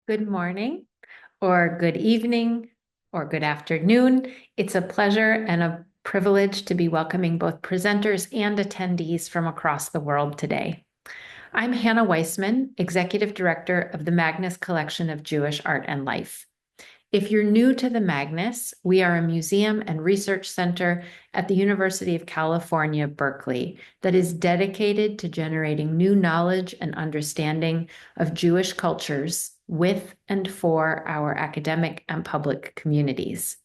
Good morning, or good evening, or good afternoon. It's a pleasure and a privilege to be welcoming both presenters and attendees from across the world today. I'm Hannah Weissman, Executive Director of the Magnes Collection of Jewish Art and Life. If you're new to the Magnes, we are a museum and research center at the University of California, Berkeley, that is dedicated to generating new knowledge and understanding of Jewish cultures with and for our academic and public communities.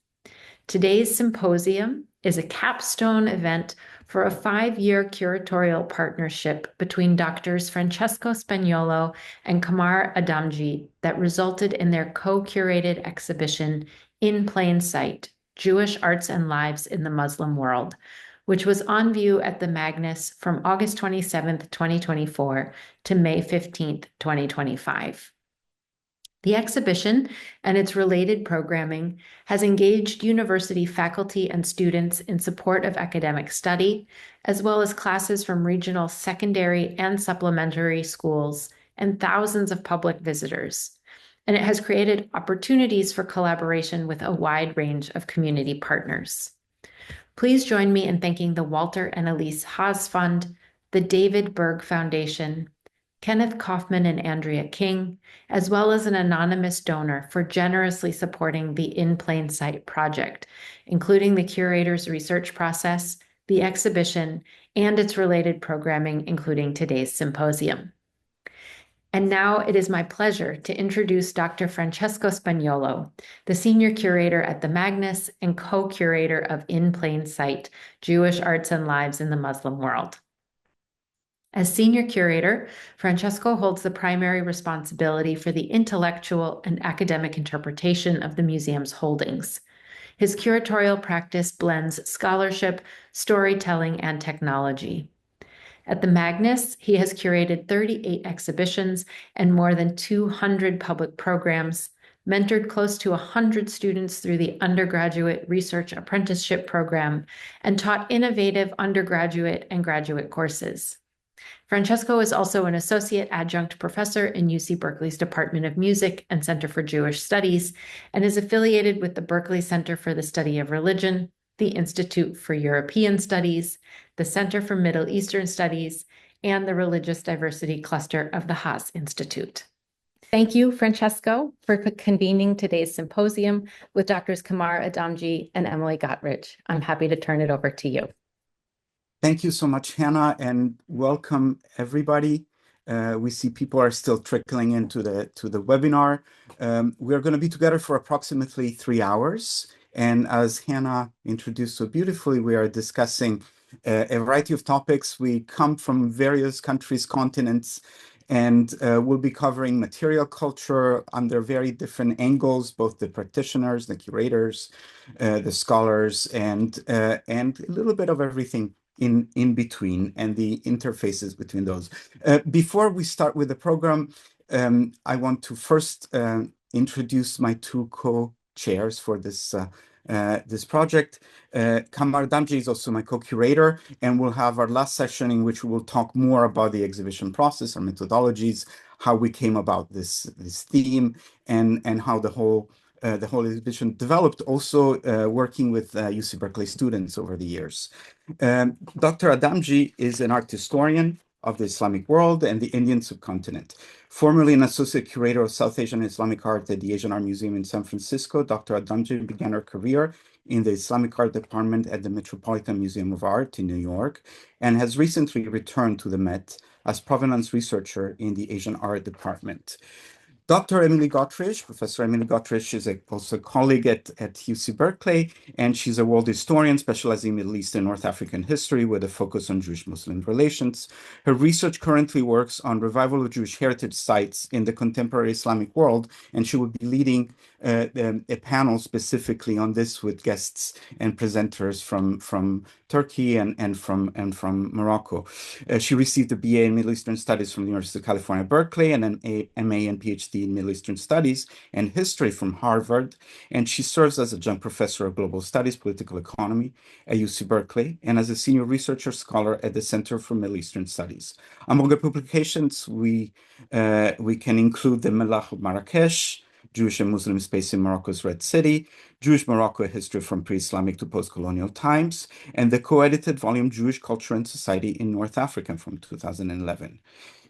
Today's symposium is a capstone event for a 5-year curatorial partnership between Doctors Francesco Spagnolo and Qamar Adamjee that resulted in their co-curated exhibition, In Plain Sight: Jewish Arts and Lives in the Muslim World, which was on view at the Magnes from August 27th, 2024 to May 15th, 2025. The exhibition and its related programming has engaged university faculty and students in support of academic study, as well as classes from regional secondary and supplementary schools and thousands of public visitors. And it has created opportunities for collaboration with a wide range of community partners. Please join me in thanking the Walter and Elise Haas Fund, the David Berg Foundation, Kenneth Kaufman and Andrea King, as well as an anonymous donor for generously supporting the In Plain Sight project, including the curator's research process, the exhibition, and its related programming, including today's symposium. And now it is my pleasure to introduce Dr. Francesco Spagnolo, the senior curator at the Magnes and co-curator of In Plain Sight: Jewish Arts and Lives in the Muslim World. As senior curator, Francesco holds the primary responsibility for the intellectual and academic interpretation of the museum's holdings. His curatorial practice blends scholarship, storytelling, and technology. At the Magnes, he has curated 38 exhibitions and more than 200 public programs, mentored close to 100 students through the undergraduate research apprenticeship program, and taught innovative undergraduate and graduate courses. Francesco is also an associate adjunct professor in UC Berkeley's Department of Music and Center for Jewish Studies, and is affiliated with the Berkeley Center for the Study of Religion, the Institute for European Studies, the Center for Middle Eastern Studies, and the Religious Diversity Cluster of the Haas Institute. Thank you, Francesco, for convening today's symposium with Drs. Qamar Adamjee and Emily Gottreich. I'm happy to turn it over to you. Thank you so much, Hannah, and welcome everybody. We see people are still trickling into the webinar. We're going to be together for approximately 3 hours. And as Hannah introduced so beautifully, we are discussing a variety of topics. We come from various countries, continents, and we'll be covering material culture under very different angles, both the practitioners, the curators, the scholars, and a little bit of everything in between and the interfaces between those. Before we start with the program, I want to first introduce my two co-chairs for this project. Qamar Adamjee is also my co-curator, and we'll have our last session in which we will talk more about the exhibition process, our methodologies, how we came about this theme, and how the whole exhibition developed, also working with UC Berkeley students over the years. Dr. Adamjee is an art historian of the Islamic world and the Indian subcontinent. Formerly an associate curator of South Asian Islamic art at the Asian Art Museum in San Francisco, Dr. Adamjee began her career in the Islamic art department at the Metropolitan Museum of Art in New York, and has recently returned to the Met as provenance researcher in the Asian art department. Dr. Emily Gottreich, Professor Emily Gottreich, is also a colleague at UC Berkeley, and she's a world historian specializing in Middle East and North African history with a focus on Jewish-Muslim relations. Her research currently works on revival of Jewish heritage sites in the contemporary Islamic world, and she will be leading a panel specifically on this with guests and presenters from Turkey and from Morocco. She received a BA in Middle Eastern Studies from the University of California, Berkeley, and an MA and PhD PhD in Middle Eastern Studies and History from Harvard, and she serves as adjunct professor of global studies, political economy at UC Berkeley, and as a senior researcher scholar at the Center for Middle Eastern Studies. Among her publications, we can include the Melach of Marrakesh, Jewish and Muslim Space in Morocco's Red City, Jewish Morocco, a history from pre-Islamic to post-colonial times, and the co-edited volume Jewish Culture and Society in North Africa from 2011.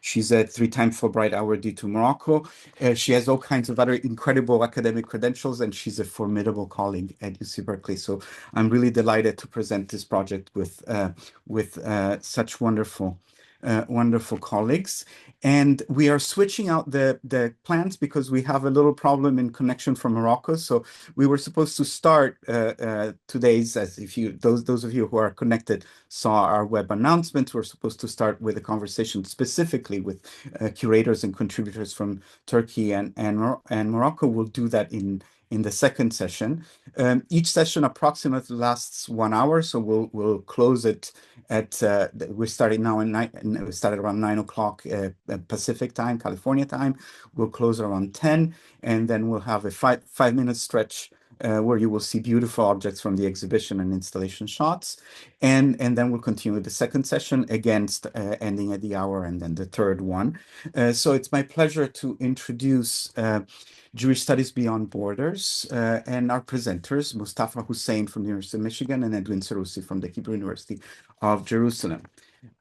She's a three-time Fulbright awardee to Morocco. She has all kinds of other incredible academic credentials, and she's a formidable colleague at UC Berkeley. So I'm really delighted to present this project with such wonderful colleaads. And we are switching out the plans because we have a little problem in connection from Morocco. So we were supposed to start today's, as if you those of you who are connected saw our web announcement. We're supposed to start with a conversation specifically with curators and contributors from Turkey and Morocco. We'll do that in the second session. Each session approximately lasts 1 hour, so we'll close it at we're starting now we started around 9 o'clock Pacific time, California time. We'll close around 10, and then we'll have a 5-minute stretch where you will see beautiful objects from the exhibition and installation shots, and then we'll continue with the second session, again ending at the hour, and then the third one. So it's my pleasure to introduce Jewish Studies Beyond Borders, and our presenters, Mostafa Hussein from the University of Michigan and Edwin Seroussi from the Hebrew University of Jerusalem.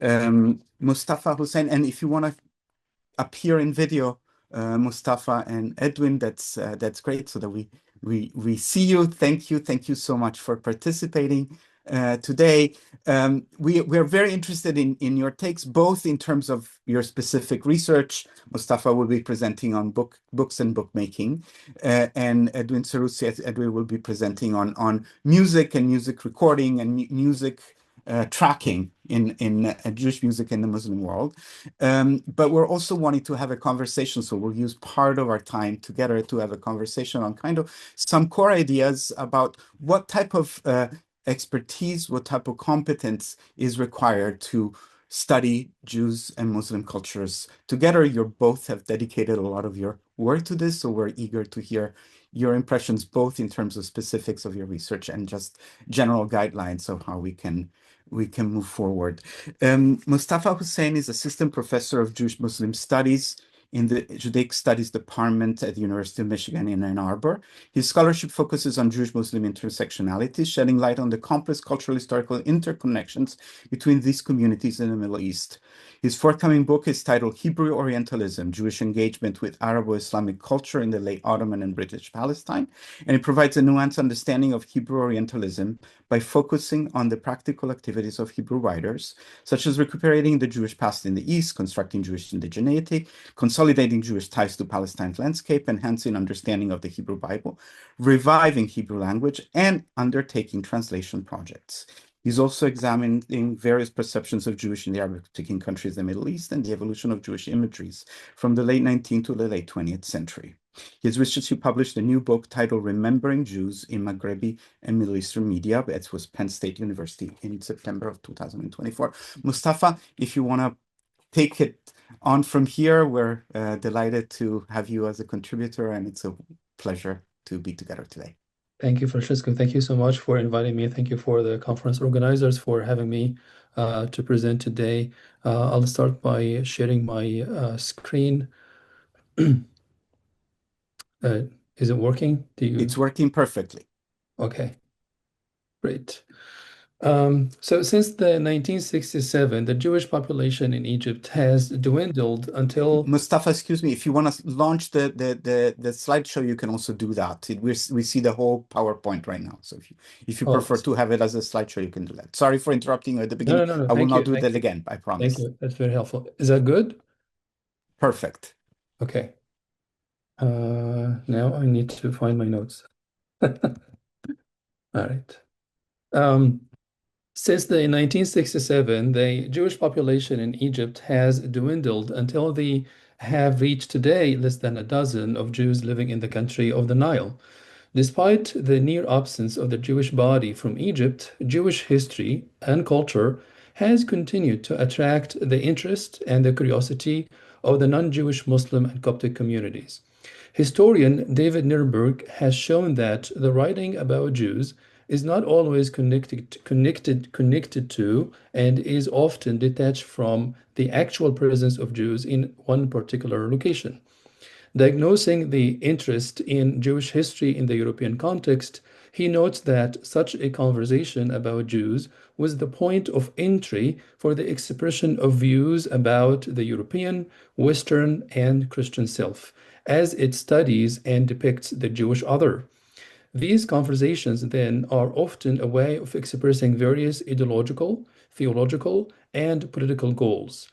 Mostafa Hussein, and if you want to appear in video, Mostafa and Edwin, that's great, so that we see you. Thank you so much for participating today. We are very interested in your takes, both in terms of your specific research. Mostafa will be presenting on books and bookmaking, and Edwin Seroussi, Edwin will be presenting on music and music recording and music tracking in Jewish music in the Muslim world. But we're also wanting to have a conversation, so we'll use part of our time together to have a conversation on kind of some core ideas about what type of expertise, what type of competence is required to study Jews and Muslim cultures together. You both have dedicated a lot of your work to this, so we're eager to hear your impressions, both in terms of specifics of your research and just general guidelines of how we can move forward. Mostafa Hussein is Assistant Professor of Jewish Muslim Studies in the Judaic Studies Department at the University of Michigan in Ann Arbor. His scholarship focuses on Jewish-Muslim intersectionality, shedding light on the complex cultural historical interconnections between these communities in the Middle East. His forthcoming book is titled Hebrew Orientalism, Jewish Engagement with Arabo-Islamic Culture in the Late Ottoman and British Palestine, and it provides a nuanced understanding of Hebrew Orientalism by focusing on the practical activities of Hebrew writers, such as recuperating the Jewish past in the East, constructing Jewish indigeneity, consolidating Jewish ties to Palestine's landscape, enhancing understanding of the Hebrew Bible, reviving Hebrew language, and undertaking translation projects. He's also examining various perceptions of Jewish in the Arabic-speaking countries in the Middle East and the evolution of Jewish imageries from the late 19th to the late 20th century. He has recently published a new book titled Remembering Jews in Maghrebi and Middle Eastern Media. It was Penn State University in September of 2024. Mustafa, if you want to take it on from here, we're delighted to have you as a contributor, and it's a pleasure to be together today. Thank you, Francesco. Thank you so much for inviting me. Thank you for the conference organizers for having me to present today. I'll start by sharing my screen. Is it working? It's working perfectly. Okay, great. So since the 1967, the Jewish population in Egypt has dwindled until... Mustafa, excuse me, if you want to launch the slideshow, you can also do that. We see the whole PowerPoint right now. So if you prefer to have it as a slideshow, you can do that. Sorry for interrupting you at the beginning. No. I will not do that again, I promise. Thank you. That's very helpful. Is that good? Perfect. Okay. Now I need to find my notes. All right. Since the 1967, the Jewish population in Egypt has dwindled until they have reached today less than a dozen of Jews living in the country of the Nile. Despite the near absence of the Jewish body from Egypt, Jewish history and culture has continued to attract the interest and the curiosity of the non-Jewish Muslim and Coptic communities. Historian David Nuremberg has shown that the writing about Jews is not always connected to and is often detached from the actual presence of Jews in one particular location. Diagnosing the interest in Jewish history in the European context, he notes that such a conversation about Jews was the point of entry for the expression of views about the European, Western, and Christian self, as it studies and depicts the Jewish other. These conversations then are often a way of expressing various ideological, theological, and political goals.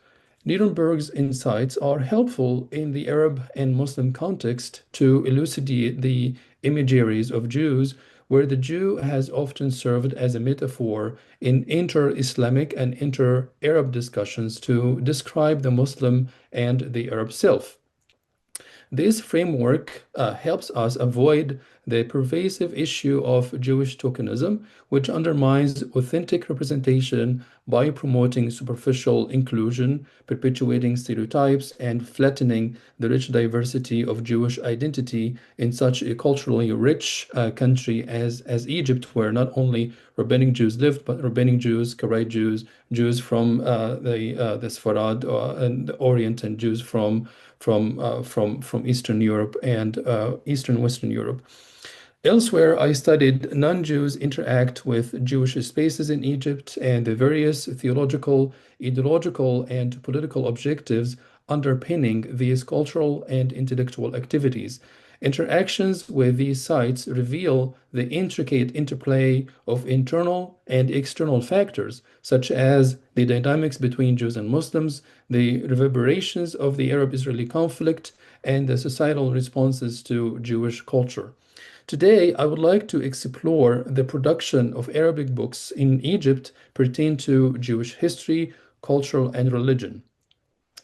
Nirenberg's insights are helpful in the Arab and Muslim context to elucidate the imageries of Jews, where the Jew has often served as a metaphor in inter-Islamic and inter-Arab discussions to describe the Muslim and the Arab self. This framework helps us avoid the pervasive issue of Jewish tokenism, which undermines authentic representation by promoting superficial inclusion, perpetuating stereotypes, and flattening the rich diversity of Jewish identity in such a culturally rich country as Egypt, where not only Rabbinic Jews lived, but Rabbinic Jews, Karaite Jews, Jews from the Sfarad and the Orient, and Jews from Eastern Europe and Eastern Western Europe. Elsewhere, I studied non-Jews interact with Jewish spaces in Egypt and the various theological, ideological, and political objectives underpinning these cultural and intellectual activities. Interactions with these sites reveal the intricate interplay of internal and external factors, such as the dynamics between Jews and Muslims, the reverberations of the Arab-Israeli conflict, and the societal responses to Jewish culture. Today, I would like to explore the production of Arabic books in Egypt pertaining to Jewish history, culture, and religion.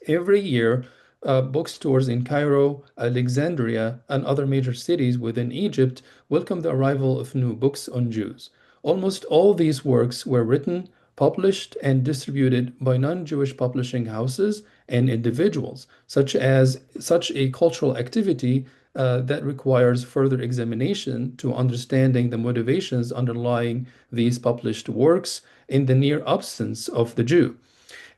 Every year, bookstores in Cairo, Alexandria, and other major cities within Egypt welcome the arrival of new books on Jews. Almost all these works were written, published, and distributed by non-Jewish publishing houses and individuals, such a cultural activity that requires further examination to understanding the motivations underlying these published works in the near absence of the Jew.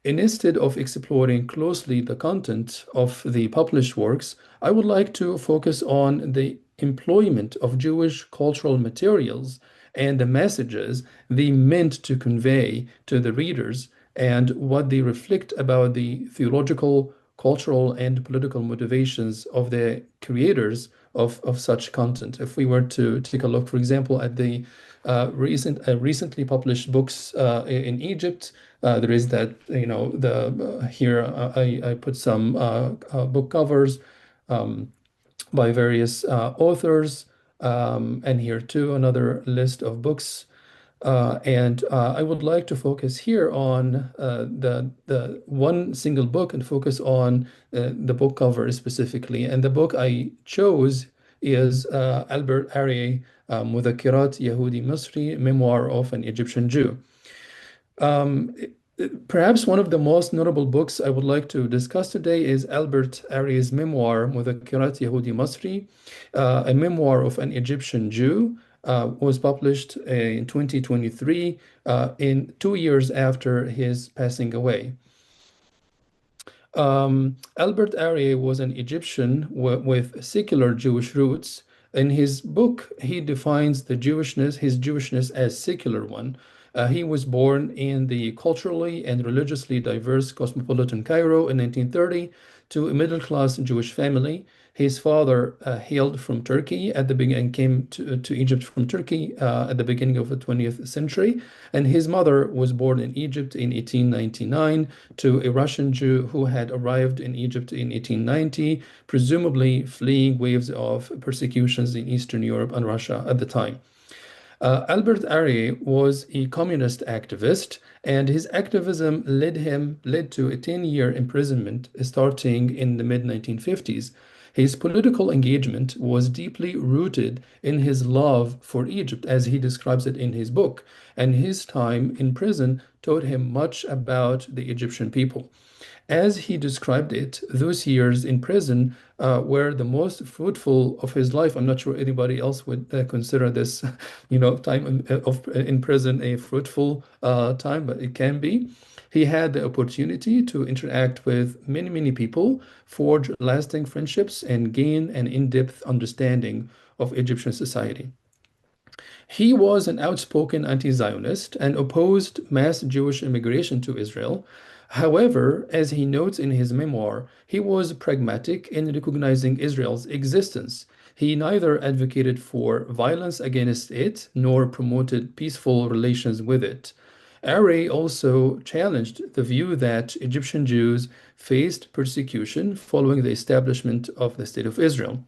Instead of exploring closely the content of the published works, I would like to focus on the employment of Jewish cultural materials and the messages they meant to convey to the readers and what they reflect about the theological, cultural, and political motivations of the creators of such content. If we were to take a look, for example, at the recently published books in Egypt, there is that, here I put some book covers by various authors, and here too another list of books. And I would like to focus here on the one single book and focus on the book cover specifically. And the book I chose is Albert Aryeh, مذكرات يهودي مصري, Memoir of an Egyptian Jew. Perhaps one of the most notable books I would like to discuss today is Albert Aryeh's memoir, مذكرات يهودي مصري, a memoir of an Egyptian Jew, was published in 2023, in 2 years after his passing away. Albert Aryeh was an Egyptian with secular Jewish roots. In his book, he defines his Jewishness as secular one. He was born in the culturally and religiously diverse cosmopolitan Cairo in 1930 to a middle-class Jewish family. His father hailed from Turkey at the beginning and came to Egypt from Turkey at the beginning of the 20th century. And his mother was born in Egypt in 1899 to a Russian Jew who had arrived in Egypt in 1890, presumably fleeing waves of persecutions in Eastern Europe and Russia at the time. Albert Aryeh was a communist activist, and his activism led to a 10-year imprisonment starting in the mid-1950s. His political engagement was deeply rooted in his love for Egypt, as he describes it in his book, and his time in prison taught him much about the Egyptian people. As he described it, those years in prison were the most fruitful of his life. I'm not sure anybody else would consider this, time in prison a fruitful time, but it can be. He had the opportunity to interact with many, many people, forge lasting friendships, and gain an in-depth understanding of Egyptian society. He was an outspoken anti-Zionist and opposed mass Jewish immigration to Israel. However, as he notes in his memoir, he was pragmatic in recognizing Israel's existence. He neither advocated for violence against it nor promoted peaceful relations with it. Arey also challenged the view that Egyptian Jews faced persecution following the establishment of the State of Israel.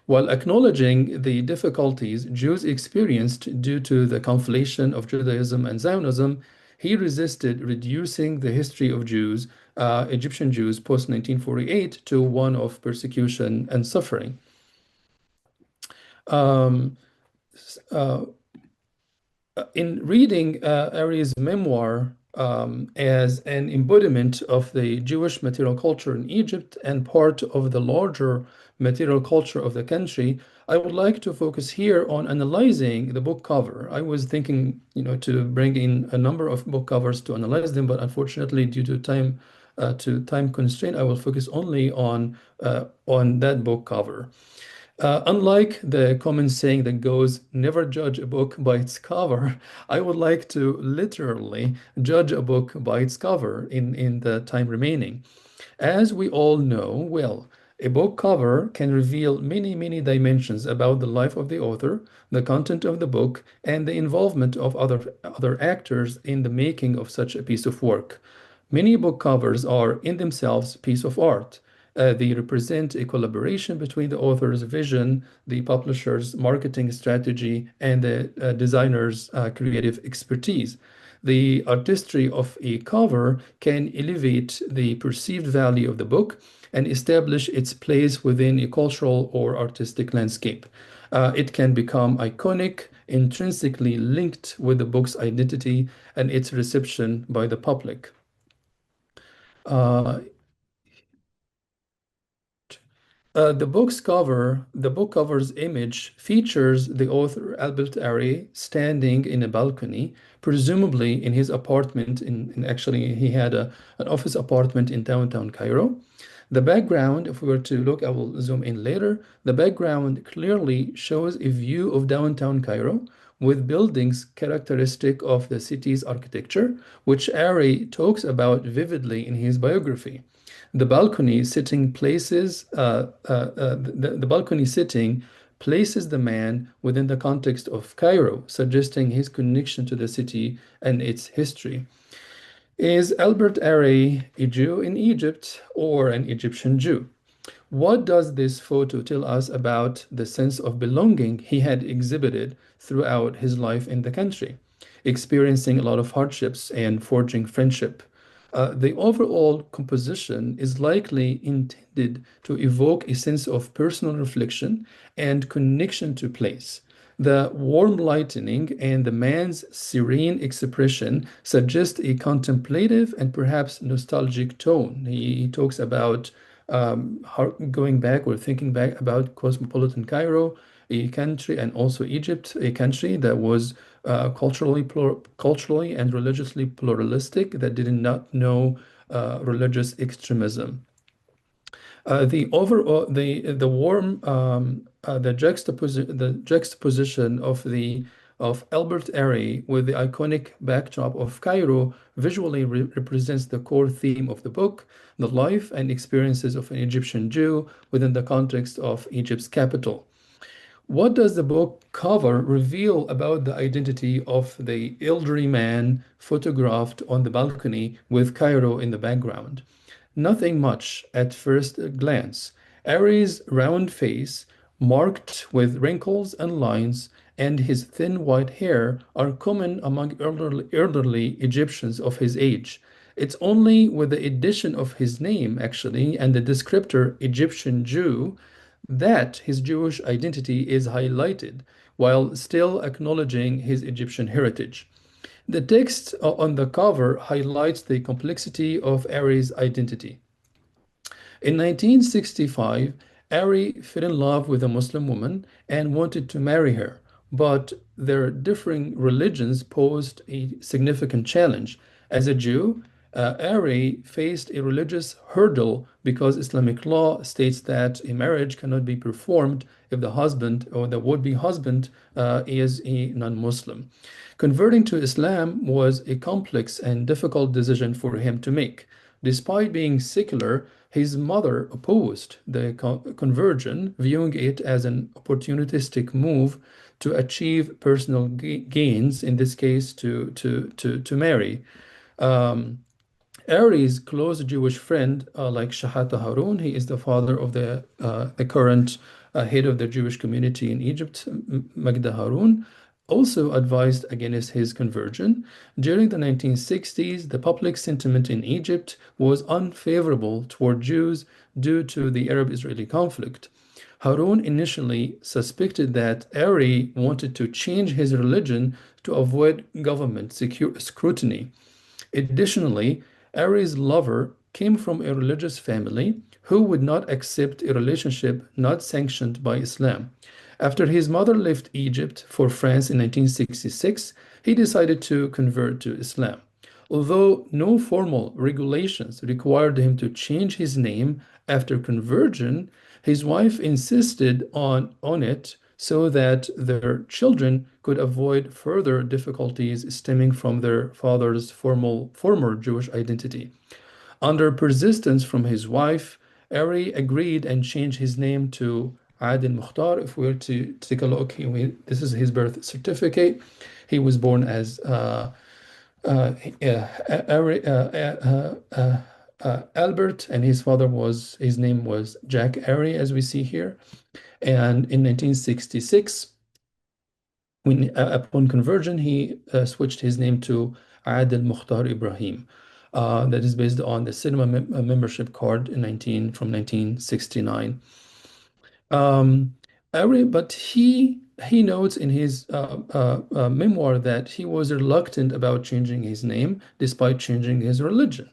While acknowledging the difficulties Jews experienced due to the conflation of Judaism and Zionism, he resisted reducing the history of Jews, Egyptian Jews post 1948, to one of persecution and suffering. Um, uh, in reading Ari's memoir as an embodiment of the Jewish material culture in Egypt and part of the larger material culture of the country, I would like to focus here on analyzing the book cover. I was thinking, to bring in a number of book covers to analyze them, but unfortunately, due to time constraint, I will focus only on that book cover. Unlike the common saying that goes, never judge a book by its cover, I would like to literally judge a book by its cover in the time remaining. As we all know, well, a book cover can reveal many, many dimensions about the life of the author, the content of the book, and the involvement of other actors in the making of such a piece of work. Many book covers are in themselves a piece of art. They represent a collaboration between the author's vision, the publisher's marketing strategy, and the designer's creative expertise. The artistry of a cover can elevate the perceived value of the book and establish its place within a cultural or artistic landscape. It can become iconic, intrinsically linked with the book's identity and its reception by the public. Uh, the book cover's image features the author Albert Arey standing in a balcony, presumably in his apartment. Actually, he had an office apartment in downtown Cairo. The background, if we were to look, I will zoom in later. The background clearly shows a view of downtown Cairo with buildings characteristic of the city's architecture, which Arey talks about vividly in his biography. The balcony sitting places the man within the context of Cairo, suggesting his connection to the city and its history. Is Albert Arey a Jew in Egypt or an Egyptian Jew? What does this photo tell us about the sense of belonging he had exhibited throughout his life in the country, experiencing a lot of hardships and forging friendship? The overall composition is likely intended to evoke a sense of personal reflection and connection to place. The warm lightening and the man's serene expression suggest a contemplative and perhaps nostalgic tone. He talks about going back or thinking back about cosmopolitan Cairo, a country, and also Egypt, a country that was culturally and religiously pluralistic, that did not know religious extremism. The overall the warm the juxtaposition of Albert Arey with the iconic backdrop of Cairo visually represents the core theme of the book, the life and experiences of an Egyptian Jew within the context of Egypt's capital. What does the book cover reveal about the identity of the elderly man photographed on the balcony with Cairo in the background? Nothing much at first glance. Ari's round face, marked with wrinkles and lines, and his thin white hair are common among elderly Egyptians of his age. It's only with the addition of his name, actually, and the descriptor Egyptian Jew that his Jewish identity is highlighted while still acknowledging his Egyptian heritage. The text on the cover highlights the complexity of Ari's identity. In 1965, Ari fell in love with a Muslim woman and wanted to marry her, but their differing religions posed a significant challenge. As a Jew, Ari faced a religious hurdle because Islamic law states that a marriage cannot be performed if the husband or the would-be husband is a non-Muslim. Converting to Islam was a complex and difficult decision for him to make. Despite being secular, his mother opposed the conversion, viewing it as an opportunistic move to achieve personal gains, in this case, to marry. Ari's close Jewish friend, like Shahata Harun, he is the father of the current head of the Jewish community in Egypt, Magda Harun, also advised against his conversion. During the 1960s, the public sentiment in Egypt was unfavorable toward Jews due to the Arab-Israeli conflict. Harun initially suspected that Ari wanted to change his religion to avoid government scrutiny. Additionally, Ari's lover came from a religious family who would not accept a relationship not sanctioned by Islam. After his mother left Egypt for France in 1966, he decided to convert to Islam. Although no formal regulations required him to change his name after conversion, his wife insisted on it so that their children could avoid further difficulties stemming from their father's former Jewish identity. Under persistence from his wife, Ari agreed and changed his name to Adil Mukhtar. If we were to take a look, this is his birth certificate. He was born as Albert, and his name was Jack Ari, as we see here. And in 1966, upon conversion, he switched his name to Adil Mukhtar Ibrahim. That is based on the cinema membership card from 1969. But he notes in his memoir that he was reluctant about changing his name despite changing his religion.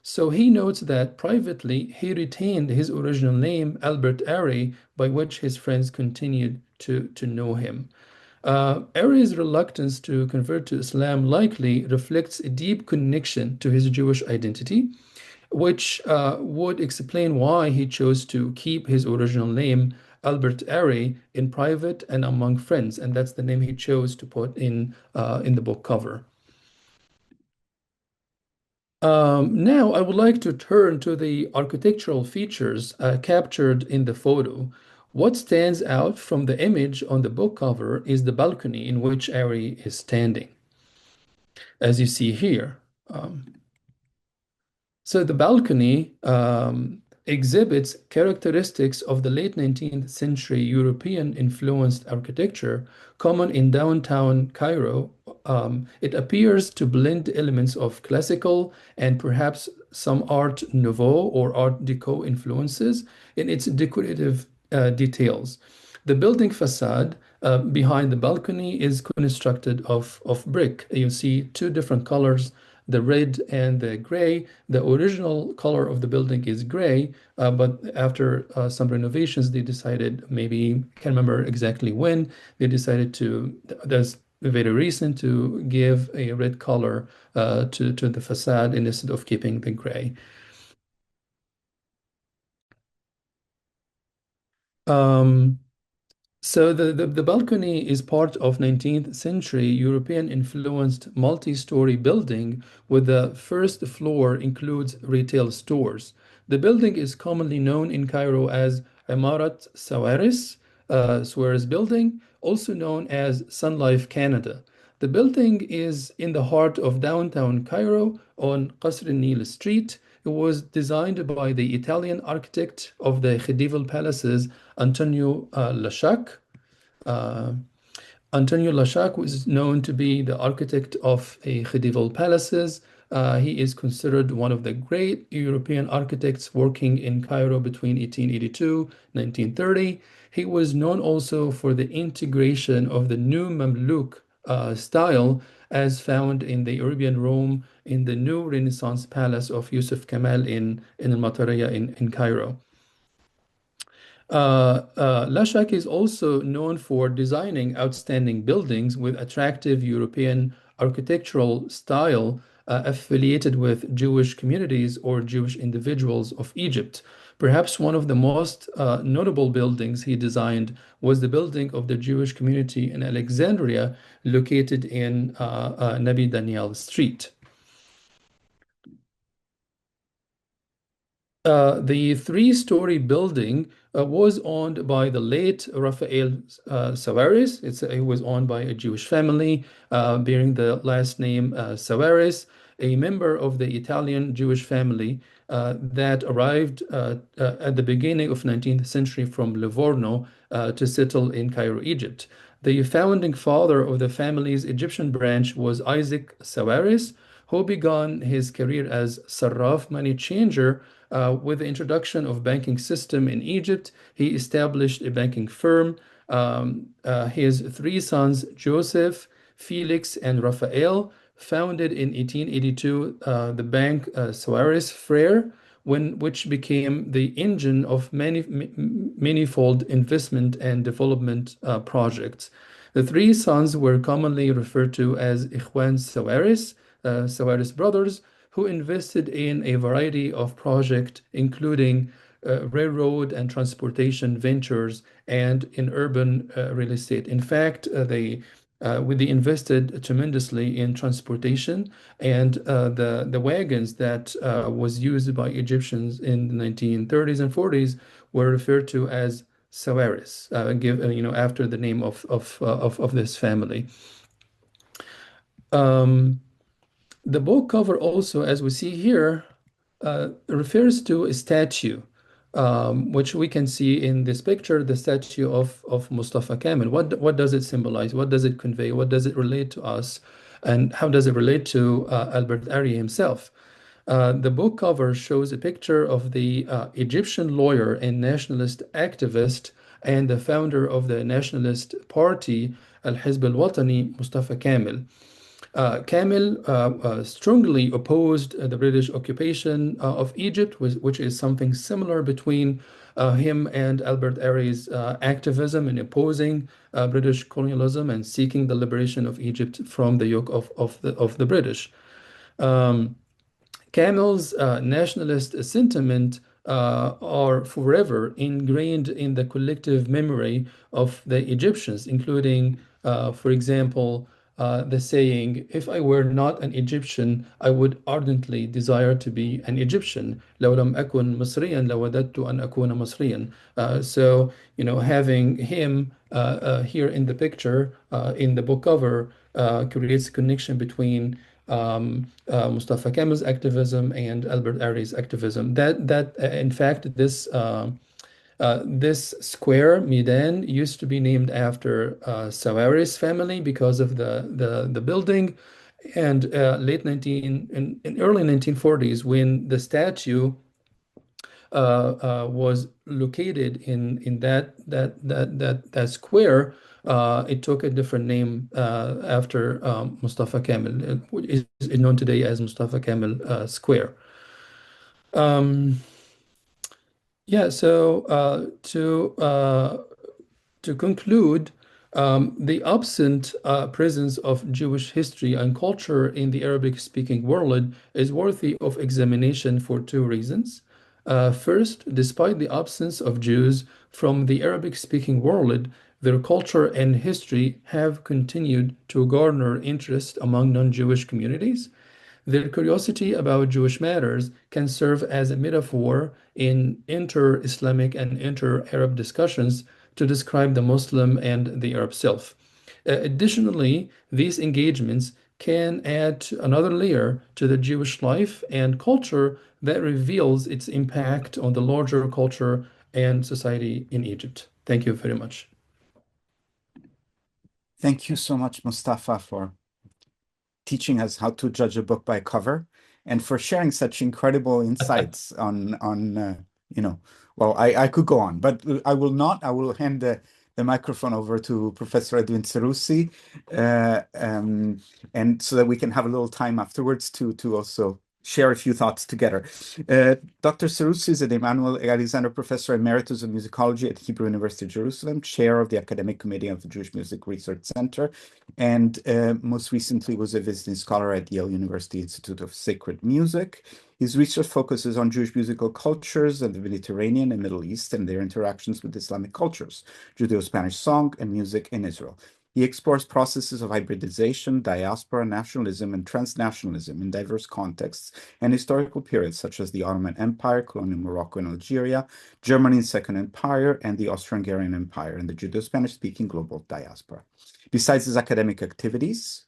So he notes that privately he retained his original name, Albert Ari, by which his friends continued to know him. Ari's reluctance to convert to Islam likely reflects a deep connection to his Jewish identity, which would explain why he chose to keep his original name, Albert Ari, in private and among friends, and that's the name he chose to put in the book cover. Now, I would like to turn to the architectural features captured in the photo. What stands out from the image on the book cover is the balcony in which Ari is standing, as you see here. So the balcony exhibits characteristics of the late 19th century European influenced architecture common in downtown Cairo. It appears to blend elements of classical and perhaps some Art Nouveau or Art Deco influences in its decorative details. The building facade behind the balcony is constructed of brick. You see two different colors, the red and the gray. The original color of the building is gray, but after some renovations, they decided, maybe, can't remember exactly when, they decided that's very recent, to give a red color to the facade instead of keeping the gray. So the balcony is part of 19th century European influenced multi-story building with the first floor includes retail stores. The building is commonly known in Cairo as Imarat Sawaris, Suarez Building, also known as Sun Life Canada. The building is in the heart of downtown Cairo on Qasr al-Nil Street. It was designed by the Italian architect of the Khedival Palaces, Antonio Lachac. Antonio Lachac was known to be the architect of Khedival Palaces, He is considered one of the great European architects working in Cairo between 1882 1930. He was known also for the integration of the new Mamluk style as found in the Arabian Rome in the new Renaissance palace of Yusuf Kemal in Al-Matariya in Cairo. Lashak is also known for designing outstanding buildings with attractive European architectural style affiliated with Jewish communities or Jewish individuals of Egypt. Perhaps one of the most notable buildings he designed was the building of the Jewish community in Alexandria, located in Nabi Daniel Street. The three-story building was owned by the late Raphael Sawaris. It was owned by a Jewish family bearing the last name Sawaris, a member of the Italian Jewish family that arrived at the beginning of 19th century from Livorno to settle in Cairo, Egypt. The founding father of the family's Egyptian branch was Isaac Sawaris, who began his career as Sarraf money changer. With the introduction of banking system in Egypt, he established a banking firm. His three sons, Joseph, Felix, and Raphael, founded in 1882 the bank Sawaris Frere, which became the engine of manifold investment and development projects. The three sons were commonly referred to as Ikhwan Sawaris, Sawaris brothers, who invested in a variety of projects, including railroad and transportation ventures and in urban real estate. In fact, they invested tremendously in transportation, and the wagons that was used by Egyptians in the 1930s and 40s were referred to as Sawaris, after the name of this family. The book cover also, as we see here, refers to a statue, which we can see in this picture, the statue of Mostafa Kemal. What does it symbolize? What does it convey? What does it relate to us? And how does it relate to Albert Ari himself? The book cover shows a picture of the Egyptian lawyer and nationalist activist and the founder of the nationalist party, Al-Hizb al-Watani, Mustafa Kemal. Kamel strongly opposed the British occupation of Egypt, which is something similar between him and Albert Ari's activism in opposing British colonialism and seeking the liberation of Egypt from the yoke of the British. Camel's nationalist sentiment are forever ingrained in the collective memory of the Egyptians, including, for example, the saying, "If I were not an Egyptian, I would ardently desire to be an Egyptian. لو لم أكن مصريا لوددت أن أكون مصريا." So, having him here in the picture, in the book cover, creates a connection between Mustafa Kemal's activism and Albert Ari's activism. In fact, this square, Midan, used to be named after Sawaris family because of the building. And in early 1940s, when the statue was located in that square, it took a different name after Mustafa Kemal, which is known today as Mustafa Kemal Square. Yeah, so to conclude, the absent presence of Jewish history and culture in the Arabic-speaking world is worthy of examination for two reasons. First, despite the absence of Jews from the Arabic-speaking world, their culture and history have continued to garner interest among non-Jewish communities. Their curiosity about Jewish matters can serve as a metaphor in inter-Islamic and inter-Arab discussions to describe the Muslim and the Arab self. Additionally, these engagements can add another layer to the Jewish life and culture that reveals its impact on the larger culture and society in Egypt. Thank you very much. Thank you so much, Mostafa, for teaching us how to judge a book by cover, and for sharing such incredible insights on well, I could go on, but I will not. I will hand the microphone over to Professor Edwin Cerussi, and so that we can have a little time afterwards to also share a few thoughts together. Dr. Cerussi is an Emanuel Alexander Professor Emeritus of Musicology at Hebrew University of Jerusalem, Chair of the Academic Committee of the Jewish Music Research Center, and most recently was a visiting scholar at Yale University Institute of Sacred Music. His research focuses on Jewish musical cultures of the Mediterranean and Middle East and their interactions with Islamic cultures, Judeo-Spanish song and music in Israel. He explores processes of hybridization, diaspora, nationalism, and transnationalism in diverse contexts and historical periods such as the Ottoman Empire, colonial Morocco and Algeria, Germany's Second Empire, and the Austro-Hungarian Empire, and the Judeo-Spanish-speaking global diaspora. Besides his academic activities,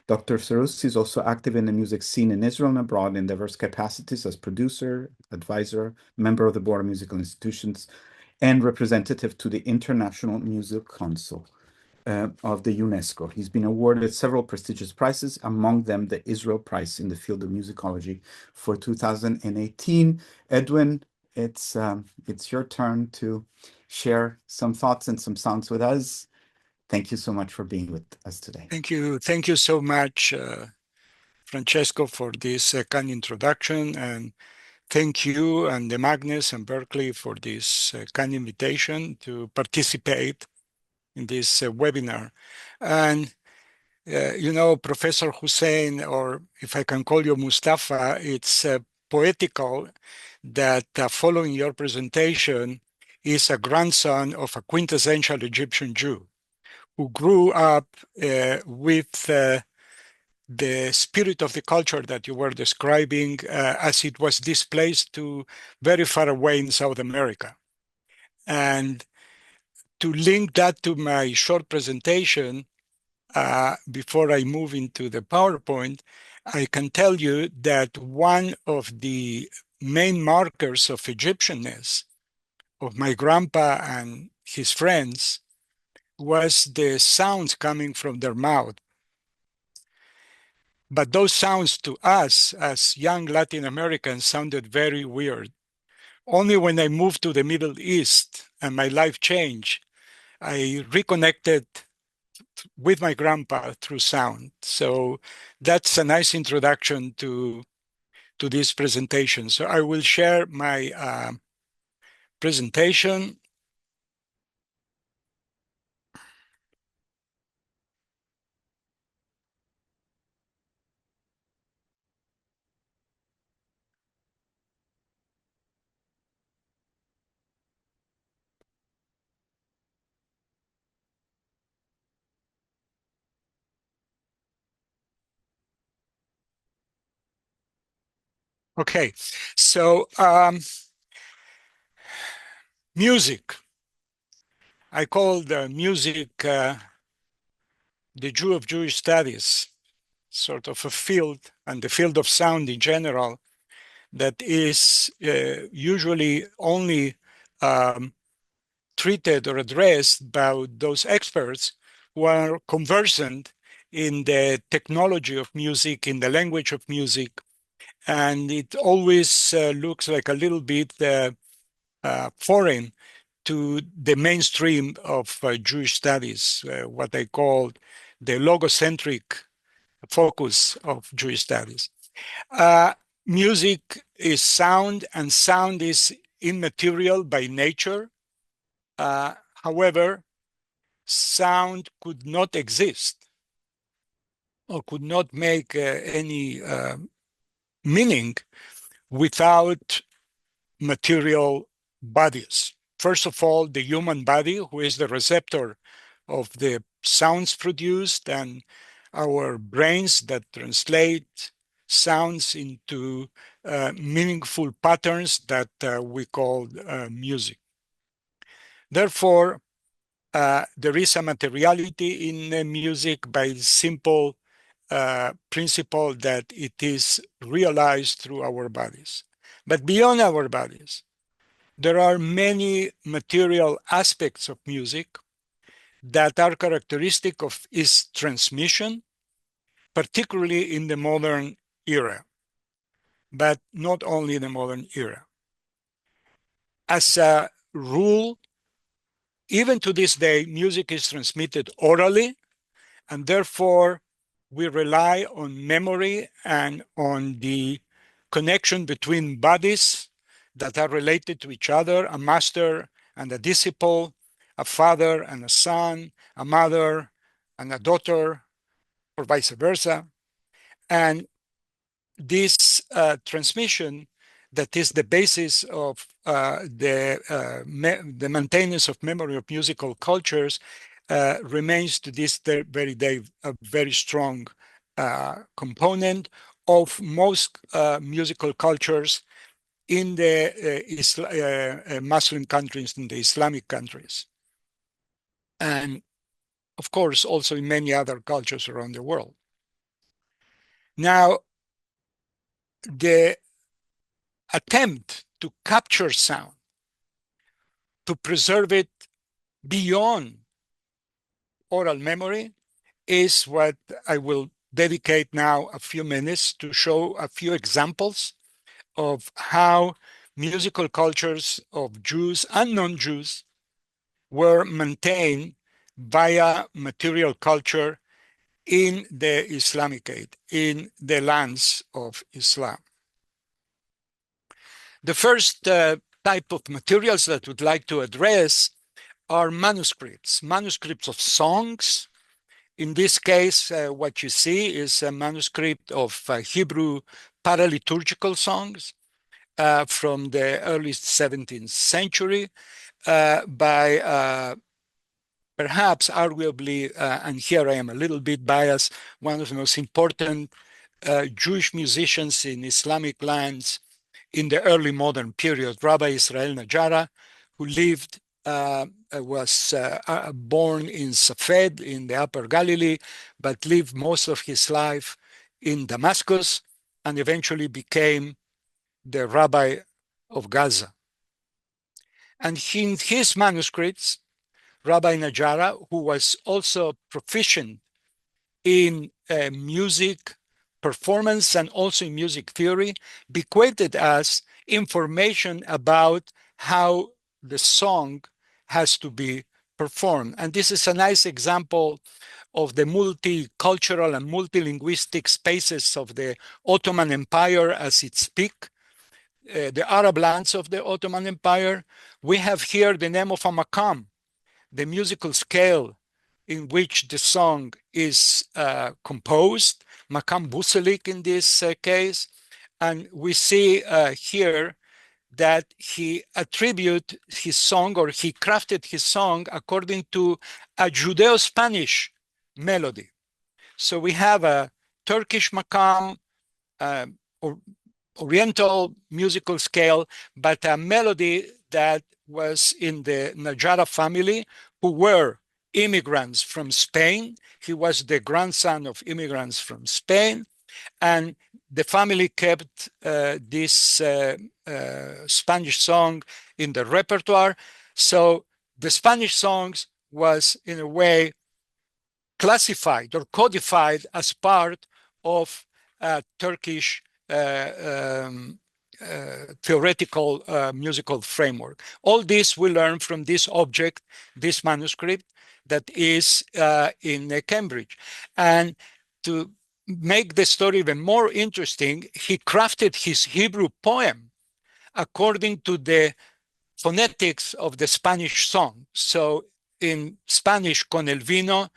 Dr. Cerussi is also active in the music scene in Israel and abroad in diverse capacities as producer, advisor, member of the Board of Musical Institutions, and representative to the International Music Council of the UNESCO. He's been awarded several prestigious prizes, among them the Israel Prize in the field of musicology for 2018. Edwin, it's your turn to share some thoughts and some sounds with us. Thank you so much for being with us today. Thank you so much, Francesco, for this kind introduction, and thank you and the Magnes and Berkeley for this kind invitation to participate in this webinar. And Professor Hussein, or if I can call you Mostafa, it's poetical that following your presentation is a grandson of a quintessential Egyptian Jew who grew up with the spirit of the culture that you were describing as it was displaced to very far away in South America. And to link that to my short presentation, before I move into the PowerPoint, I can tell you that one of the main markers of Egyptianness of my grandpa and his friends was the sounds coming from their mouth. But those sounds to us as young Latin Americans sounded very weird. Only when I moved to the Middle East and my life changed, I reconnected with my grandpa through sound. So that's a nice introduction to this presentation. So I will share my presentation. Okay, so music. I call the music the Jew of Jewish studies, sort of a field, and the field of sound in general, that is usually only treated or addressed by those experts who are conversant in the technology of music, in the language of music, and it always looks like a little bit foreign to the mainstream of Jewish studies, what I call the logocentric focus of Jewish studies. Music is sound, and sound is immaterial by nature. However, sound could not exist or could not make any meaning without material bodies. First of all, the human body, who is the receptor of the sounds produced, and our brains that translate sounds into meaningful patterns that we call music. Therefore, there is a materiality in music by simple principle that it is realized through our bodies. But beyond our bodies, there are many material aspects of music that are characteristic of its transmission particularly in the modern era, but not only in the modern era. As a rule, even to this day, music is transmitted orally, and therefore we rely on memory and on the connection between bodies that are related to each other, a master and a disciple, a father and a son, a mother and a daughter, or vice versa. And this transmission that is the basis of the maintenance of memory of musical cultures remains to this very day a very strong component of most musical cultures in the Muslim countries, in the Islamic countries. And of course, also in many other cultures around the world. Now, the attempt to capture sound, to preserve it beyond oral memory, is what I will dedicate now a few minutes to show a few examples of how musical cultures of Jews and non-Jews were maintained via material culture in the Islamic age, in the lands of Islam. The first type of materials that we'd like to address are manuscripts of songs. In this case, what you see is a manuscript of Hebrew paraliturgical songs from the early 17th century by perhaps arguably, and here I am a little bit biased, one of the most important Jewish musicians in Islamic lands in the early modern period, Rabbi Israel Najara, who lived, was born in Safed in the Upper Galilee, but lived most of his life in Damascus and eventually became the rabbi of Gaza. And in his manuscripts, Rabbi Najara, who was also proficient in music performance and also in music theory, bequeathed us information about how the song has to be performed. And this is a nice example of the multicultural and multilinguistic spaces of the Ottoman Empire as its peak, the Arab lands of the Ottoman Empire. We have here the name of a maqam, the musical scale in which the song is composed, Maqam Buselik in this case. And we see here that he attributed his song, or he crafted his song according to a Judeo-Spanish melody. So we have a Turkish maqam, or Oriental musical scale, but a melody that was in the Najara family, who were immigrants from Spain. He was the grandson of immigrants from Spain, and the family kept this Spanish song in the repertoire. So the Spanish songs was in a way classified or codified as part of Turkish theoretical musical framework. All this we learn from this object, this manuscript that is in Cambridge. And to make the story even more interesting, he crafted his Hebrew poem according to the phonetics of the Spanish song. So in Spanish, con el vino,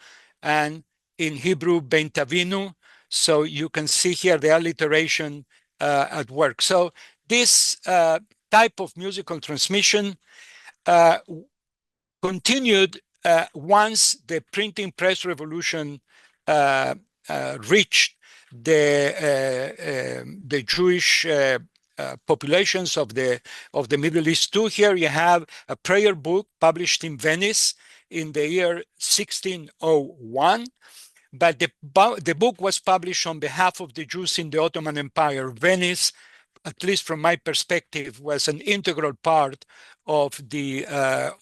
and in Hebrew, bentavinu. So you can see here the alliteration at work. So this type of musical transmission continued once the printing press revolution reached the Jewish populations of the Middle East too. Here you have a prayer book published in Venice in the year 1601. But the book was published on behalf of the Jews in the Ottoman Empire. Venice, at least from my perspective, was an integral part of the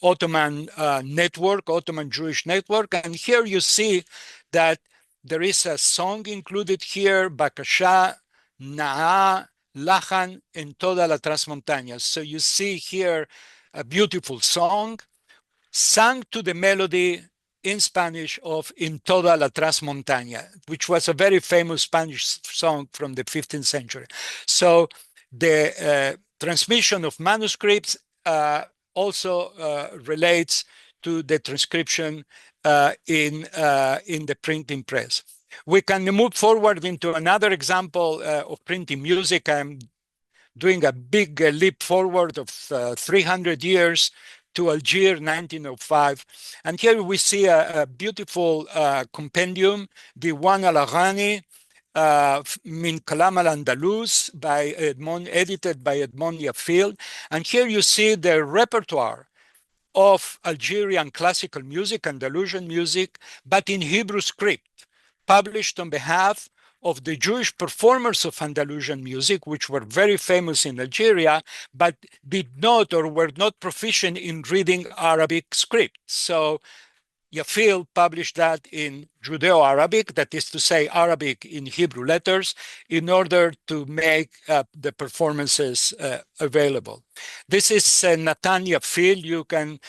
Ottoman network, Ottoman Jewish network. And here you see that There is a song included here, Bakasha, Naa, Lajan, en toda la Transmontaña. So you see here a beautiful song sung to the melody in Spanish of In toda la Transmontaña, which was a very famous Spanish song from the 15th century. So the transmission of manuscripts also relates to the transcription in the printing press. We can move forward into another example of printing music. I'm doing a big leap forward of 300 years to Algiers, 1905. And here we see a beautiful compendium, Diwan al-Aghani, Min Kalam al-Andalus, edited by Edmond Yafil. And here you see the repertoire of Algerian classical music, Andalusian music, but in Hebrew script, published on behalf of the Jewish performers of Andalusian music, which were very famous in Algeria, but did not or were not proficient in reading Arabic script. So Yafil published that in Judeo-Arabic, that is to say Arabic in Hebrew letters, in order to make the performances available. This is Natan Yafil. You can,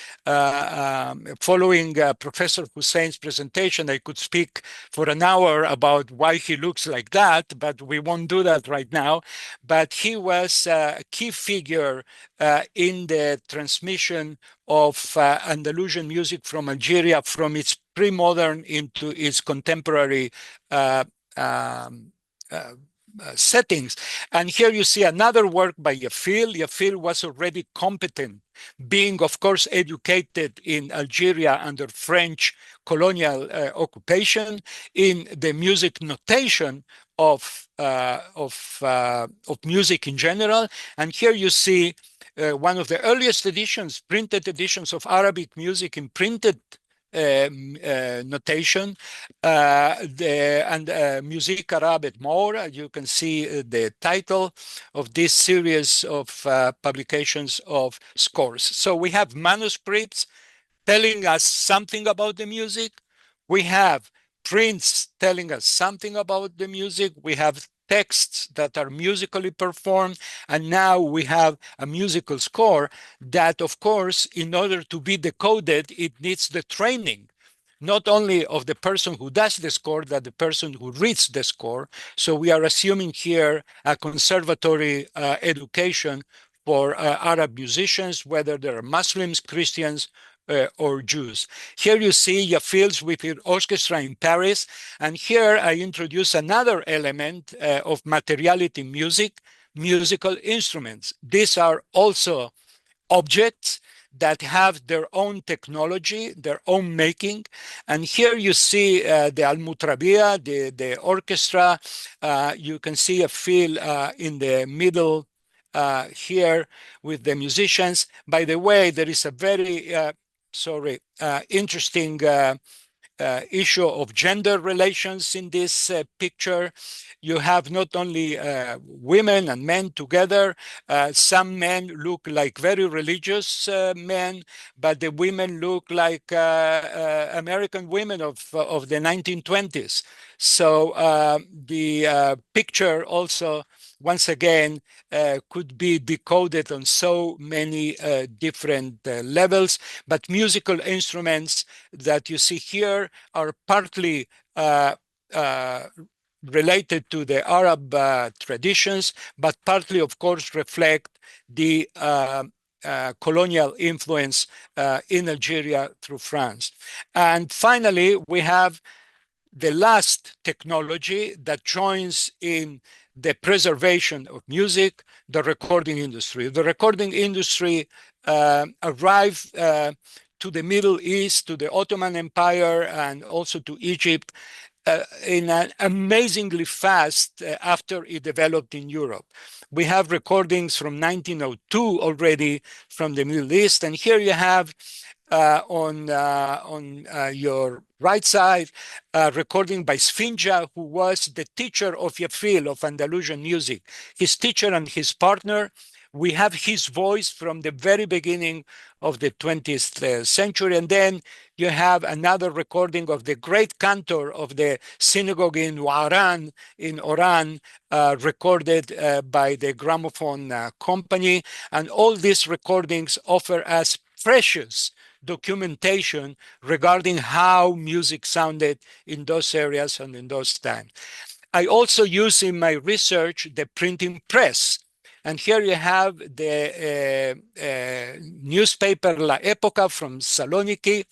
following Professor Hussein's presentation, I could speak for an hour about why he looks like that, but we won't do that right now. But he was a key figure in the transmission of Andalusian music from Algeria, from its pre-modern into its contemporary settings. And here you see another work by Yafil. Yafil was already competent, being, of course, educated in Algeria under French colonial occupation, in the music notation of music in general. And here you see one of the earliest editions, printed editions of Arabic music in printed notation, Musique Arabe et More. You can see the title of this series of publications of scores. So we have manuscripts telling us something about the music. We have prints telling us something about the music. We have texts that are musically performed, and now we have a musical score that, of course, in order to be decoded, it needs the training, not only of the person who does the score, but the person who reads the score. So we are assuming here a conservatory education for Arab musicians, whether they're Muslims, Christians, or Jews. Here you see Yafil's with the orchestra in Paris. And here I introduce another element of materiality music, musical instruments. These are also objects that have their own technology, their own making. And here you see the Al-Mutrabia, the orchestra. You can see Yafil in the middle here with the musicians. By the way, there is a very interesting issue of gender relations in this picture. You have not only women and men together. Some men look like very religious men, but the women look like American women of the 1920s. So the picture also, once again, could be decoded on so many different levels. But musical instruments that you see here are partly related to the Arab traditions, but partly, of course, reflect the colonial influence in Algeria through France. And finally, we have the last technology that joins in the preservation of music, the recording industry. The recording industry arrived to the Middle East, to the Ottoman Empire, and also to Egypt in an amazingly fast after it developed in Europe. We have recordings from 1902 already from the Middle East, and here you have on your right side, recording by Sfinja, who was the teacher of Yafil, of Andalusian music. His teacher and his partner We have his voice from the very beginning of the 20th century. And then you have another recording of the great cantor of the synagogue in Oran, recorded by the gramophone company. And all these recordings offer us precious documentation regarding how music sounded in those areas and in those times. I also use in my research the printing press. And here you have the newspaper La Época from Saloniki,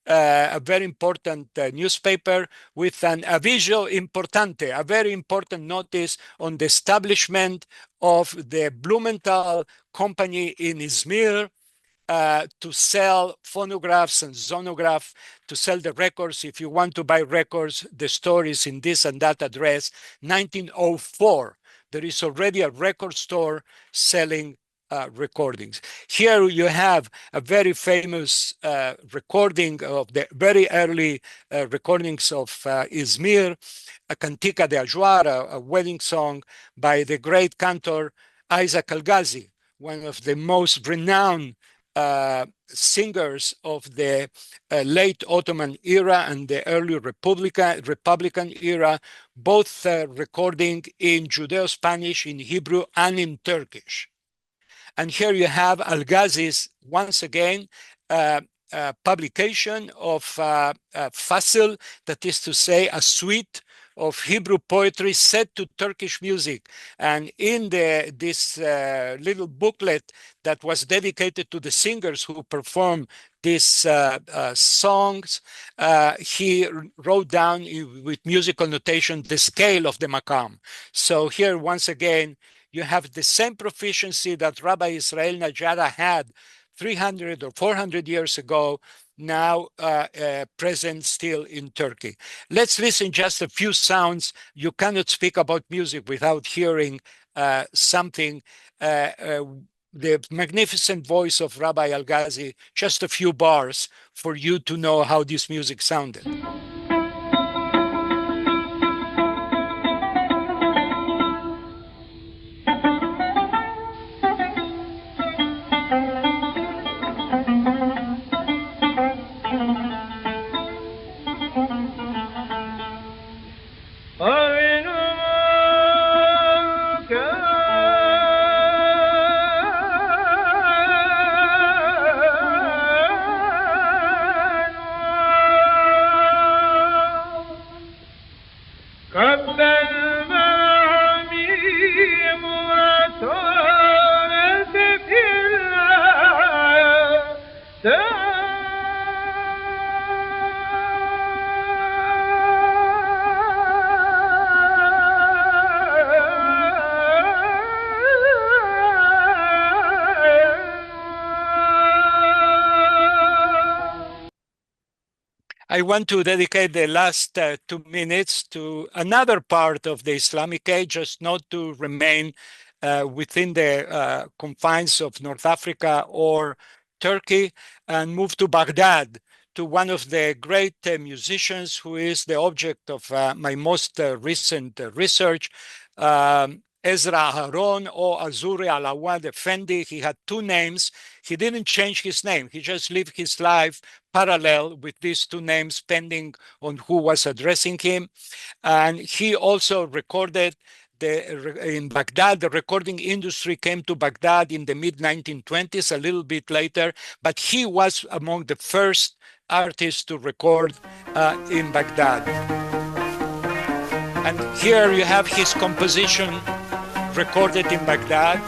a very important newspaper with an aviso importante, a very important notice on the establishment of the Blumenthal company in Izmir, to sell phonographs and zonograph, to sell the records. If you want to buy records, the store is in this and that address. 1904, there is already a record store selling recordings. Here you have a very famous recording of the very early recordings of Izmir, a Cantica de Ajuara, a wedding song by the great cantor Isaac Al-Ghazi, one of the most renowned singers of the late Ottoman era and the early Republican era, both recording in Judeo-Spanish, in Hebrew, and in Turkish. And here you have Al-Ghazi's, once again, publication of Fasil, that is to say, a suite of Hebrew poetry set to Turkish music. And in this little booklet that was dedicated to the singers who perform these songs, he wrote down with musical notation the scale of the maqam. So here, once again, you have the same proficiency that Rabbi Israel Najara had 300 or 400 years ago, now present still in Turkey. Let's listen just a few sounds. You cannot speak about music without hearing something. The magnificent voice of Rabbi Al-Ghazi, just a few bars for you to know how this music sounded. I want to dedicate the last 2 minutes to another part of the Islamic age, just not to remain within the confines of North Africa or Turkey, and move to Baghdad, to one of the great musicians who is the object of my most recent research, Ezra Haron or Azuri Alawad Effendi. He had 2 names. He didn't change his name. He just lived his life parallel with these 2 names, depending on who was addressing him. And he also recorded in Baghdad. The recording industry came to Baghdad in the mid-1920s, a little bit later, but he was among the first artists to record in Baghdad. And here you have his composition recorded in Baghdad.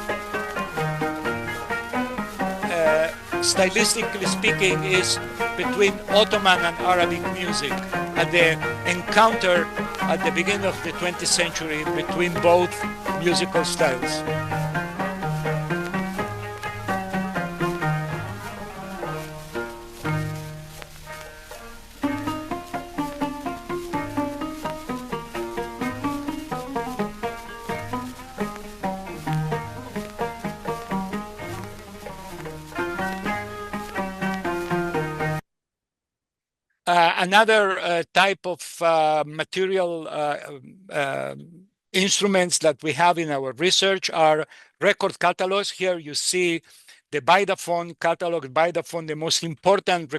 Stylistically speaking, is between Ottoman and Arabic music, at the encounter at the beginning of the 20th century between both musical styles. Another type of material instruments that we have in our research are record catalogs. Here you see the Vitaphone catalog. Vitaphone, the most important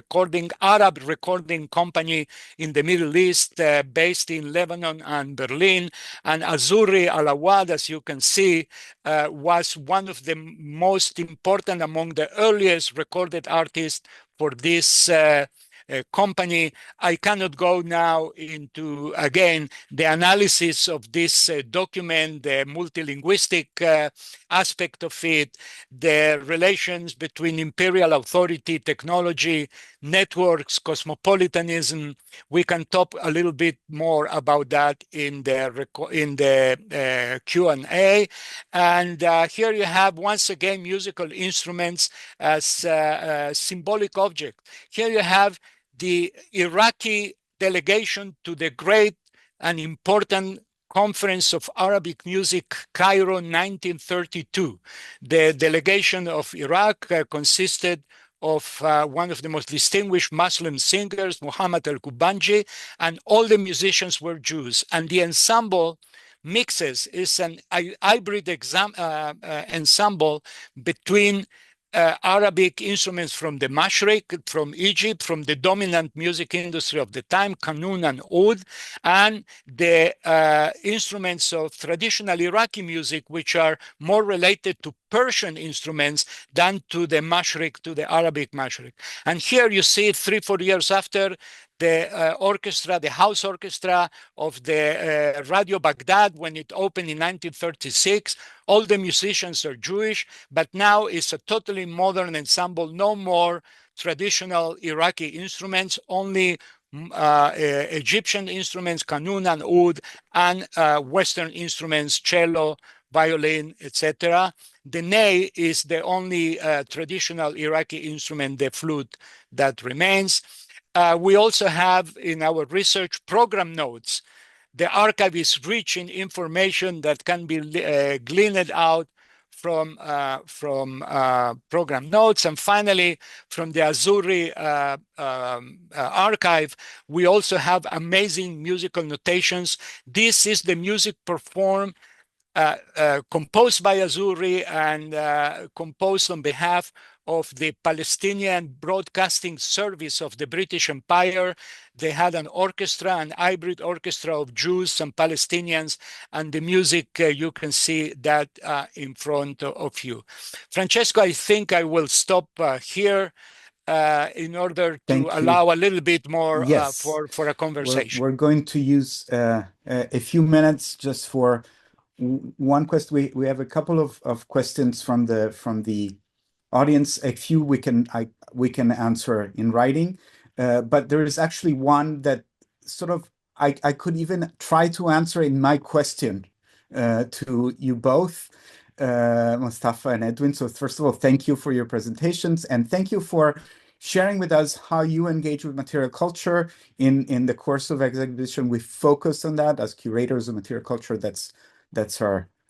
Arab recording company in the Middle East, based in Lebanon and Berlin. And Azuri Alawad, as you can see, was one of the most important among the earliest recorded artists for this company. I cannot go now into, again, the analysis of this document, the multilinguistic aspect of it, the relations between imperial authority, technology, networks, cosmopolitanism. We can talk a little bit more about that in the Q&A. And here you have, once again, musical instruments as symbolic object. Here you have the Iraqi delegation to the great and important Conference of Arabic Music, Cairo, 1932. The delegation of Iraq consisted of one of the most distinguished Muslim singers, Muhammad al-Kubanji, and all the musicians were Jews. And the ensemble mixes is an hybrid ensemble between Arabic instruments from the Mashriq, from Egypt, from the dominant music industry of the time, Qanun and Oud, and the instruments of traditional Iraqi music, which are more related to Persian instruments than to the Mashriq, to the Arabic Mashriq. And here you see 3-4 years after, the orchestra, the house orchestra of the Radio Baghdad, when it opened in 1936. All the musicians are Jewish, but now it's a totally modern ensemble. No more traditional Iraqi instruments, only Egyptian instruments, Qanun and Oud, and Western instruments, cello, violin, etc. The ney is the only traditional Iraqi instrument, the flute, that remains. We also have in our research program notes. The archive is rich in information that can be gleaned out from program notes. And finally, from the Azuri archive, we also have amazing musical notations. This is the music performed, composed by Azuri and composed on behalf of the Palestinian Broadcasting Service of the British Empire. They had an orchestra, an hybrid orchestra of Jews and Palestinians, and the music, you can see that in front of you. Francesco, I think I will stop here in order to allow a little bit more for a conversation. We're going to use a few minutes just for one question. We have a couple of questions from the audience. A few we can answer in writing, but there is actually one that sort of I could even try to answer in my question to you both, Mostafa and Edwin. So first of all, thank you for your presentations, and thank you for sharing with us how you engage with material culture in the course of exhibition. We focus on that as curators of material culture. That's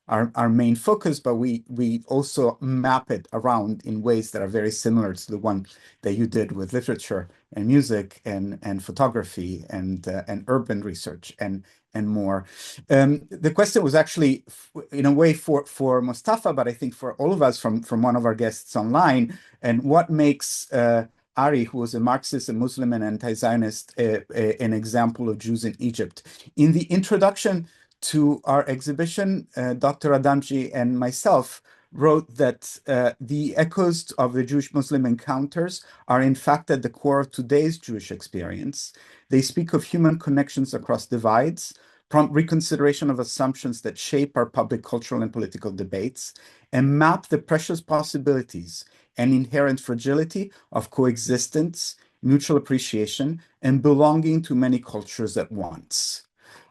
our main focus, but we also map it around in ways that are very similar to the one that you did with literature and music and photography and urban research and more. The question was actually, in a way, for Mostafa, but I think for all of us from one of our guests online. And what makes Ari, who was a Marxist, a Muslim, and anti-Zionist, an example of Jews in Egypt? In the introduction to our exhibition, Dr. Adamjee and myself wrote that the echoes of the Jewish-Muslim encounters are in fact at the core of today's Jewish experience. They speak of human connections across divides, prompt reconsideration of assumptions that shape our public, cultural, and political debates, and map the precious possibilities and inherent fragility of coexistence, mutual appreciation, and belonging to many cultures at once.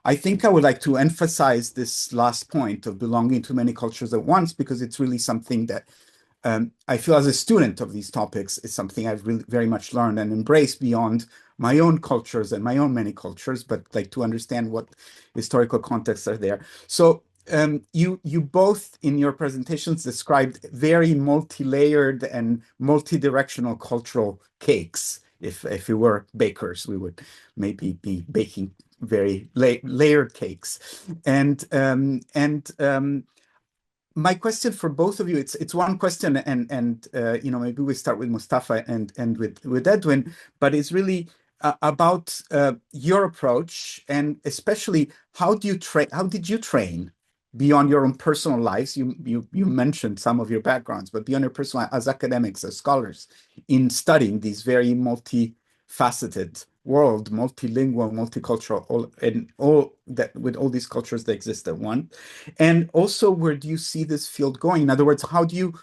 I think I would like to emphasize this last point of belonging to many cultures at once, because it's really something that I feel as a student of these topics is something I've really very much learned and embraced beyond my own cultures and my own many cultures, but like to understand what historical contexts are there. So you both in your presentations described very multi-layered and multi-directional cultural cakes If we were bakers, we would maybe be baking very layered cakes. My question for both of you, it's one question, and maybe we start with Mostafa and with Edwin, but it's really about your approach, and especially how did you train beyond your own personal lives? You mentioned some of your backgrounds, but beyond your personal as academics, as scholars, in studying these very multifaceted world, multilingual, multicultural, all that, with all these cultures that exist at one. And also, where do you see this field going? In other words, how do you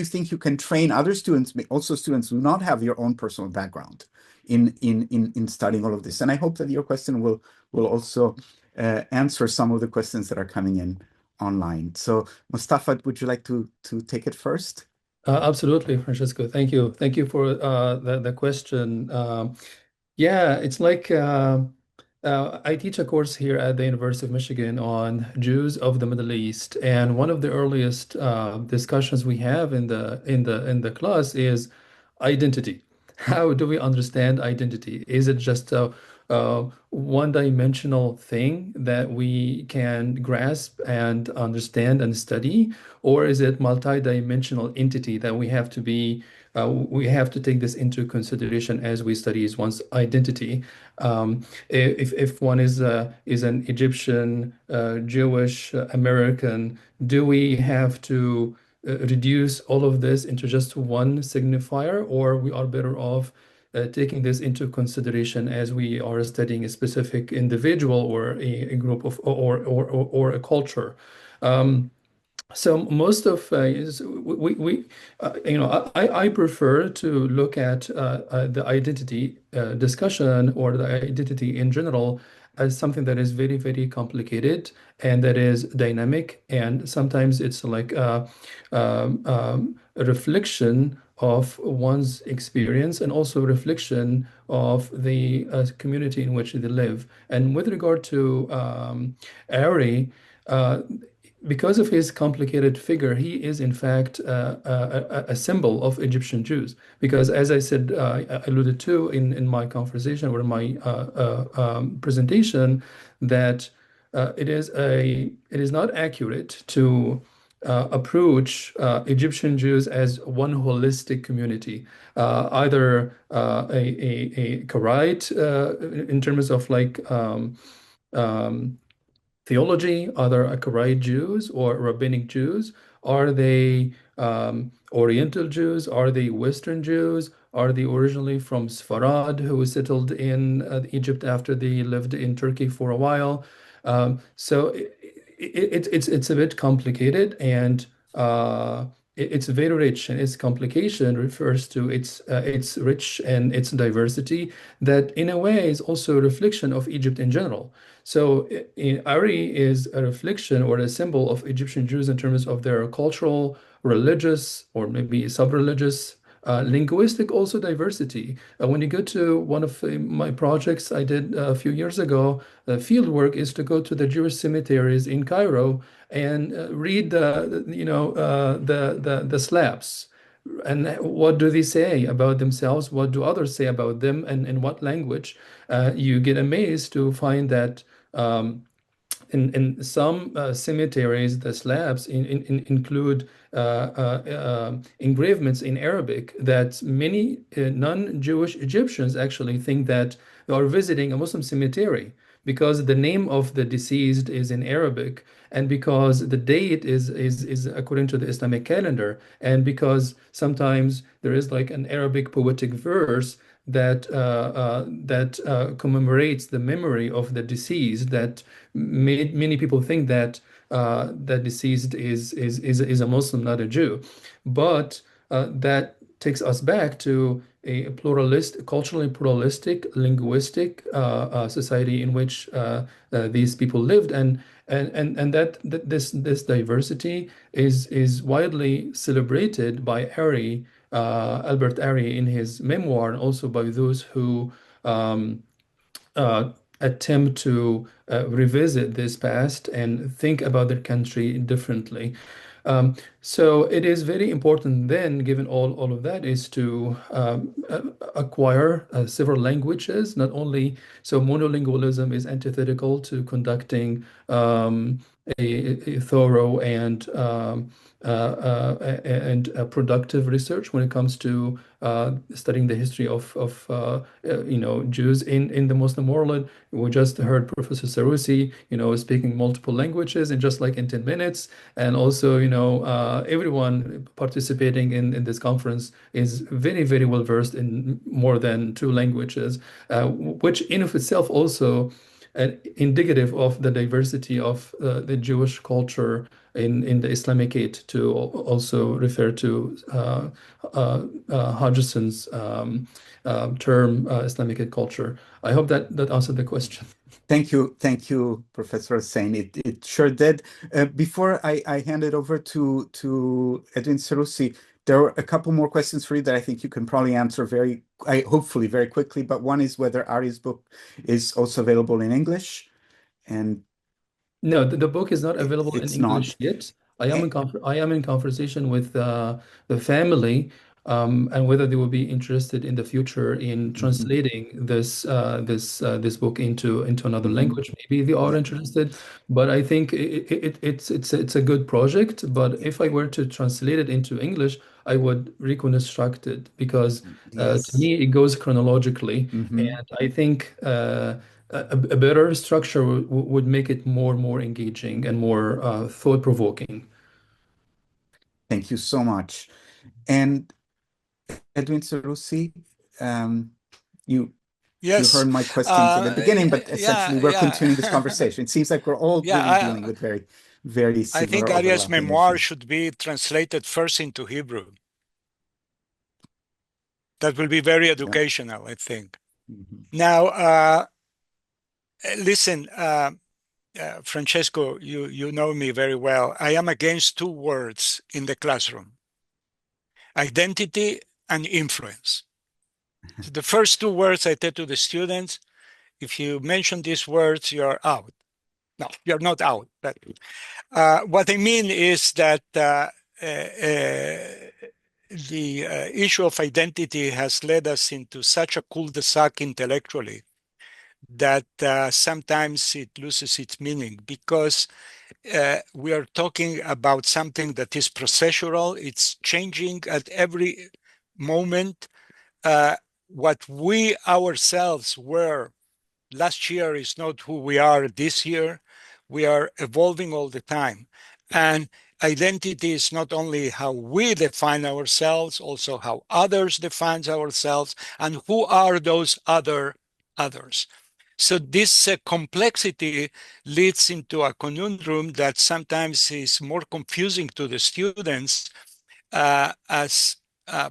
think you can train other students, also students who do not have your own personal background, in studying all of this? And I hope that your question will also answer some of the questions that are coming in online. So, Mostafa, would you like to take it first? Absolutely, Francesco. Thank you. Thank you for the question. Yeah, it's like I teach a course here at the University of Michigan on Jews of the Middle East, and one of the earliest discussions we have in the class is identity. How do we understand identity? Is it just a one-dimensional thing that we can grasp and understand and study, or is it multi-dimensional entity that we have to take this into consideration as we study one's identity. If one is an Egyptian, Jewish, American, do we have to reduce all of this into just one signifier, or we are better off taking this into consideration as we are studying a specific individual or a group of or a culture? So most of I prefer to look at the identity discussion or the identity in general as something that is very, very complicated and that is dynamic, and sometimes it's like a reflection of one's experience and also a reflection of the community in which they live. And with regard to Ari, uh, because of his complicated figure, he is in fact a symbol of Egyptian Jews. Because as I said, I alluded to in my conversation or in my presentation, that it is not accurate to approach Egyptian Jews as one holistic community, either a Karaite in terms of like theology? Are there Karaite Jews or Rabbinic Jews? Are they Oriental Jews? Are they Western Jews? Are they originally from Sfarad, who settled in Egypt after they lived in Turkey for a while? So it's a bit complicated, and it's very rich, and its complication refers to its rich and its diversity that in a way is also a reflection of Egypt in general. So Ari is a reflection or a symbol of Egyptian Jews in terms of their cultural, religious, or maybe sub-religious, linguistic also diversity. When you go to one of my projects I did a few years ago, field work is to go to the Jewish cemeteries in Cairo and read the slabs. And what do they say about themselves? What do others say about them? And in what language? You get amazed to find that in some cemeteries, the slabs include engravements in Arabic that many non-Jewish Egyptians actually think that they are visiting a Muslim cemetery because the name of the deceased is in Arabic, and because the date is according to the Islamic calendar, and because sometimes there is like an Arabic poetic verse that commemorates the memory of the deceased, that made many people think that that deceased is a Muslim, not a Jew. But that takes us back to a culturally pluralistic, linguistic society in which these people lived, and that this diversity is widely celebrated by Albert Ari in his memoir, and also by those who attempt to revisit this past and think about their country differently. So it is very important then, given all of that, is to acquire several languages, not only, so monolingualism is antithetical to conducting a thorough and productive research when it comes to studying the history of Jews in the Muslim world. We just heard Professor Sarusi, speaking multiple languages in just like in 10 minutes. And also, everyone participating in this conference is very, very well versed in more than two languages, which in of itself also indicative of the diversity of the Jewish culture in the Islamic age, to also refer to Hodgson's term Islamic culture. I hope that answered the question. Thank you, Professor Hussein. It sure did. Before I hand it over to Edwin Sarusi, there are a couple more questions for you that I think you can probably answer hopefully very quickly. But one is whether Ari's book is also available in English, and No, the book is not available in it's English not. yet. I am in conversation with the family, and whether they will be interested in the future in translating this book into another language. Maybe they are interested, but I think it's a good project. But if I were to translate it into English, I would reconstruct it because to me it goes chronologically, and I think. A better structure would make it more engaging and more thought-provoking. Thank you so much. And Edwin Sarusi, you heard my questions at the beginning, but essentially we're continuing this conversation. It seems like we're all really dealing with very, very similar I think Aria's overlapping memoir issues. should be translated first into Hebrew. That will be very educational, I think. Now, listen, Francesco, you know me very well. I am against two words in the classroom: identity and influence. So the first two words I tell to the students, if you mention these words, you're out. No, you're not out. But what I mean is that the issue of identity has led us into such a cul-de-sac intellectually that sometimes it loses its meaning, because we are talking about something that is processual. It's changing at every moment. What we ourselves were last year is not who we are this year. We are evolving all the time. And identity is not only how we define ourselves, also how others define ourselves, and who are those others. So this complexity leads into a conundrum that sometimes is more confusing to the students, as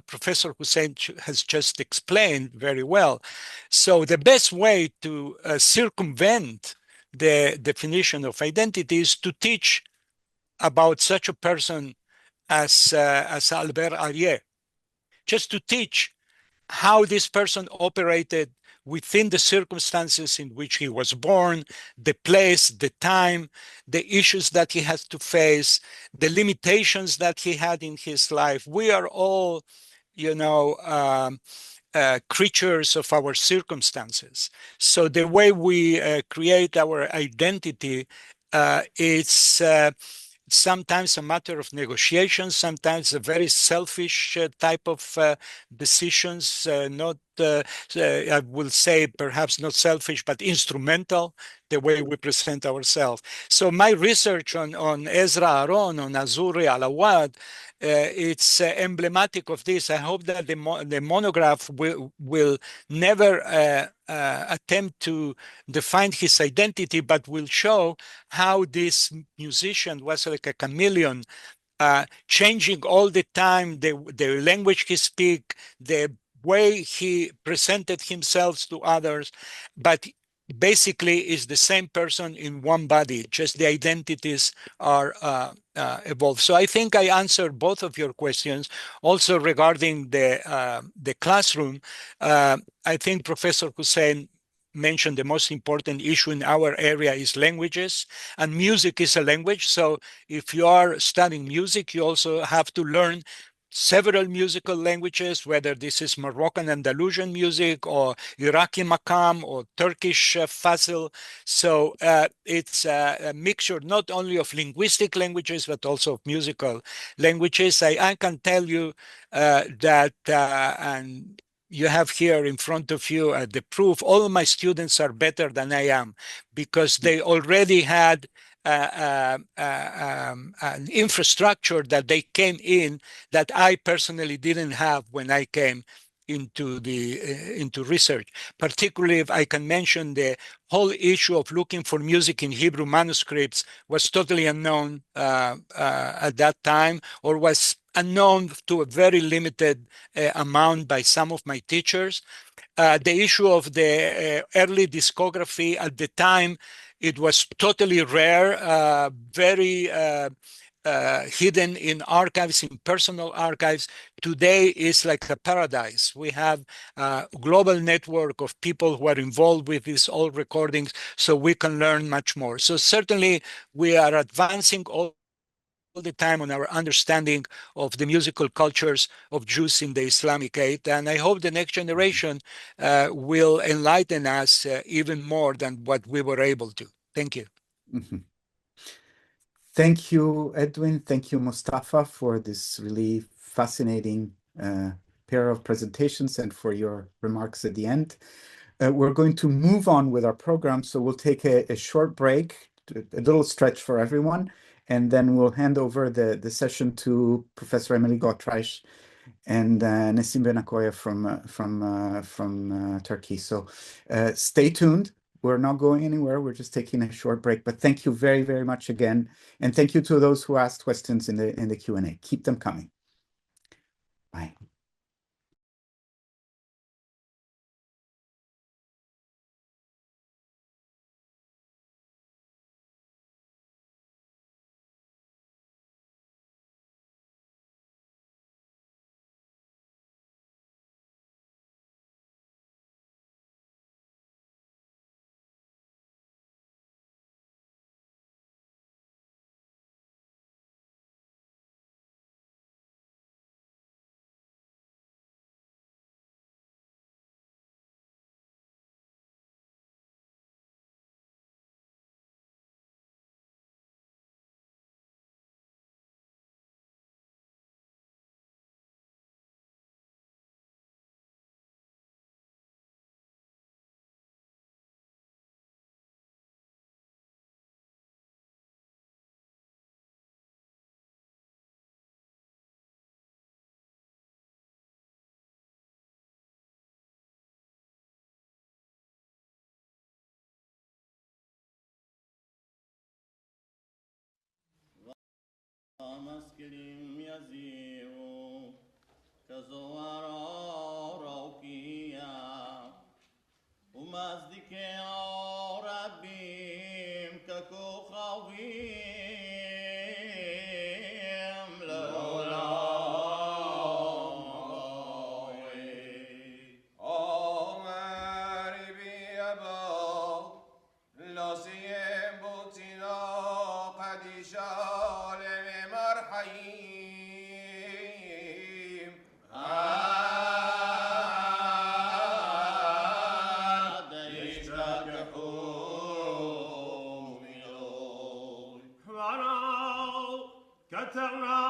Professor Hussein has just explained very well. So the best way to circumvent the definition of identity is to teach about such a person as Albert Arié, just to teach how this person operated within the circumstances in which he was born, the place, the time, the issues that he has to face, the limitations that he had in his life. We are all, creatures of our circumstances. So the way we create our identity is sometimes a matter of negotiation, sometimes a very selfish type of decisions, not, I will say perhaps not selfish, but instrumental, the way we present ourselves. So my research on Ezra Aron, on Azuri Alawad, it's emblematic of this. I hope that the monograph will never attempt to define his identity, but will show how this musician was like a chameleon, changing all the time the language he speak, the way he presented himself to others, but basically is the same person in one body, just the identities are evolved. So I think I answered both of your questions. Also regarding the classroom, I think Professor Hussein mentioned the most important issue in our area is languages, and music is a language. So if you are studying music, you also have to learn several musical languages, whether this is Moroccan Andalusian music or Iraqi Makam or Turkish Fazil. So it's a mixture not only of linguistic languages, but also of musical languages. I can tell you that, and you have here in front of you the proof, all of my students are better than I am because they already had an infrastructure that they came in that I personally didn't have when I came into research. Particularly, if I can mention the whole issue of looking for music in Hebrew manuscripts was totally unknown at that time, or was unknown to a very limited amount by some of my teachers. The issue of the early discography at the time, it was totally rare, very hidden in archives, in personal archives. Today is like a paradise. We have a global network of people who are involved with these old recordings, so we can learn much more. So certainly we are advancing all the time on our understanding of the musical cultures of Jews in the Islamic age. And I hope the next generation will enlighten us even more than what we were able to. Thank you. Mm-hmm. Thank you, Edwin. Thank you, Mostafa, for this really fascinating pair of presentations and for your remarks at the end. We're going to move on with our program, so we'll take a short break, a little stretch for everyone, and then we'll hand over the session to Professor Emily Gottreich and Nessim Benakoya from Turkey. So stay tuned. We're not going anywhere. We're just taking a short break. But thank you very, very much again. And thank you to those who asked questions in the Q&A. Keep them coming. Bye. مسكلم يزيو كزوارا روكيا ومازدك يا ربي ككو خويم لولا عمر بيبا لا سيم بوتنا قديشا مرحيم هذا يشتاق حومي ولو كترنا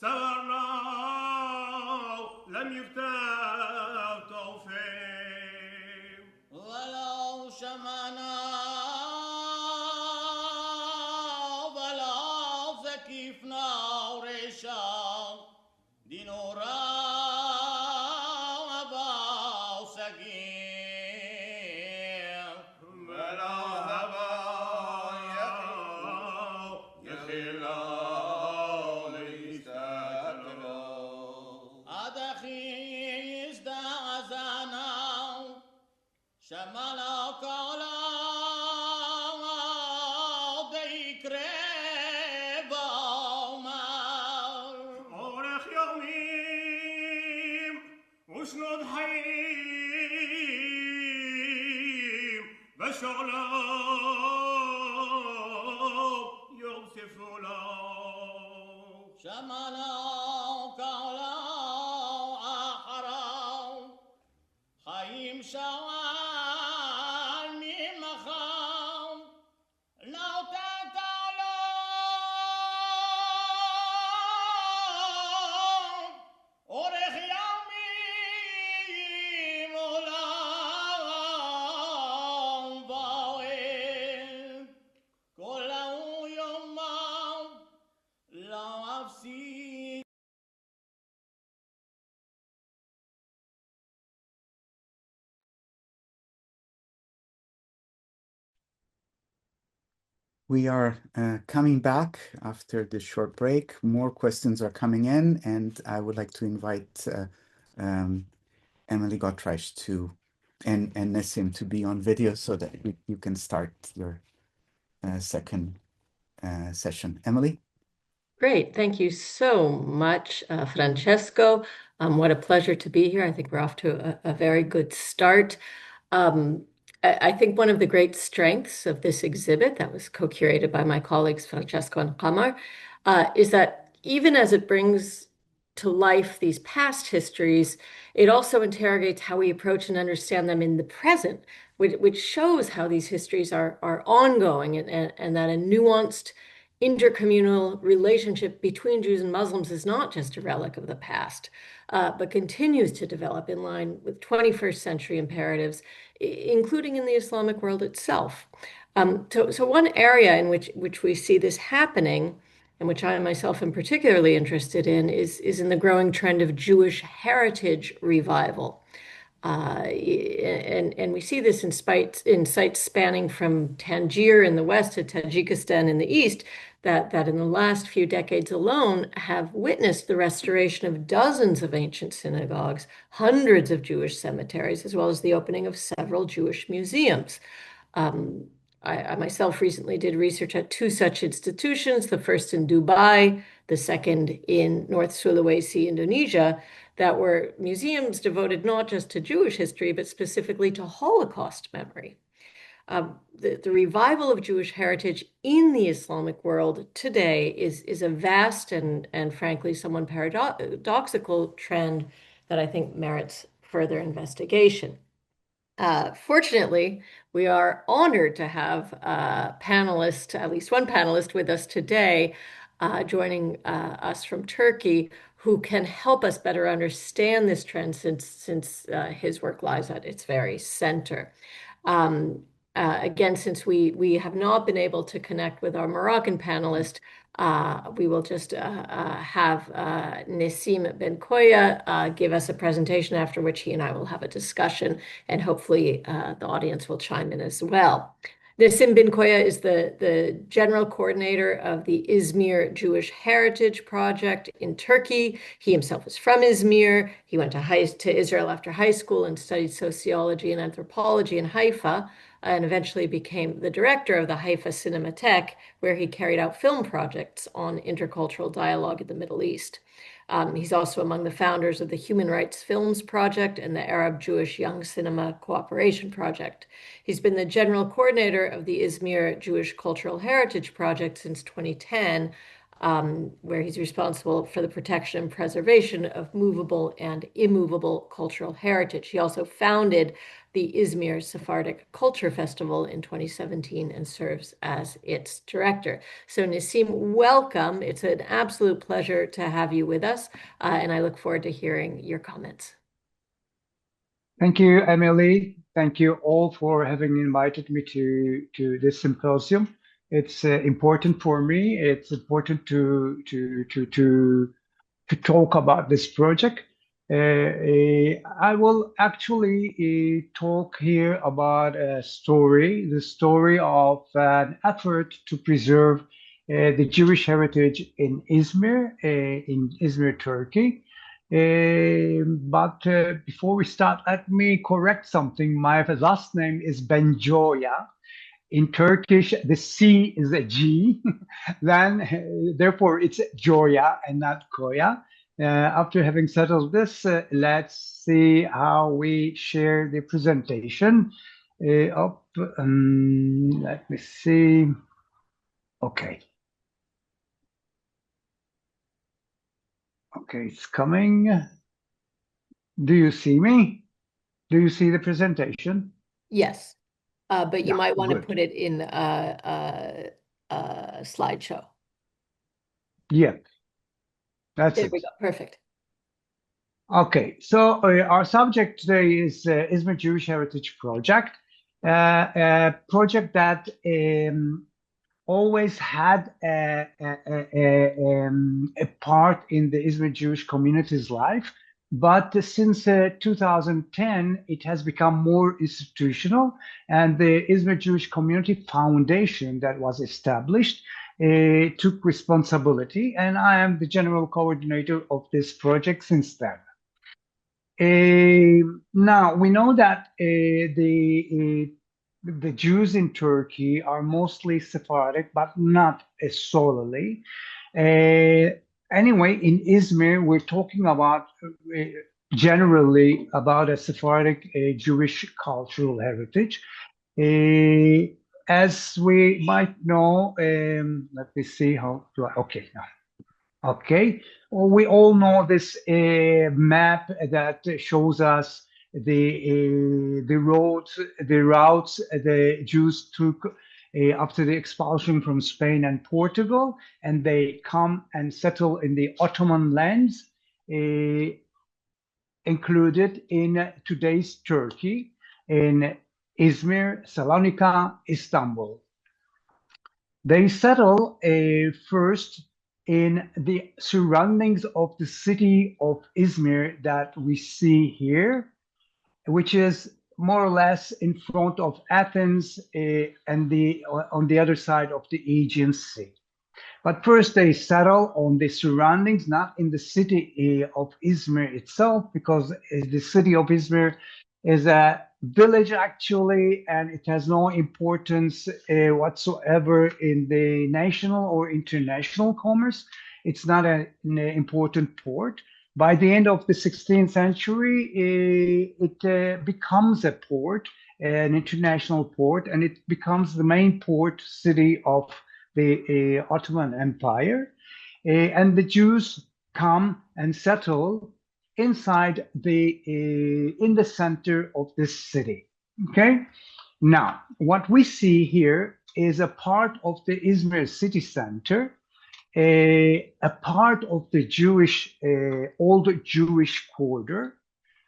سرنا لم يفتح توفيق ولو شمنا ولو زكيفنا وريشا دينورا وباو سقيم ولو هبا يخيلا ليستاكلو أدخيز دا عزانا شمالا قولا ذكرى بومر أورخ يومي שמענו קולו אחריו חיים שואל ממחר נותנת לו אורך ימים עולם ואוהב כל ההוא יומם לא אפסיק. We are coming back after this short break. More questions are coming in, and I would like to invite Emily Gottreich and Nessim to be on video so that you can start your second session. Emily? Great. Thank you so much, Francesco. What a pleasure to be here. I think we're off to a very good start. I think one of the great strengths of this exhibit that was co-curated by my colleagues Francesco and Qamar is that even as it brings to life these past histories, it also interrogates how we approach and understand them in the present, which shows how these histories are ongoing and that a nuanced intercommunal relationship between Jews and Muslims is not just a relic of the past, but continues to develop in line with 21st century imperatives, including in the Islamic world itself. So one area in which we see this happening, and which I myself am particularly interested in, is in the growing trend of Jewish heritage revival. And we see this in sites spanning from Tangier in the west to Tajikistan in the east, that in the last few decades alone have witnessed the restoration of dozens of ancient synagogues, hundreds of Jewish cemeteries, as well as the opening of several Jewish museums. I myself recently did research at two such institutions, the first in Dubai, the second in North Sulawesi, Indonesia, that were museums devoted not just to Jewish history, but specifically to Holocaust memory. The revival of Jewish heritage in the Islamic world today is a vast and frankly somewhat paradoxical trend that I think merits further investigation. Fortunately, we are honored to have at least one panelist with us today, joining us from Turkey, who can help us better understand this trend since his work lies at its very center. Again, since we have not been able to connect with our Moroccan panelist, we will just have Nessim Ben Koya give us a presentation, after which he and I will have a discussion, and hopefully the audience will chime in as well. Nessim Ben Koya is the general coordinator of the Izmir Jewish Heritage Project in Turkey. He himself is from Izmir. He went to Israel after high school and studied sociology and anthropology in Haifa, and eventually became the director of the Haifa Cinematheque, where he carried out film projects on intercultural dialogue in the Middle East. He's also among the founders of the Human Rights Films Project and the Arab-Jewish Young Cinema Cooperation Project. He's been the general coordinator of the Izmir Jewish Cultural Heritage Project since 2010, where he's responsible for the protection and preservation of movable and immovable cultural heritage. He also founded the Izmir Sephardic Culture Festival in 2017 and serves as its director. So Nessim, welcome. It's an absolute pleasure to have you with us, and I look forward to hearing your comments. Thank you, Emily. Thank you all for having invited me to this symposium. It's important for me. It's important to talk about this project. I will actually talk here about the story of an effort to preserve the Jewish heritage in Izmir, Turkey. But before we start, let me correct something. My last name is Benjoya. In Turkish, the C is a G, then therefore it's Joya and not Koya. After having settled this, let's see how we share the presentation. Let me see. Okay. Okay, it's coming. Do you see me? Do you see the presentation? Yes, but you Yeah, might want to good. put it in a slideshow. Yep, that's There it. we go. Perfect. Okay, so our subject today is Izmir Jewish Heritage Project, a project that always had a part in the Izmir Jewish community's life, but since 2010, it has become more institutional, and the Izmir Jewish Community Foundation that was established took responsibility, and I am the general coordinator of this project since then. Now we know that the Jews in Turkey are mostly Sephardic, but not solely. Anyway, in Izmir, we're talking about generally about a Sephardic Jewish cultural heritage. As we might know, let me see how do I, okay, now. Okay, well, we all know this map that shows us the roads, the routes the Jews took after the expulsion from Spain and Portugal, and they come and settle in the Ottoman lands, included in today's Turkey, in Izmir, Salonika, Istanbul. They settle first in the surroundings of the city of Izmir that we see here, which is more or less in front of Athens and on the other side of the Aegean Sea. But first they settle on the surroundings, not in the city of Izmir itself, because the city of Izmir is a village actually, and it has no importance whatsoever in the national or international commerce. It's not an important port. By the end of the 16th century, it becomes a port, an international port, and it becomes the main port city of the Ottoman Empire. And the Jews come and settle inside in the center of this city. Okay. Now, what we see here is a part of the Izmir city center, a part of the Jewish, old Jewish quarter,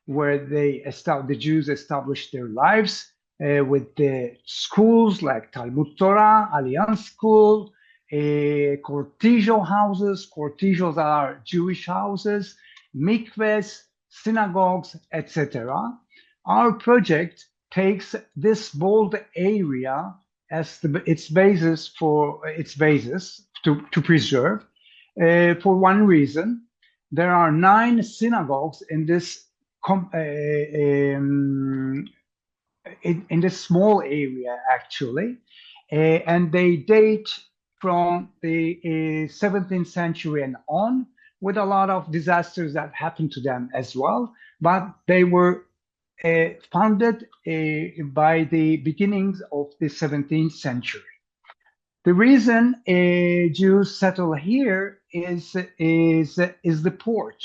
where the Jews established their lives with the schools like Talmud Torah, Alliance School, cortijo houses. Cortijos are Jewish houses, mikvehs, synagogues, etc. Our project takes this bold area as its basis to preserve for one reason. There are 9 synagogues in this in this small area actually, and they date from the 17th century and on, with a lot of disasters that happened to them as well, but they were founded by the beginnings of the 17th century. The reason Jews settle here is the port.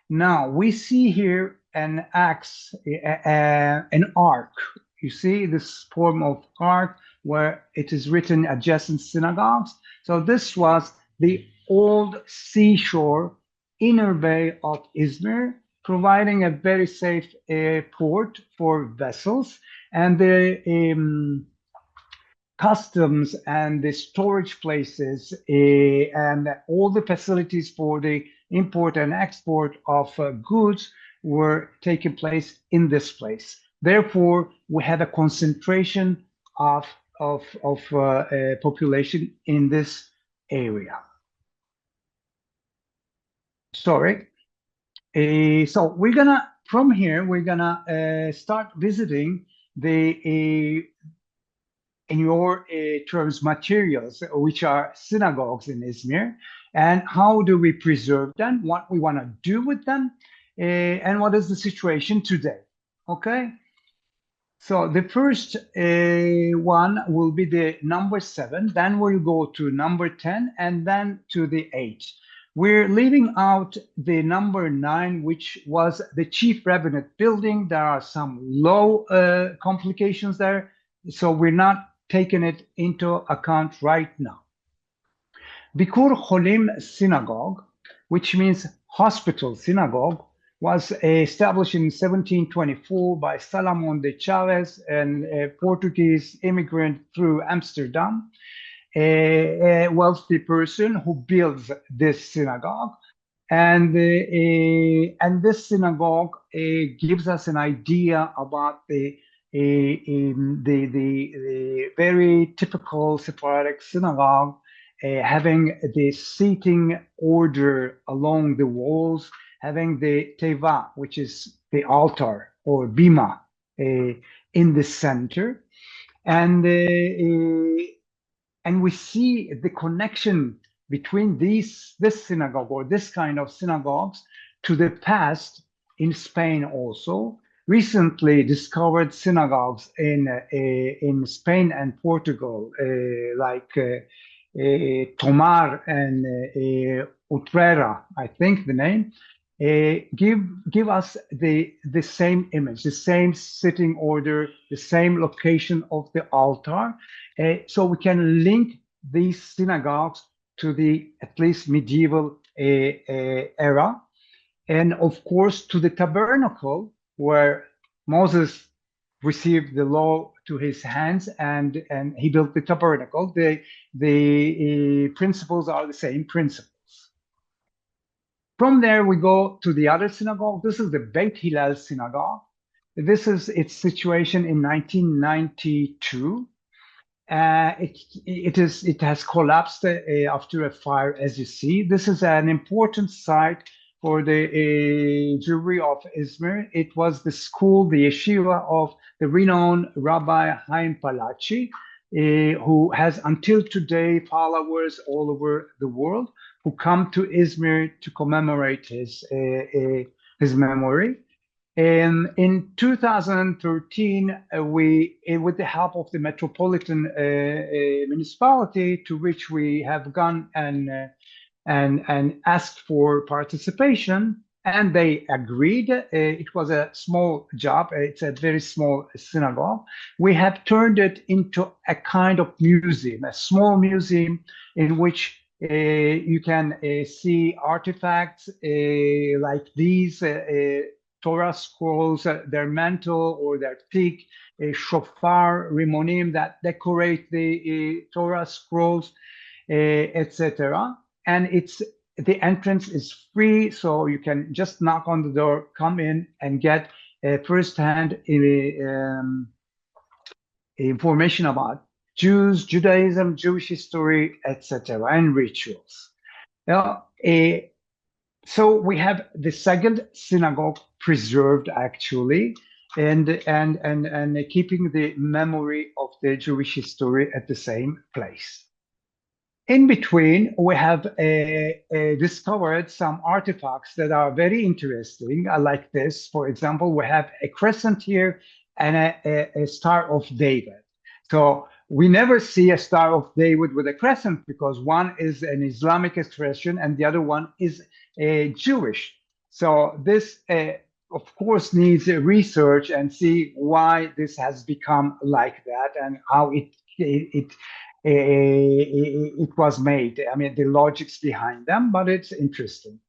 Now we see here an axe, an ark. You see this form of ark where it is written adjacent synagogues. So this was the old seashore inner bay of Izmir, providing a very safe port for vessels, and the customs and the storage places and all the facilities for the import and export of goods were taking place in this place. Therefore, we had a concentration of population in this area. Sorry. So we're gonna, from here, we're gonna start visiting the in your terms, materials, which are synagogues in Izmir, and how do we preserve them, what we want to do with them, and what is the situation today. Okay, So the first one will be the number 7, then we'll go to number 10, and then to the 8. We're leaving out the number 9, which was the chief rabbinate building. There are some law complications there, so we're not taking it into account right now. Bikur Cholim Synagogue, which means hospital synagogue, was established in 1724 by Salomon de Chaves, a Portuguese immigrant through Amsterdam, a wealthy person who builds this synagogue. And this synagogue gives us an idea about the very typical Sephardic synagogue, having the seating order along the walls, having the teva, which is the altar or bima, in the center, and we see the connection between this synagogue or this kind of synagogues to the past in Spain also. Recently discovered synagogues in Spain and Portugal, like Qamar and Utrera, I think the name, give us the same image, the same sitting order, the same location of the altar, so we can link these synagogues to the at least medieval era, and of course to the tabernacle where Moses received the law to his hands and he built the tabernacle. The principles are the same principles. From there, we go to the other synagogue. This is the Beit Hillel synagogue. This is its situation in 1992. It has collapsed after a fire, as you see. This is an important site for the Jewry of Izmir. It was the school, the yeshiva of the renowned Rabbi Chaim Palachi, who has until today followers all over the world who come to Izmir to commemorate his memory. And in 2013, we, with the help of the Metropolitan Municipality, to which we have gone and asked for participation, and they agreed. It was a small job. It's a very small synagogue. We have turned it into a kind of museum, a small museum in which you can see artifacts like these Torah scrolls, their mantle or their thick shofar, rimonim that decorate the Torah scrolls, etc. And the entrance is free, so you can just knock on the door, come in, and get first-hand information about Jews, Judaism, Jewish history, etc., and rituals. Now, so we have the second synagogue preserved, actually, and keeping the memory of the Jewish history at the same place. In between, we have discovered some artifacts that are very interesting, like this. For example, we have a crescent here and a Star of David. So we never see a Star of David with a crescent because one is an Islamic expression and the other one is Jewish. So this, of course, needs research and see why this has become like that and how it was made. I mean, the logics behind them, but it's interesting.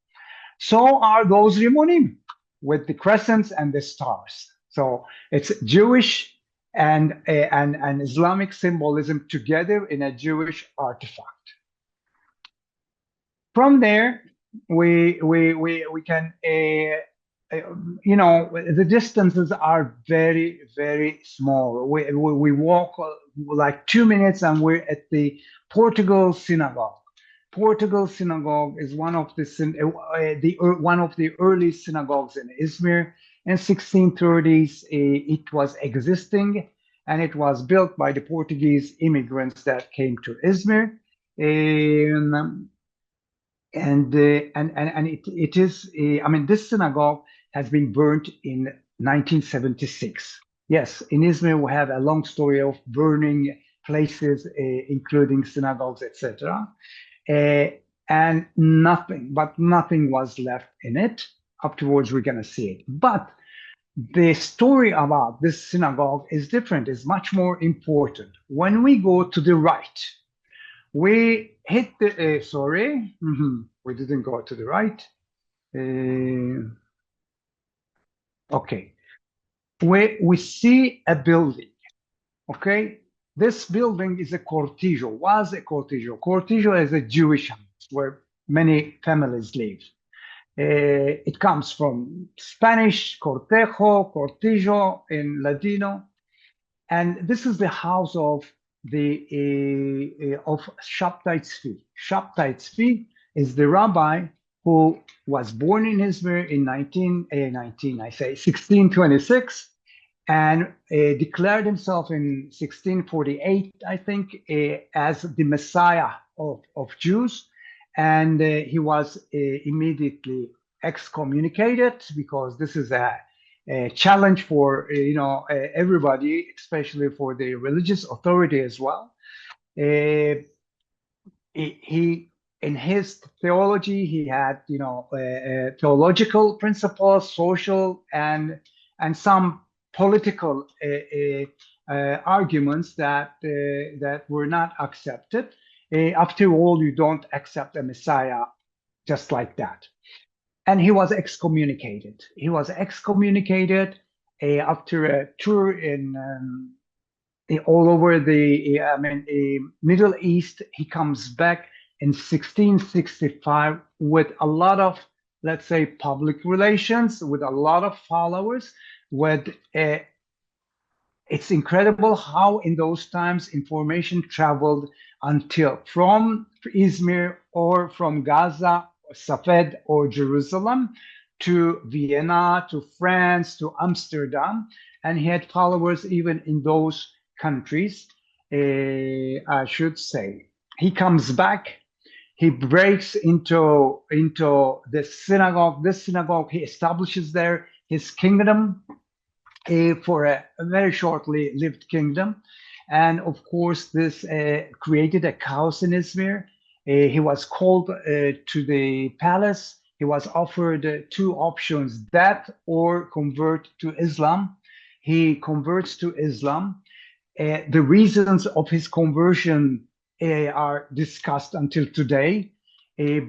So are those rimonim with the crescents and the stars. So it's Jewish and Islamic symbolism together in a Jewish artifact. From there, we can, you know, the distances are very, very small. We walk like 2 minutes and we're at the Portugal Synagogue. Portugal Synagogue is one of the early synagogues in Izmir. In 1630s, it was existing, and it was built by the Portuguese immigrants that came to Izmir. It is, I mean, this synagogue has been burnt in 1976. Yes, in Izmir we have a long story of burning places, including synagogues, etc. And nothing was left in it. Afterwards, we're going to see it. But the story about this synagogue is different, is much more important. When we go to the right, we hit the, we didn't go to the right. Okay, we see a building, okay? This building is a cortijo, was a cortijo. Cortijo is a Jewish house where many families live. It comes from Spanish, cortejo, cortijo in Ladino. And this is the house of Shabtai Tzvi. Shabtai Tzvi is the rabbi who was born in Izmir in 1626, and declared himself in 1648, I think, as the Messiah of Jews. And he was immediately excommunicated, because this is a challenge for everybody, especially for the religious authority as well. He in his theology, he had theological principles, social and some political arguments that were not accepted. After all, you don't accept a Messiah just like that. And he was excommunicated. He was excommunicated after a tour in all over the Middle East. He comes back in 1665 with a lot of, let's say, public relations, with a lot of followers. It's incredible how in those times information traveled from Izmir or from Gaza, Safed or Jerusalem, to Vienna, to France, to Amsterdam, and he had followers even in those countries, I should say. He comes back, he breaks into this synagogue. This synagogue, he establishes there his kingdom, for a very shortly lived kingdom. And of course, this created a chaos in Izmir. He was called to the palace. He was offered two options, that or convert to Islam. He converts to Islam. The reasons of his conversion are discussed until today,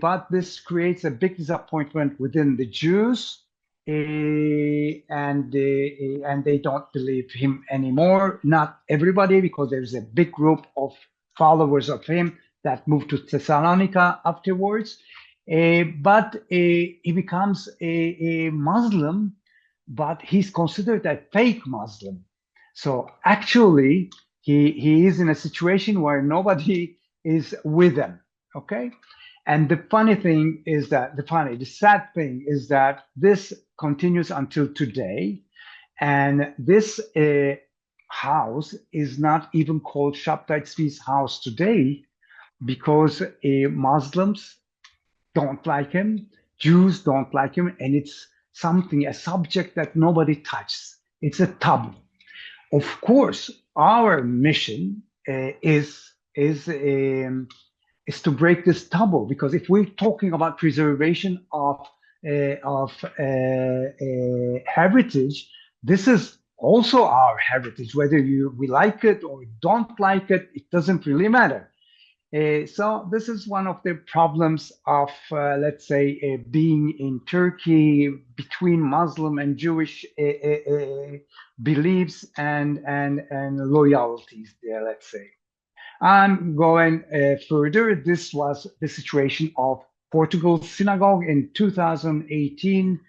but this creates a big disappointment within the Jews, and they don't believe him anymore. Not everybody, because there's a big group of followers of him that moved to Thessalonica afterwards. But he becomes a Muslim, but he's considered a fake Muslim. So actually, he is in a situation where nobody is with him, okay? And the sad thing is that this continues until today. And this house is not even called Shabtai Tzvi's house today, because Muslims don't like him, Jews don't like him, and it's a subject that nobody touches. It's a taboo. Of course, our mission is to break this taboo, because if we're talking about preservation of heritage, this is also our heritage. Whether we like it or don't like it, it doesn't really matter. So this is one of the problems of, let's say, being in Turkey, between Muslim and Jewish beliefs and loyalties there, let's say. I'm going further. This was the situation of Portugal's synagogue in 2018.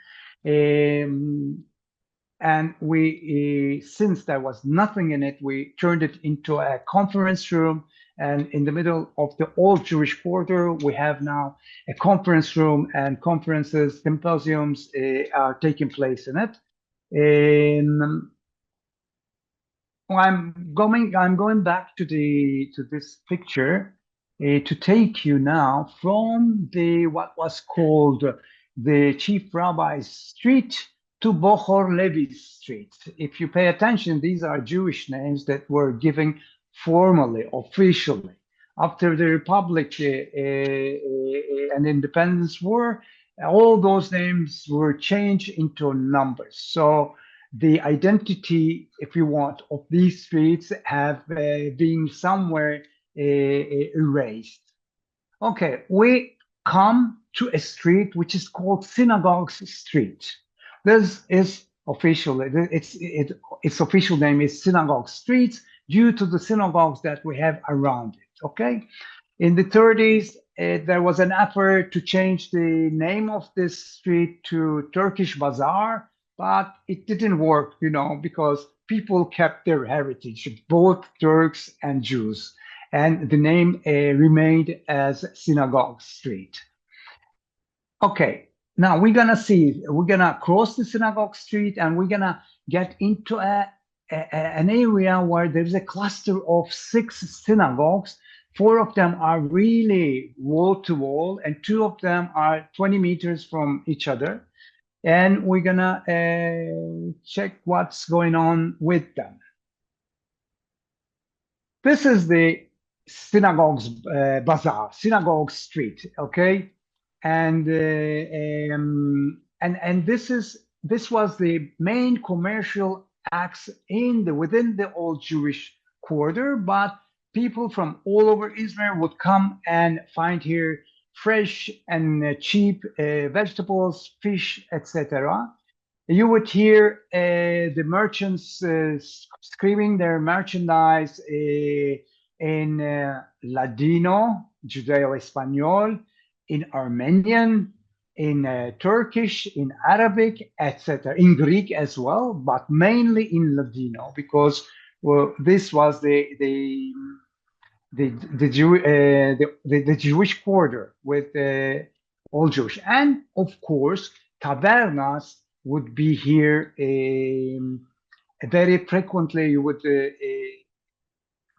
And we, since there was nothing in it, we turned it into a conference room. And in the middle of the old Jewish quarter, we have now a conference room, and conferences, symposiums are taking place in it. I'm going back to this picture to take you now from what was called the Chief Rabbi's Street to Bohor Levi Street. If you pay attention, these are Jewish names that were given formally, officially. After the Republic and Independence War, all those names were changed into numbers. So the identity, if you want, of these streets have been somewhere erased. Okay, we come to a street which is called Synagogues Street. This is officially, its official name is Synagogue Street due to the synagogues that we have around it, okay? In the 30s, there was an effort to change the name of this street to Turkish Bazaar, but it didn't work, you know, because people kept their heritage, both Turks and Jews, and the name remained as Synagogue Street. Okay, now we're gonna cross the Synagogue Street and we're gonna get into an area where there's a cluster of 6 synagogues. 4 of them are really wall to wall and 2 of them are 20 meters from each other. And we're gonna check what's going on with them. This is the synagogue's bazaar, synagogue street, okay? And this was the main commercial acts within the old Jewish quarter, but people from all over Israel would come and find here fresh and cheap vegetables, fish, etc. You would hear the merchants screaming their merchandise in Ladino, Judeo-Espanol, in Armenian, in Turkish, in Arabic, etc., in Greek as well, but mainly in Ladino, because this was the Jewish quarter with all Jewish, and of course tabernas would be here very frequently. You would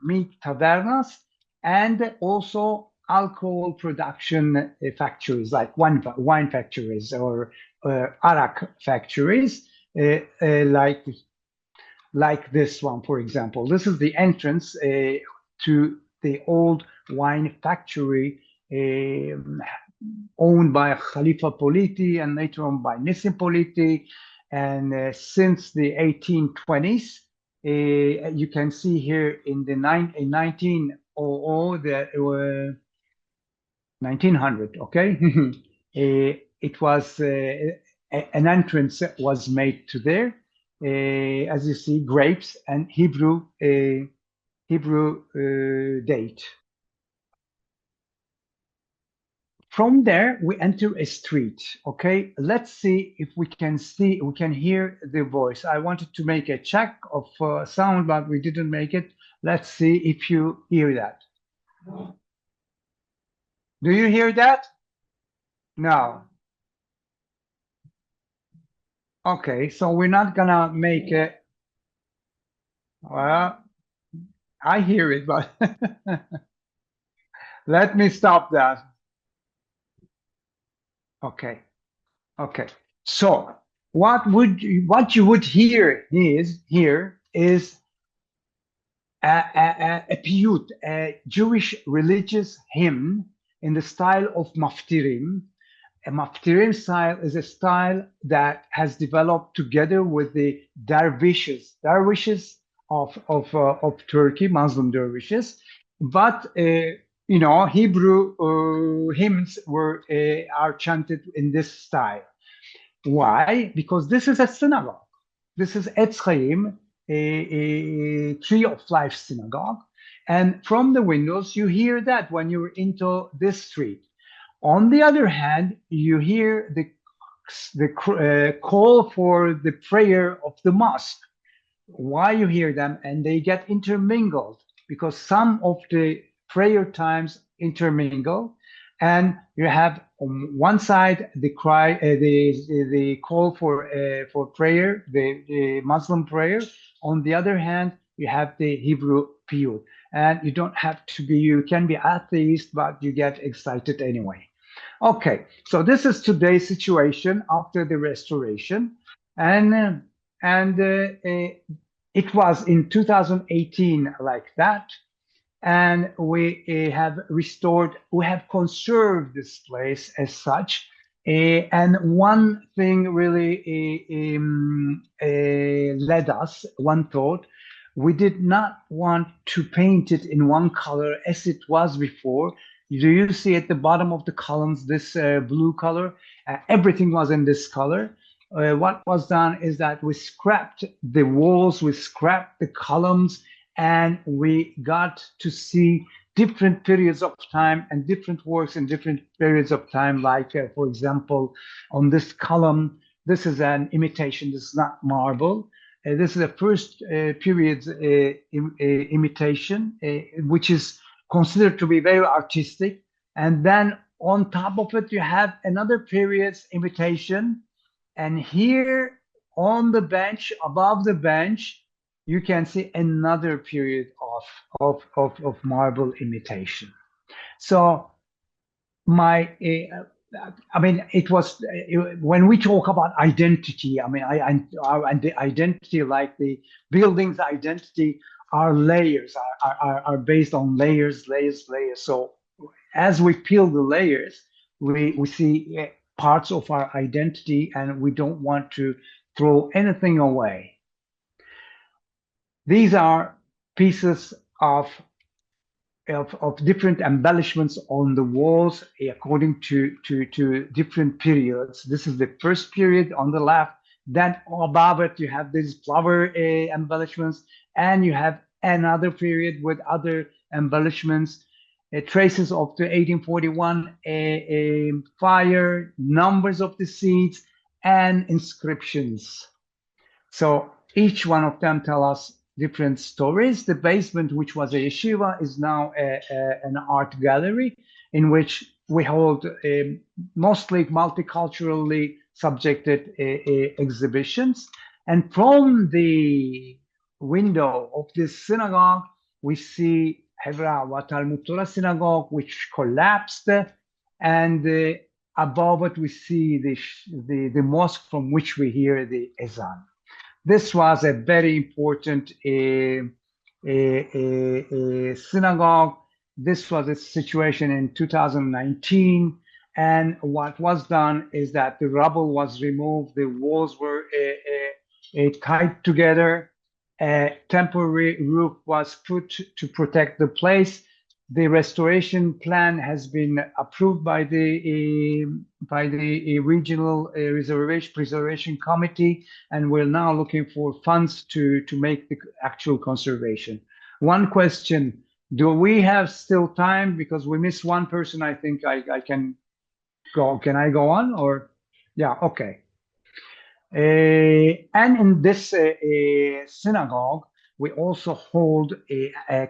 meet tabernas and also alcohol production factories like wine factories or arak factories like this one, for example. This is the entrance to the old wine factory owned by Khalifa Politi and later on by Nissim Politi. And since the 1820s, you can see here in 1900, that 1900, okay? It was an entrance was made to there. As you see, grapes and Hebrew date. From there, we enter a street, okay? Let's see if we can hear the voice. I wanted to make a check of sound, but we didn't make it. Let's see if you hear that. Do you hear that? No. Okay, so we're not gonna make it. Well, I hear it, but let me stop that. Okay. So what you would hear is a piyut, a Jewish religious hymn in the style of maftirim. A maftirim style is a style that has developed together with the dervishes of Turkey, Muslim dervishes. But Hebrew hymns are chanted in this style. Why? Because this is a synagogue. This is Etz Chaim, a Tree of Life synagogue. And from the windows, you hear that when you're into this street. On the other hand, you hear the call for the prayer of the mosque. Why you hear them? And they get intermingled because some of the prayer times intermingle, and you have on one side the cry, the call for prayer, the Muslim prayer. On the other hand, you have the Hebrew piyut, and you don't have to be. You can be atheist, but you get excited anyway. Okay, so this is today's situation after the restoration, and it was in 2018 like that, and we have conserved this place as such. And one thing really led us, one thought, we did not want to paint it in one color as it was before. Do you see at the bottom of the columns this blue color? Everything was in this color. What was done is that we scrapped the walls, we scrapped the columns, and we got to see different periods of time and different works in different periods of time. Like, for example, on this column, this is an imitation, this is not marble. This is the first period imitation, which is considered to be very artistic. And then on top of it, you have another period's imitation. And here on the bench, above the bench, you can see another period of marble imitation. So it was, when we talk about identity, our identity, like the building's identity, our layers are based on layers. So as we peel the layers, we see parts of our identity, and we don't want to throw anything away. These are pieces of different embellishments on the walls according to different periods. This is the first period on the left. Then above it, you have these flower embellishments, and you have another period with other embellishments, traces of the 1841 fire, numbers of the seats, and inscriptions. So each one of them tell us different stories. The basement, which was a yeshiva, is now an art gallery in which we hold mostly multiculturally subjected exhibitions. And from the window of this synagogue, we see Hebra Watal Mutora synagogue, which collapsed, and above it we see the mosque from which we hear the Ezan. This was a very important synagogue. This was a situation in 2019, and what was done is that the rubble was removed, the walls were tied together, a temporary roof was put to protect the place. The restoration plan has been approved by the regional preservation committee, and we're now looking for funds to make the actual conservation. One question: do we have still time? Because we missed one person. I think I can go. Can I go on? Or yeah, okay. And in this synagogue, we also hold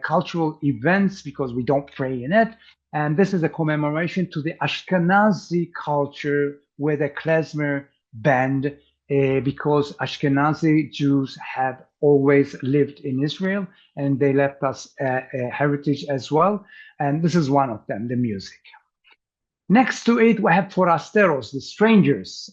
cultural events because we don't pray in it. And this is a commemoration to the Ashkenazi culture with a klezmer band, because Ashkenazi Jews have always lived in Israel, and they left us a heritage as well. And this is one of them, the music. Next to it, we have forasteros, the strangers,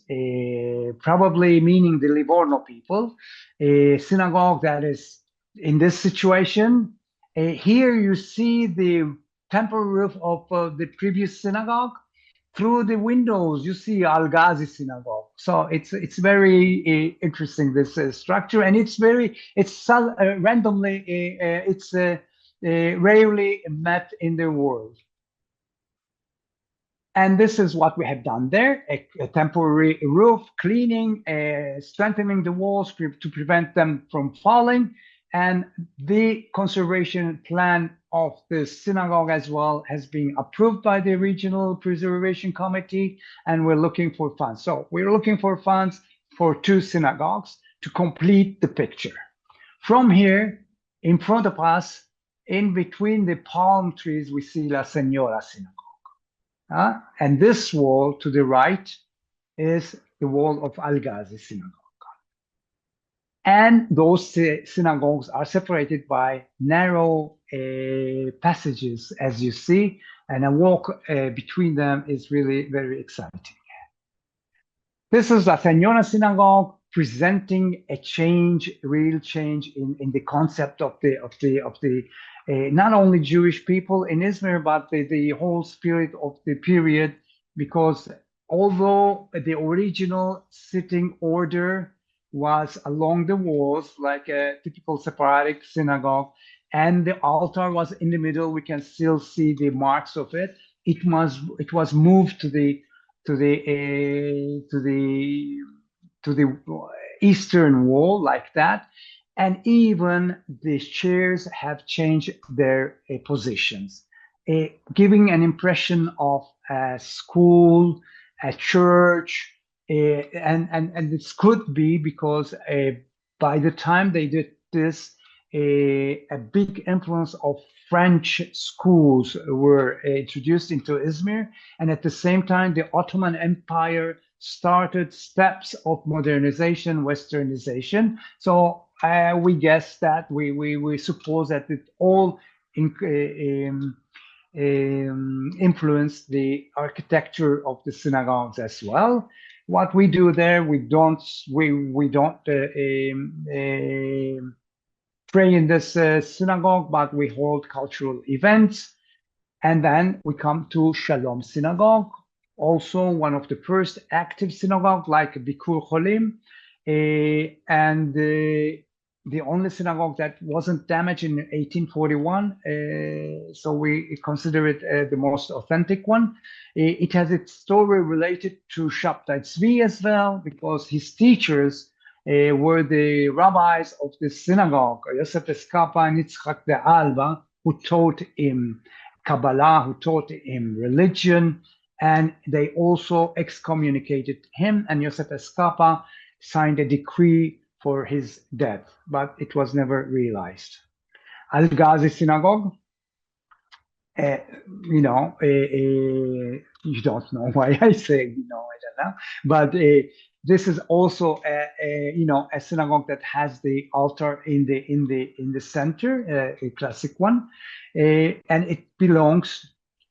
probably meaning the Livorno people, a synagogue that is in this situation. Here you see the temporary roof of the previous synagogue. Through the windows, you see Al-Ghazi synagogue. So it's very interesting, this structure, and it's randomly, it's rarely met in the world. And this is what we have done there, a temporary roof, cleaning, strengthening the walls to prevent them from falling. And the conservation plan of the synagogue as well has been approved by the regional preservation committee, and we're looking for funds. So we're looking for funds for 2 synagogues to complete the picture. From here, in front of us, in between the palm trees, we see La Senora synagogue. And this wall to the right is the wall of Al-Ghazi synagogue. And those synagogues are separated by narrow passages, as you see, and a walk between them is really very exciting. This is La Senora synagogue. presenting a change, real change in the concept of the not only Jewish people in Izmir, but the whole spirit of the period, because although the original sitting order was along the walls like a typical Sephardic synagogue, and the altar was in the middle, we can still see the marks of it. It was moved to the eastern wall like that, and even the chairs have changed their positions, giving an impression of a school, a church, and this could be because by the time they did this, a big influence of French schools were introduced into Izmir, and at the same time, the Ottoman Empire started steps of modernization, westernization. So we guess that we suppose that it all influenced the architecture of the synagogues as well. What we do there, we don't pray in this synagogue, but we hold cultural events. And then we come to Shalom Synagogue, also one of the first active synagogue like Bikur Cholim, and the only synagogue that wasn't damaged in 1841, so we consider it the most authentic one. It has its story related to Shabtai Tzvi as well, because his teachers were the rabbis of the synagogue, Yosef Eskapa and Yitzchak de Alba, who taught him Kabbalah, who taught him religion, and they also excommunicated him, and Yosef Eskapa signed a decree for his death, but it was never realized. Al-Ghazi Synagogue, you don't know why I say, I don't know, but this is also a synagogue that has the altar in the center, a classic one, and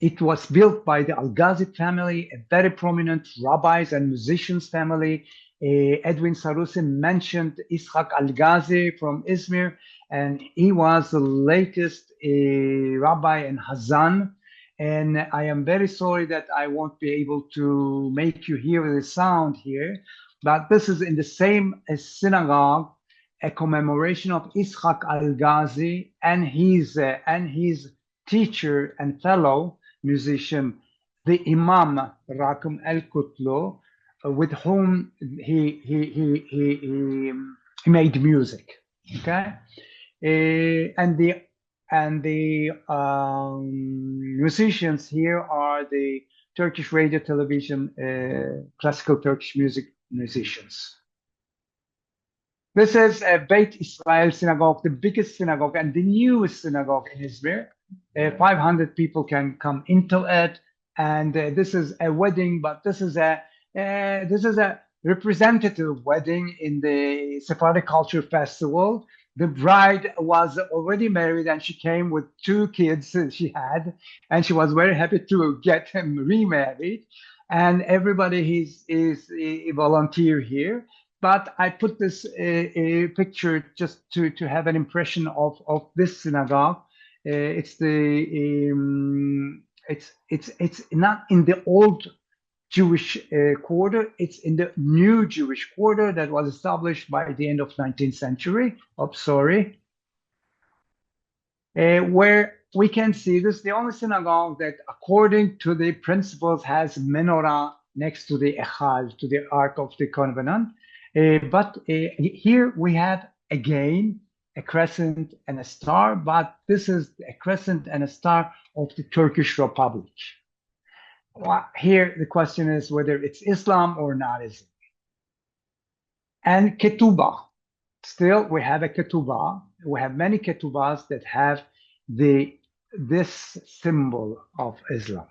it was built by the Al-Ghazi family, a very prominent rabbis and musicians family. Edwin Sarusi mentioned Ishaq Al-Ghazi from Izmir, and he was the latest rabbi in Hazan. And I am very sorry that I won't be able to make you hear the sound here, but this is in the same synagogue, a commemoration of Ishaq Al-Ghazi and his teacher and fellow musician, the Imam Rakim El-Kutlo, with whom he made music. Okay, and the musicians here are the Turkish radio, television, classical Turkish music musicians. This is a Beit Israel synagogue, the biggest synagogue and the newest synagogue in Izmir. 500 people can come into it, and this is a wedding, but this is a representative wedding in the Sephardic Culture Festival. The bride was already married, and she came with 2 kids she had, and she was very happy to get him remarried. And everybody is a volunteer here. But I put this picture just to have an impression of this synagogue. It's not in the old Jewish quarter, it's in the new Jewish quarter that was established by the end of 19th century. Where we can see this, the only synagogue that according to the principles has menorah next to the Echad, to the Ark of the Covenant. But here we have again a crescent and a star, but this is a crescent and a star of the Turkish Republic. Well, here the question is whether it's Islam or not Islam. And ketubah. Still, we have a ketubah. We have many ketubahs that have this symbol of Islam.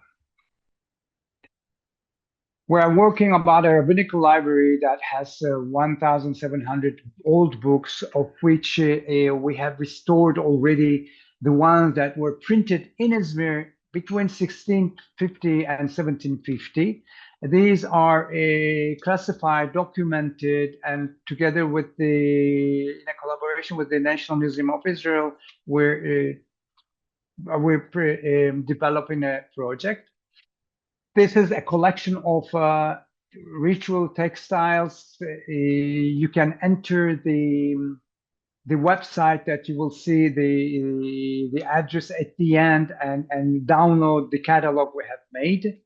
We're working about a rabbinical library that has 1,700 old books, of which we have restored already the ones that were printed in Izmir between 1650 and 1750. These are classified, documented, and together with in a collaboration with the National Museum of Israel, we're developing a project. This is a collection of ritual textiles. You can enter the website that you will see the address at the end and download the catalog we have made.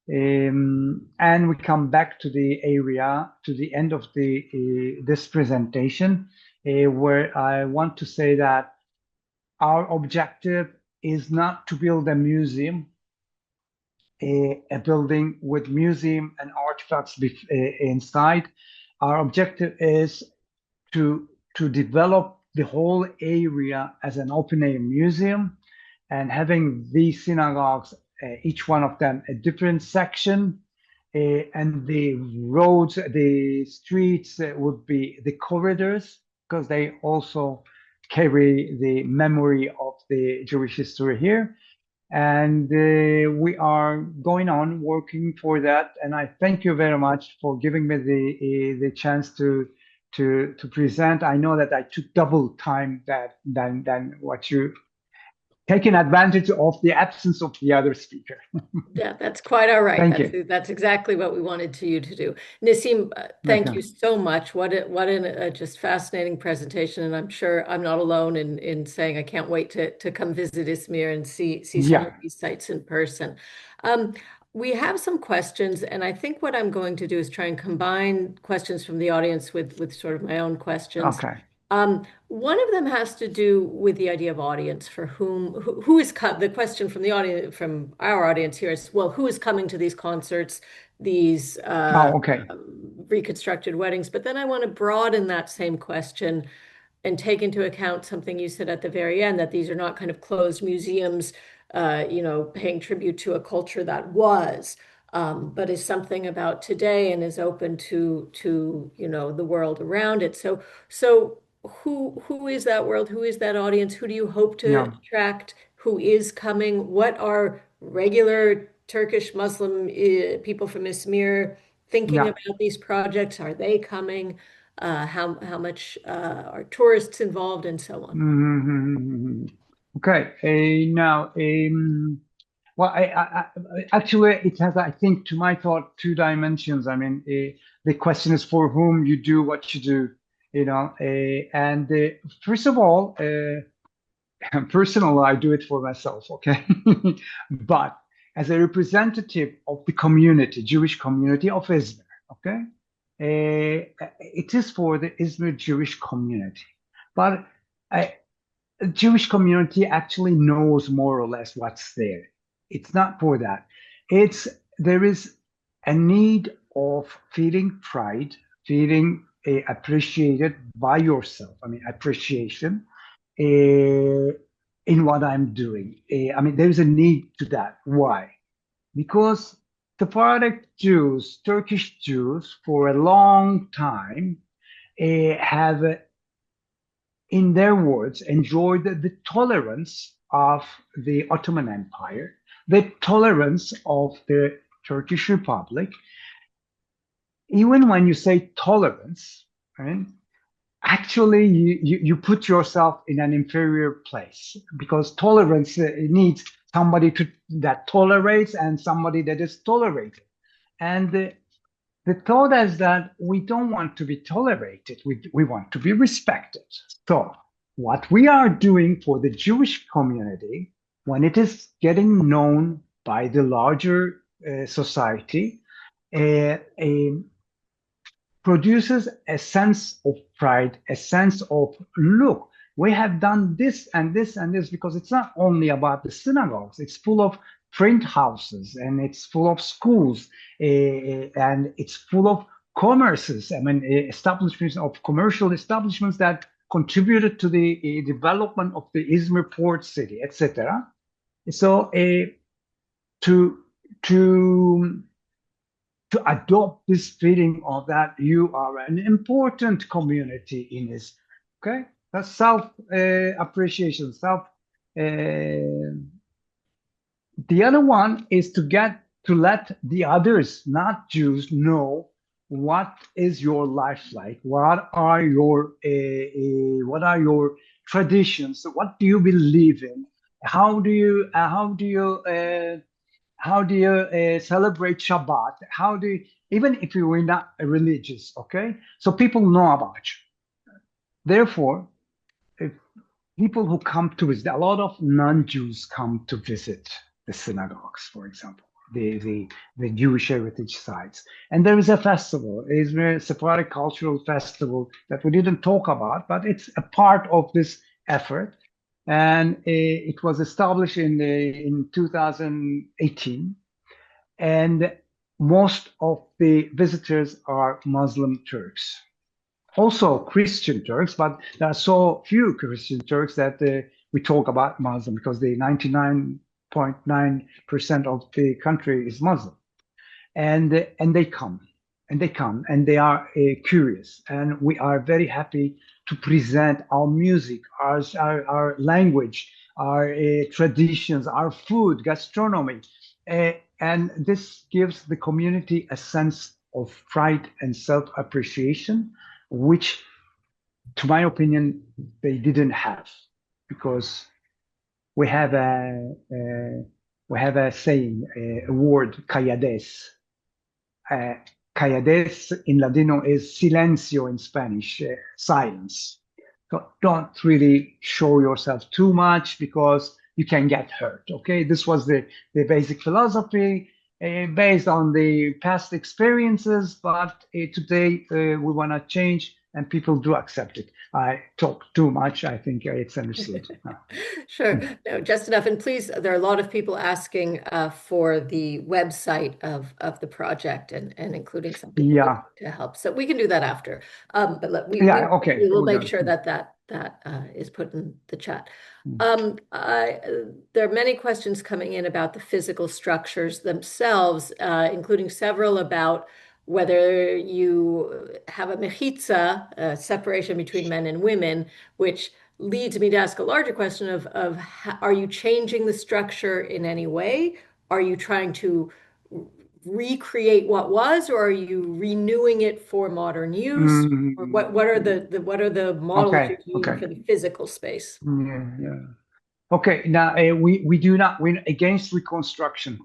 And we come back to the area to the end of this presentation, where I want to say that our objective is not to build a museum, a building with museum and artifacts inside. Our objective is to develop the whole area as an open-air museum, and having these synagogues, each one of them a different section, and the roads, the streets would be the corridors, because they also carry the memory of the Jewish history here. And we are going on working for that. And I thank you very much for giving me the chance to present. I know that I took double time than what you taking advantage of the absence of the other speaker. Yeah, that's quite all right. Thank you. That's exactly what we wanted you to do. Nassim, thank you so much. What a just fascinating presentation. And I'm sure I'm not alone in saying I can't wait to come visit Izmir and see some of these sites in person. We have some questions, and I think what I'm going to do is try and combine questions from the audience with sort of my own questions. Okay. One of them has to do with the idea of audience, for who is the question from the audience, from our audience here is, well, who is coming to these concerts, these reconstructed weddings? But then I want to broaden that same question and take into account something you said at the very end, that these are not kind of closed museums, paying tribute to a culture that was, but is something about today and is open to the world around it. So who is that world? Who is that audience? Who do you hope to attract? Who is coming? What are regular Turkish Muslim people from Izmir thinking about these projects? Are they coming? How much are tourists involved, and so on? Mm-hmm. Okay. Well, actually, it has, I think, to my thought, two dimensions. I mean, the question is for whom you do what you do. And first of all, personally, I do it for myself, okay? But as a representative of the community, Jewish community of Izmir, okay? It is for the Izmir Jewish community. But the Jewish community actually knows more or less what's there. It's not for that. There is a need of feeling pride, feeling appreciated by yourself. I mean, appreciation in what I'm doing. I mean, there's a need to that. Why? Because Sephardic Jews, Turkish Jews, for a long time have, in their words, enjoyed the tolerance of the Ottoman Empire, the tolerance of the Turkish Republic. Even when you say tolerance, right, actually you put yourself in an inferior place, because tolerance needs somebody that tolerates and somebody that is tolerated. And the thought is that we don't want to be tolerated, we want to be respected. So what we are doing for the Jewish community, when it is getting known by the larger society, produces a sense of pride, a sense of, look, we have done this and this and this, because it's not only about the synagogues, it's full of print houses, and it's full of schools, and it's full of commerces. I mean, establishments of commercial establishments that contributed to the development of the Izmir port city, etc. So to adopt this feeling of that you are an important community in this, okay? That's self-appreciation, the other one is to get to let the others, not Jews, know what is your life like, what are your traditions, what do you believe in, how do you celebrate Shabbat, how do you, even if you were not religious, okay, so people know about you. Therefore, if people who come to visit, a lot of non-Jews come to visit the synagogues, for example, the Jewish heritage sites. And there is a festival, it's a Sephardic cultural festival that we didn't talk about, but it's a part of this effort. And it was established in 2018. And most of the visitors are Muslim Turks. Also Christian Turks, but there are so few Christian Turks that we talk about Muslim, because the 99.9% of the country is Muslim. And they come, and they are curious. And we are very happy to present our music, our language, our traditions, our food, gastronomy. And this gives the community a sense of pride and self-appreciation, which, to my opinion, they didn't have, because we have a saying, a word, callades. Callades in Ladino is silencio in Spanish, silence. So don't really show yourself too much, because you can get hurt. Okay, this was the basic philosophy. Based on the past experiences, but today we want to change, and people do accept it. I talk too much. I think it's understood. Sure, no, just enough. And please, there are a lot of people asking for the website of the project, and including some people to help. So we can do that after. But we will make sure that is put in the chat. There are many questions coming in about the physical structures themselves, including several about whether you have a mechitza, a separation between men and women, which leads me to ask a larger question of are you changing the structure in any way? Are you trying to recreate what was, or are you renewing it for modern use? Or what are the models you're using for the physical space? Okay, now we're against reconstruction.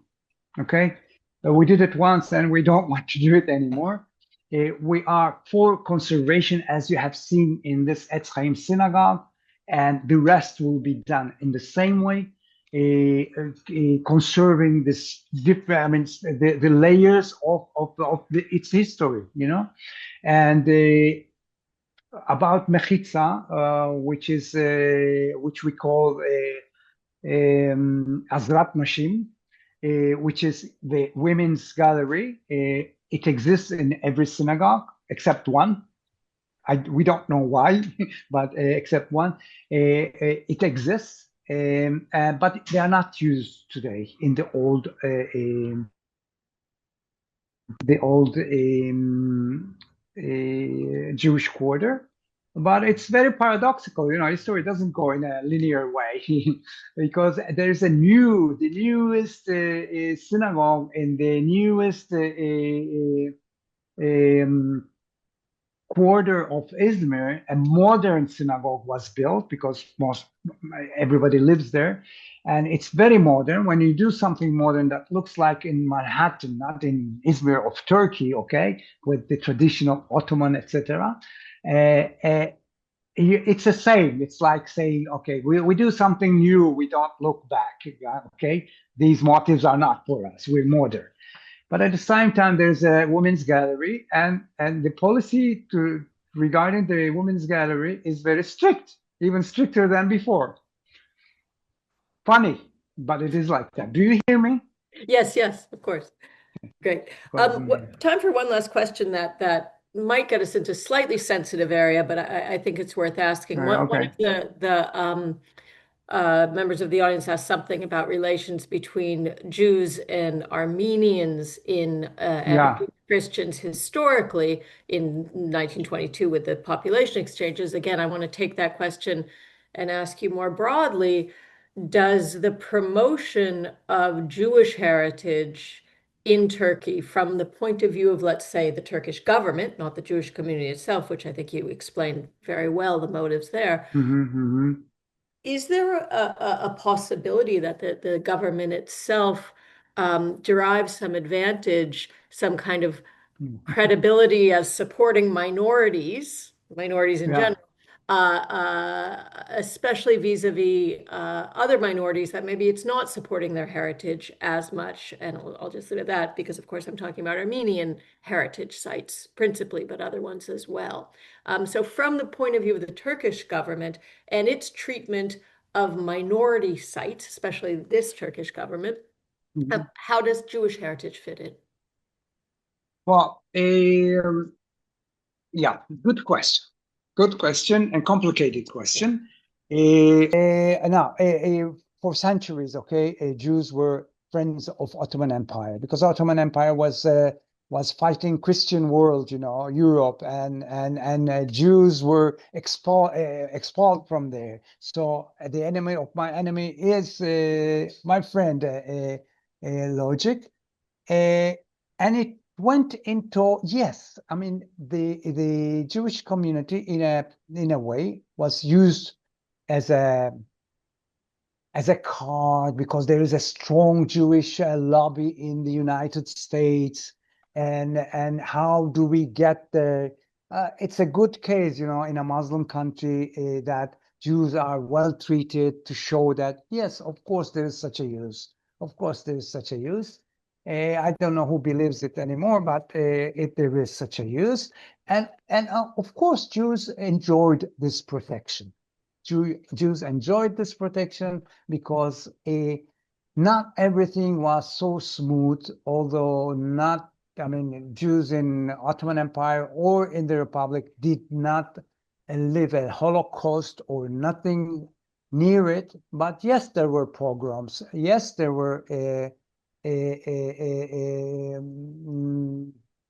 Okay, we did it once and we don't want to do it anymore. We are for conservation, as you have seen in this Etz Chaim synagogue, and the rest will be done in the same way. Conserving this different, I mean, the layers of its history, you know. And about mechitza, which we call Azrat Nashim, which is the women's gallery. It exists in every synagogue except one. We don't know why, but except one. It exists. But they are not used today in the old Jewish quarter. But it's very paradoxical, you know. History doesn't go in a linear way, because there's the newest synagogue in the newest quarter of Izmir. A modern synagogue was built, because everybody lives there, and it's very modern. When you do something modern that looks like in Manhattan, not in Izmir of Turkey, okay, with the traditional Ottoman, etc., it's the same. It's like saying, okay, we do something new, we don't look back. Okay, these motifs are not for us, we're modern. But at the same time, there's a women's gallery, and the policy regarding the women's gallery is very strict, even stricter than before. Funny, but it is like that. Do you hear me? Yes, of course. Great. Time for one last question that might get us into a slightly sensitive area, but I think it's worth asking. One of the members of the audience asked something about relations between Jews and Armenians and Christians historically in 1922 with the population exchanges. Again, I want to take that question and ask you more broadly. Does the promotion of Jewish heritage in Turkey from the point of view of, let's say, the Turkish government, not the Jewish community itself, which I think you explained very well, the motives there. Is there a possibility that the government itself derives some advantage, some kind of credibility as supporting minorities in Yeah. general, especially vis-a-vis other minorities that maybe it's not supporting their heritage as much. And I'll just leave it at that because, of course, I'm talking about Armenian heritage sites principally, but other ones as well. So from the point of view of the Turkish government and its treatment of minority sites, especially this Turkish government, how does Jewish heritage fit in? Well, yeah, good question. Good question and complicated question. Now, for centuries, Jews were friends of Ottoman Empire because Ottoman Empire was fighting Christian world, Europe, and Jews were expelled from there. So the enemy of my enemy is my friend. Logic. And it went into, yes, I mean, the Jewish community in a way was used as a card because there is a strong Jewish lobby in the United States, and how do we get there? It's a good case, in a Muslim country that Jews are well treated to show that yes, of course there is such a use. Of course there is such a use. I don't know who believes it anymore, but if there is such a use, and of course Jews enjoyed this protection. Jews enjoyed this protection because not everything was so smooth, although not, I mean, Jews in Ottoman Empire or in the Republic did not live a Holocaust or nothing near it. But yes, there were pogroms. Yes, there were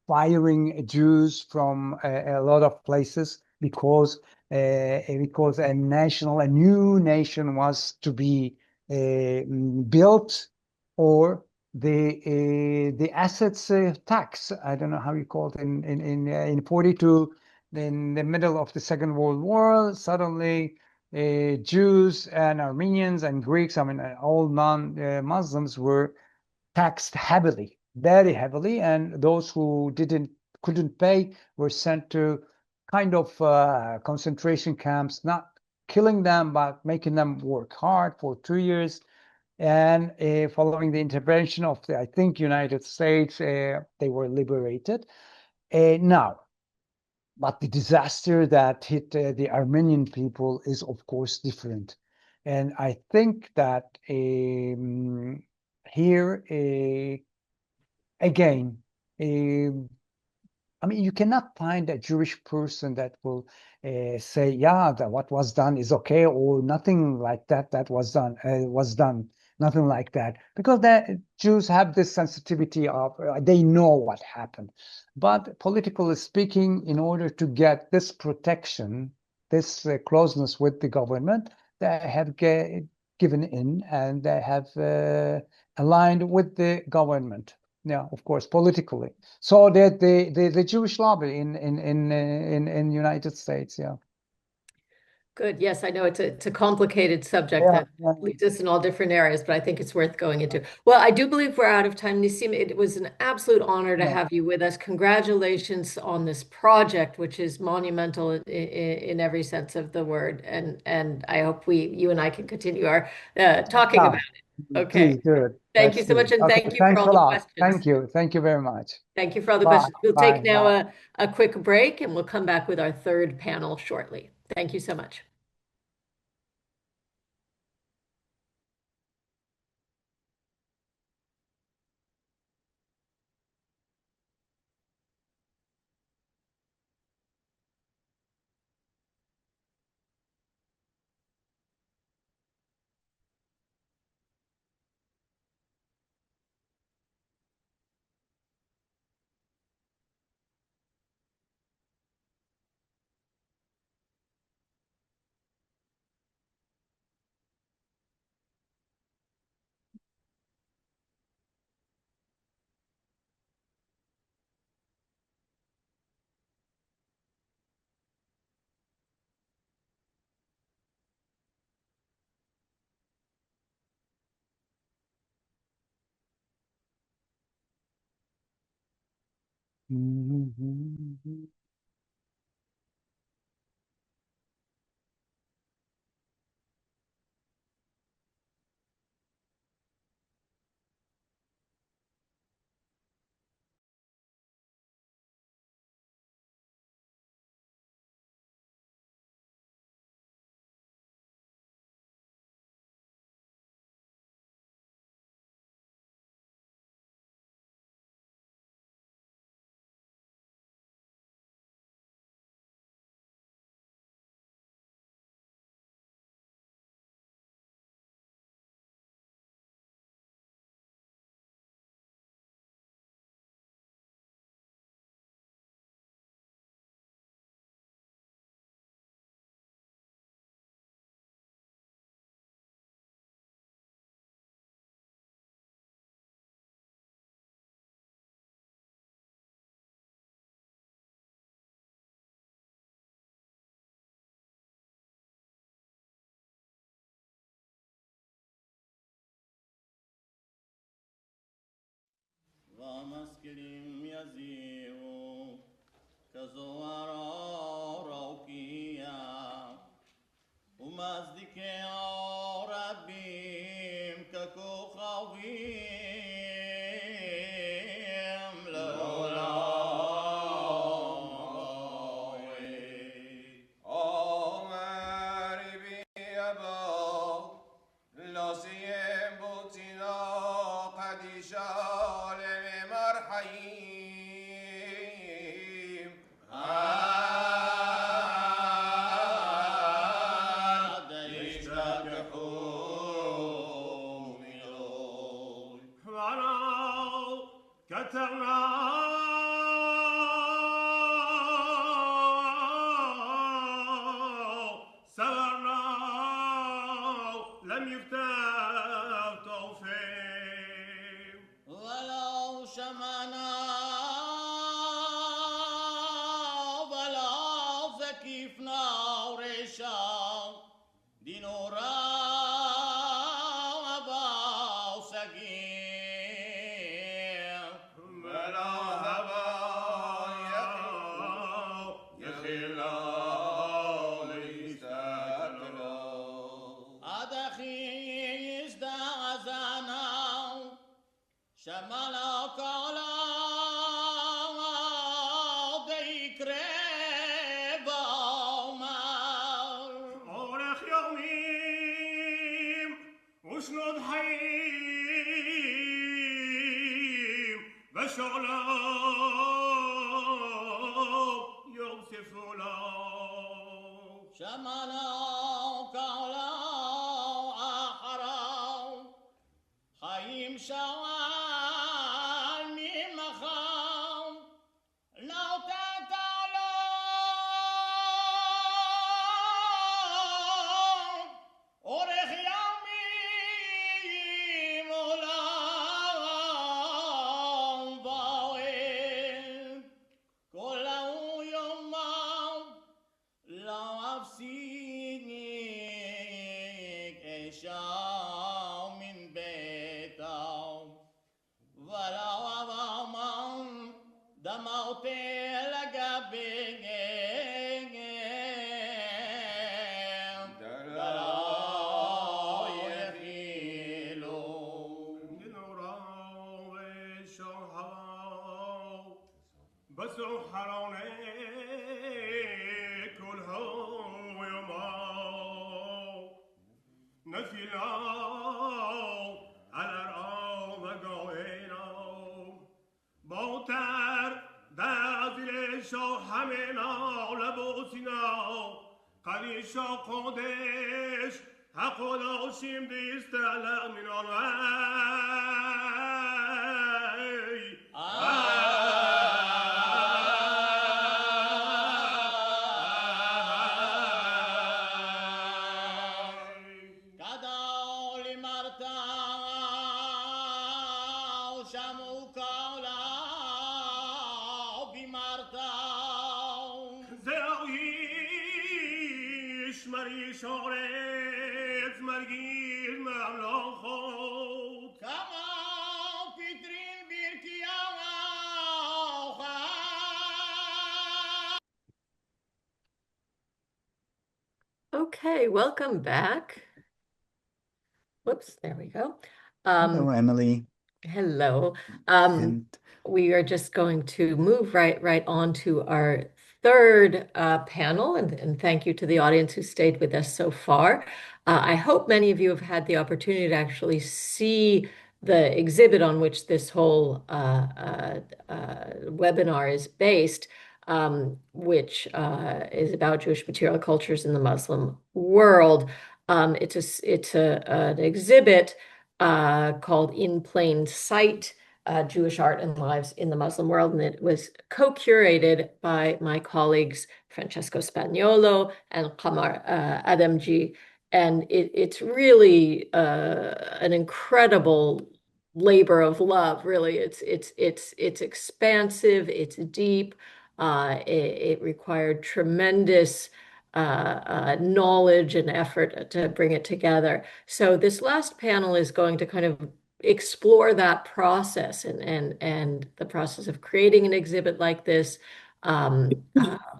firing Jews from a lot of places because a new nation was to be built, or the assets tax. I don't know how you call it in 42, in the middle of the Second World War. Suddenly, Jews and Armenians and Greeks, I mean, all non-Muslims were taxed heavily, very heavily, and those who couldn't pay were sent to kind of concentration camps, not killing them, but making them work hard for 2 years. And following the intervention of the, I think, United States, they were liberated. Now, but the disaster that hit the Armenian people is, of course, different. And I think that here, again, I mean, you cannot find a Jewish person that will say, yeah, that what was done is okay, or nothing like that was done, nothing like that, because the Jews have this sensitivity of they know what happened. But politically speaking, in order to get this protection, this closeness with the government, they have given in, and they have aligned with the government. Yeah, of course, politically. So that the Jewish lobby in United States, yeah. Good. Yes, I know it's a complicated subject Yeah, that yeah, leads us in all different areas, but I think it's worth going into. Well, I do believe we're out of time. Nissim, it was an absolute honor to yeah. have you with us. Congratulations on this project, which is monumental in every sense of the word. And I hope you and I can continue our talking about it. Okay. Please do it. Thank you Let's so do much, it. and Okay, thank you for thanks all a the lot. questions. Thank you very much. Thank you for all the Bye, questions. We'll bye, take now bye. a quick break, and we'll come back with our third panel shortly. Thank you so much. ومسكلم يزيو كزوارا روكيا ومزدك يا ربي ككو خويم لولا Okay, welcome back. Whoops, there we go. Hello, Emily. Hello. And We are just going to move right on to our third panel, and thank you to the audience who stayed with us so far. I hope many of you have had the opportunity to actually see the exhibit on which this whole webinar is based, which is about Jewish material cultures in the Muslim world. It's an exhibit called In Plain Sight, Jewish Art and Lives in the Muslim World. And it was co-curated by my colleagues, Francesco Spagnolo and Qamar Adamjee. And it's really an incredible labor of love, really. It's expansive, it's deep. It required tremendous knowledge and effort to bring it together. So this last panel is going to kind of explore that process and the process of creating an exhibit like this,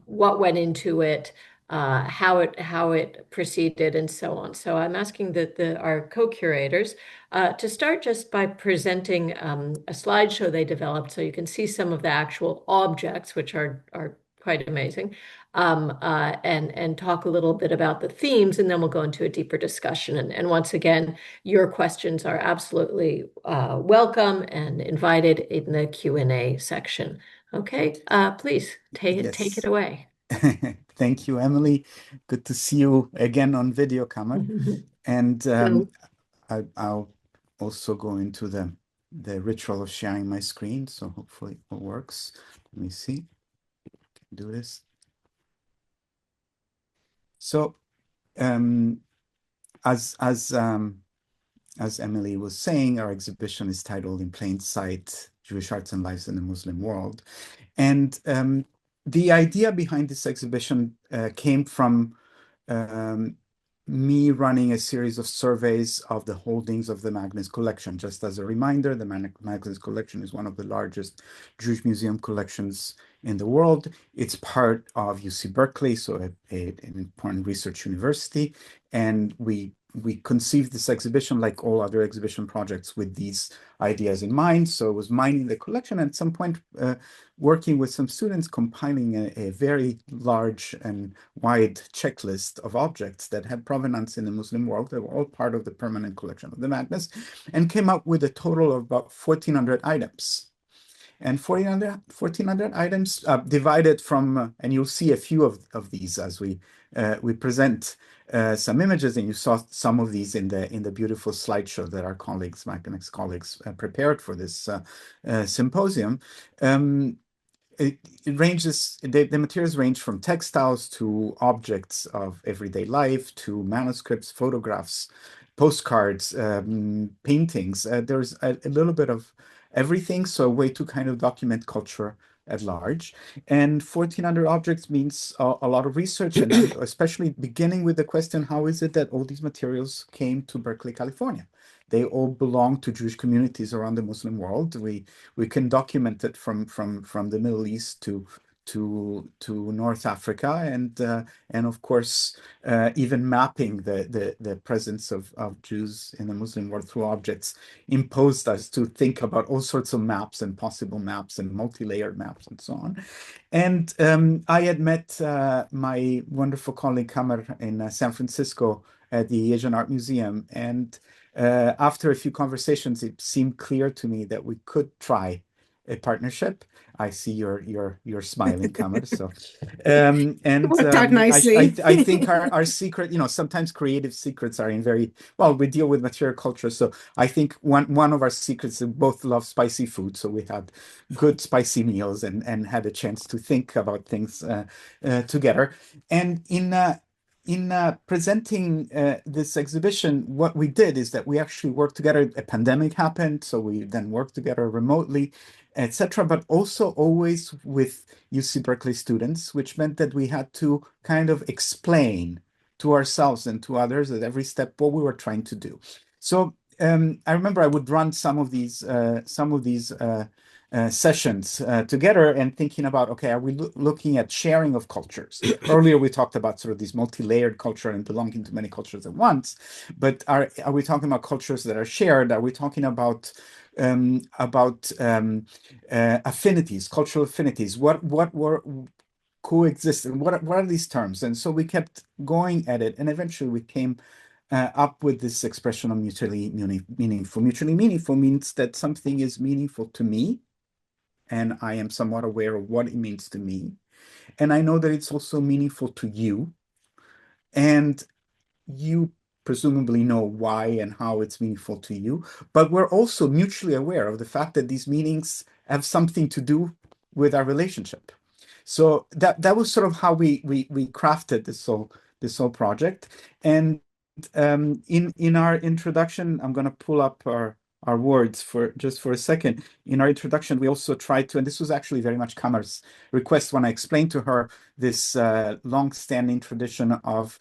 what went into it, how it proceeded, and so on. So I'm asking our co-curators to start just by presenting a slideshow they developed, so you can see some of the actual objects, which are quite amazing, and talk a little bit about the themes, and then we'll go into a deeper discussion. And once again, your questions are absolutely welcome and invited in the Q&A section. Okay, please take it away. Thank you, Emily. Good to see you again on video, Qamar. And I'll also go into the ritual of sharing my screen, so hopefully it works. Let me see. Can do this. So, as Emily was saying, our exhibition is titled "In Plain Sight: Jewish Arts and Lives in the Muslim World," and the idea behind this exhibition came from me running a series of surveys of the holdings of the Magnes collection. Just as a reminder, the Magnes collection is one of the largest Jewish museum collections in the world. It's part of UC Berkeley, so an important research university. And we conceived this exhibition, like all other exhibition projects, with these ideas in mind. So it was mining the collection, and at some point working with some students, compiling a very large and wide checklist of objects that had provenance in the Muslim world. They were all part of the permanent collection of the Magnes, and came up with a total of about 1,400 items. And 1,400 items divided from, and you'll see a few of these as we present some images, and you saw some of these in the beautiful slideshow that our colleagues, Magnes colleagues, prepared for this symposium. It ranges, the materials range from textiles to objects of everyday life, to manuscripts, photographs, postcards, paintings. There's a little bit of everything, so a way to kind of document culture at large. And 1,400 objects means a lot of research, and then especially beginning with the question, how is it that all these materials came to Berkeley, California? They all belong to Jewish communities around the Muslim world. We can document it from the Middle East to North Africa, and of course even mapping the presence of Jews in the Muslim world through objects imposed us to think about all sorts of maps and possible maps and multi-layered maps and so on. And I had met my wonderful colleague Qamar in San Francisco at the Asian Art Museum, and after a few conversations, it seemed clear to me that we could try a partnership. I see you're smiling, Qamar. So, and worked out nicely. I think our secret, sometimes creative secrets are in we deal with material culture. So I think one of our secrets is we both love spicy food. So we had good spicy meals and had a chance to think about things together. And in presenting this exhibition, what we did is that we actually worked together. A pandemic happened, so we then worked together remotely, etc., but also always with UC Berkeley students, which meant that we had to kind of explain to ourselves and to others at every step what we were trying to do. So I remember I would run some of these sessions together and thinking about, okay, are we looking at sharing of cultures? Earlier, we talked about sort of this multi-layered culture and belonging to many cultures at once, but are we talking about cultures that are shared? Are we talking about affinities, cultural affinities? What were coexist, and what are these terms? And so we kept going at it, and eventually we came up with this expression of mutually meaningful. Mutually meaningful means that something is meaningful to me, and I am somewhat aware of what it means to me. And I know that it's also meaningful to you. And you presumably know why and how it's meaningful to you. But we're also mutually aware of the fact that these meanings have something to do with our relationship. So that was sort of how we crafted this whole project. And in our introduction, I'm going to pull up our words for a second. In our introduction, we also tried to, and this was actually very much Qamar's request when I explained to her this long-standing tradition of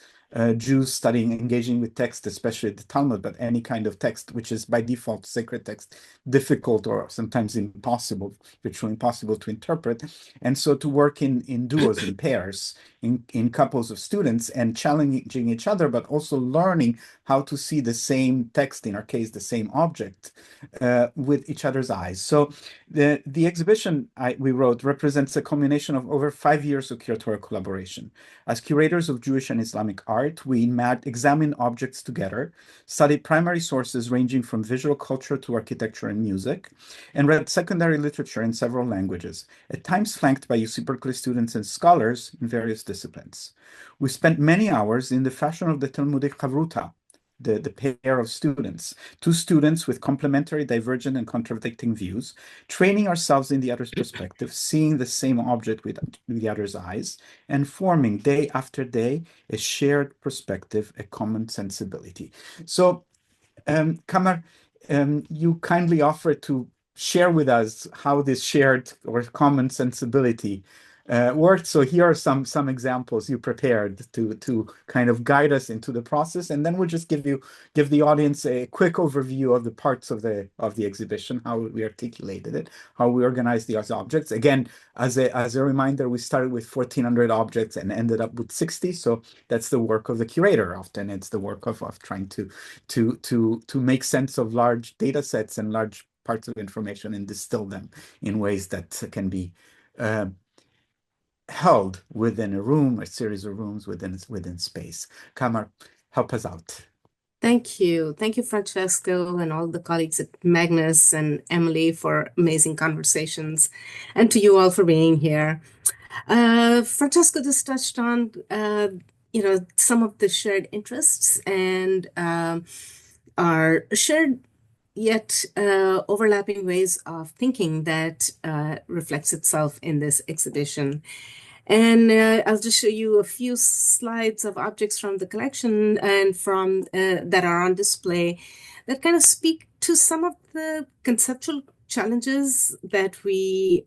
Jews studying, engaging with text, especially the Talmud, but any kind of text, which is by default sacred text, difficult or sometimes impossible, virtually impossible to interpret. And so to work in duos, in pairs, in couples of students and challenging each other, but also learning how to see the same text, in our case, the same object, with each other's eyes. So the exhibition we wrote represents a culmination of over 5 years of curatorial collaboration. As curators of Jewish and Islamic art, we examined objects together, studied primary sources ranging from visual culture to architecture and music, and read secondary literature in several languages, at times flanked by UC Berkeley students and scholars in various disciplines. We spent many hours in the fashion of the Talmudic Chavruta, the pair of students, two students with complementary, divergent, and contradicting views, training ourselves in the other's perspective, seeing the same object with the other's eyes, and forming day after day a shared perspective, a common sensibility. So, Qamar, you kindly offered to share with us how this shared or common sensibility worked. So here are some examples you prepared to kind of guide us into the process, and then we'll just give the audience a quick overview of the parts of the exhibition, how we articulated it, how we organized the objects. Again, as a reminder, we started with 1,400 objects and ended up with 60. So that's the work of the curator. Often it's the work of trying to make sense of large data sets and large parts of information and distill them in ways that can be held within a room, a series of rooms within space. Qamar, help us out. Thank you. Thank you, Francesco, and all the colleagues at Magnes and Emily for amazing conversations, and to you all for being here. Francesco just touched on, some of the shared interests and our shared yet overlapping ways of thinking that reflects itself in this exhibition. And I'll just show you a few slides of objects from the collection and from that are on display that kind of speak to some of the conceptual challenges that we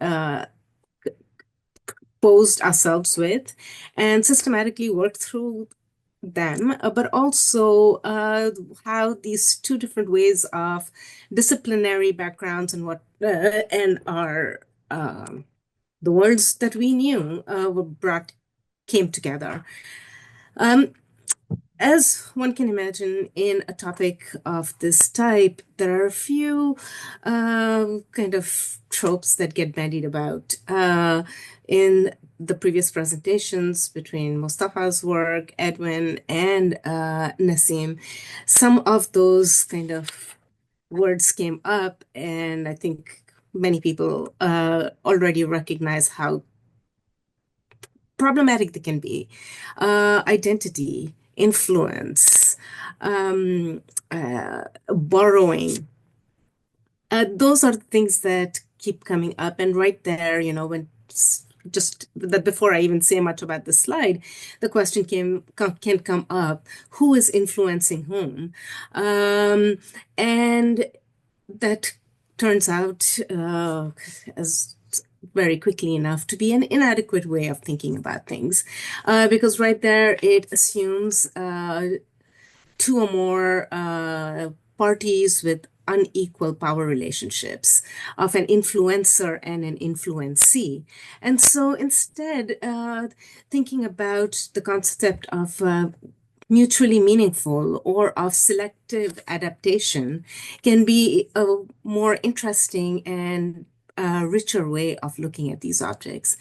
posed ourselves with and systematically worked through them, but also how these two different ways of disciplinary backgrounds and what and our the worlds that we knew came together. As one can imagine, in a topic of this type, there are a few kind of tropes that get bandied about. In the previous presentations between Mostafa's work, Edwin, and Nassim, some of those kind of words came up, and I think many people already recognize how problematic they can be. Identity, influence, borrowing. Those are things that keep coming up. And right there, when just that before I even say much about the slide, the question can come up: who is influencing whom? And that turns out as very quickly enough to be an inadequate way of thinking about things, because right there it assumes two or more parties with unequal power relationships of an influencer and an influencee. And so instead, thinking about the concept of mutually meaningful or of selective adaptation can be a more interesting and richer way of looking at these objects.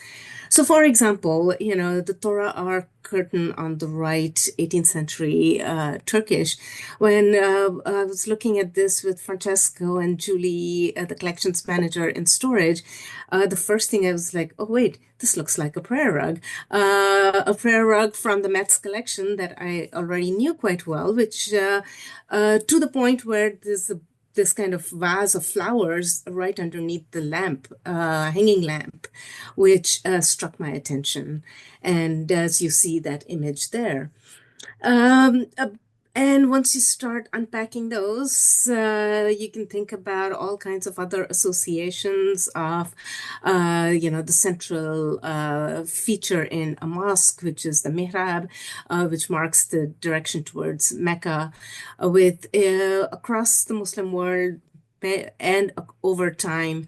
So, for example, the Torah Ark curtain on the right, 18th century Turkish, when I was looking at this with Francesco and Julie, the collections manager in storage, the first thing I was like, oh, wait, this looks like a prayer rug from the Met's collection that I already knew quite well, which to the point where there's this kind of vase of flowers right underneath the lamp, hanging lamp, which struck my attention. And as you see that image there. And once you start unpacking those, you can think about all kinds of other associations of, the central feature in a mosque, which is the mihrab, which marks the direction towards Mecca, with across the Muslim world, and over time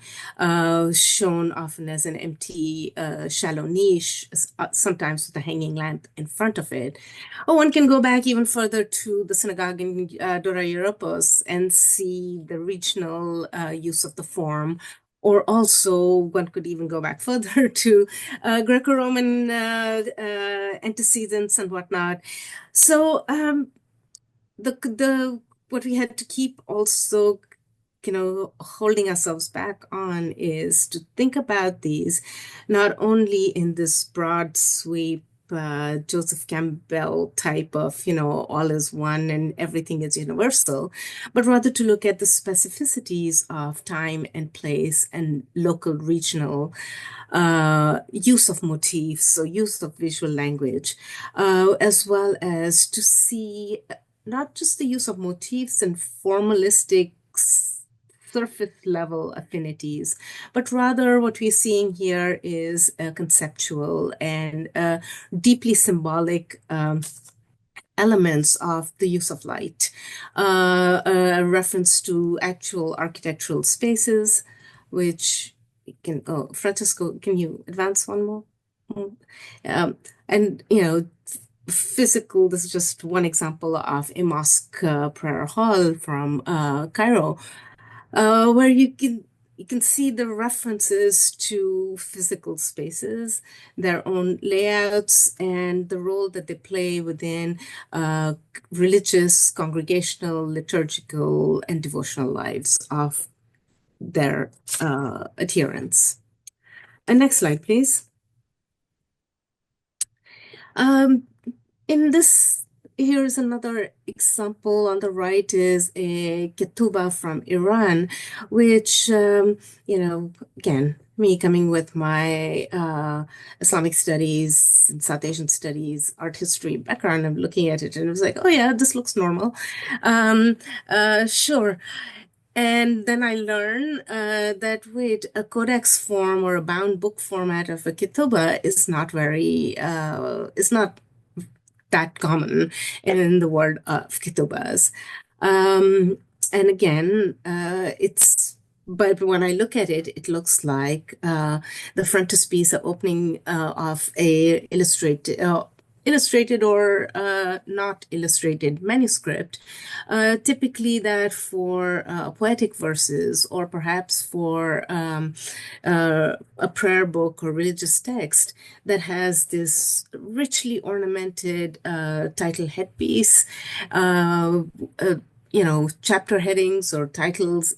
shown often as an empty, shallow niche, sometimes with a hanging lamp in front of it. Or one can go back even further to the synagogue in Dora Europos and see the regional use of the form. Or also, one could even go back further to Greco-Roman antecedents and whatnot. So what we had to keep also holding ourselves back on is to think about these not only in this broad sweep, Joseph Campbell type of, all is one and everything is universal, but rather to look at the specificities of time and place and local, regional use of motifs, so use of visual language, as well as to see not just the use of motifs and formalistic surface level affinities, but rather what we're seeing here is conceptual and deeply symbolic elements of the use of light, a reference to actual architectural spaces, which can, Francesco, can you advance one more? And, physical, this is just one example of a mosque prayer hall from Cairo, where you can see the references to physical spaces, their own layouts, and the role that they play within religious, congregational, liturgical, and devotional lives of their adherents. And next slide, please. In this, here's another example on the right is a ketuba from Iran, which, again, me coming with my Islamic studies and South Asian studies, art history background, I'm looking at it and it was like, oh yeah, this looks normal. Sure. And then I learn that wait, a codex form or a bound book format of a ketuba is not it's not that common in the world of ketubas. And again, but when I look at it, it looks like the frontispiece, the opening of a illustrated or not illustrated manuscript, typically that for poetic verses or perhaps for a prayer book or religious text that has this richly ornamented title headpiece, chapter headings or titles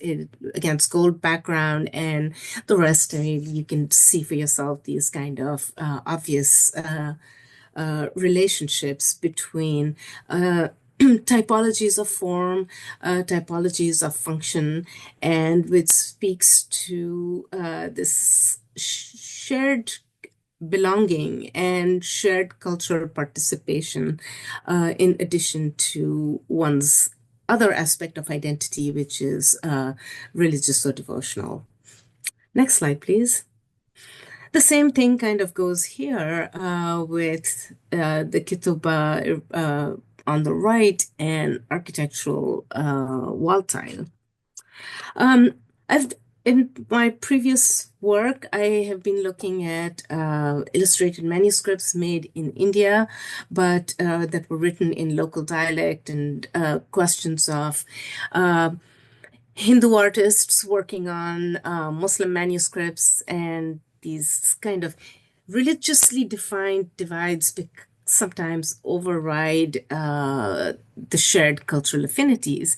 against gold background, and the rest, you can see for yourself these kind of obvious relationships between typologies of form, typologies of function, and which speaks to this shared belonging and shared cultural participation, in addition to one's other aspect of identity, which is religious or devotional. Next slide, please. The same thing kind of goes here with the ketubah on the right and architectural wall tile. Um, I've in my previous work, I have been looking at illustrated manuscripts made in India, but that were written in local dialect, and questions of Hindu artists working on Muslim manuscripts, and these kind of religiously defined divides sometimes override the shared cultural affinities.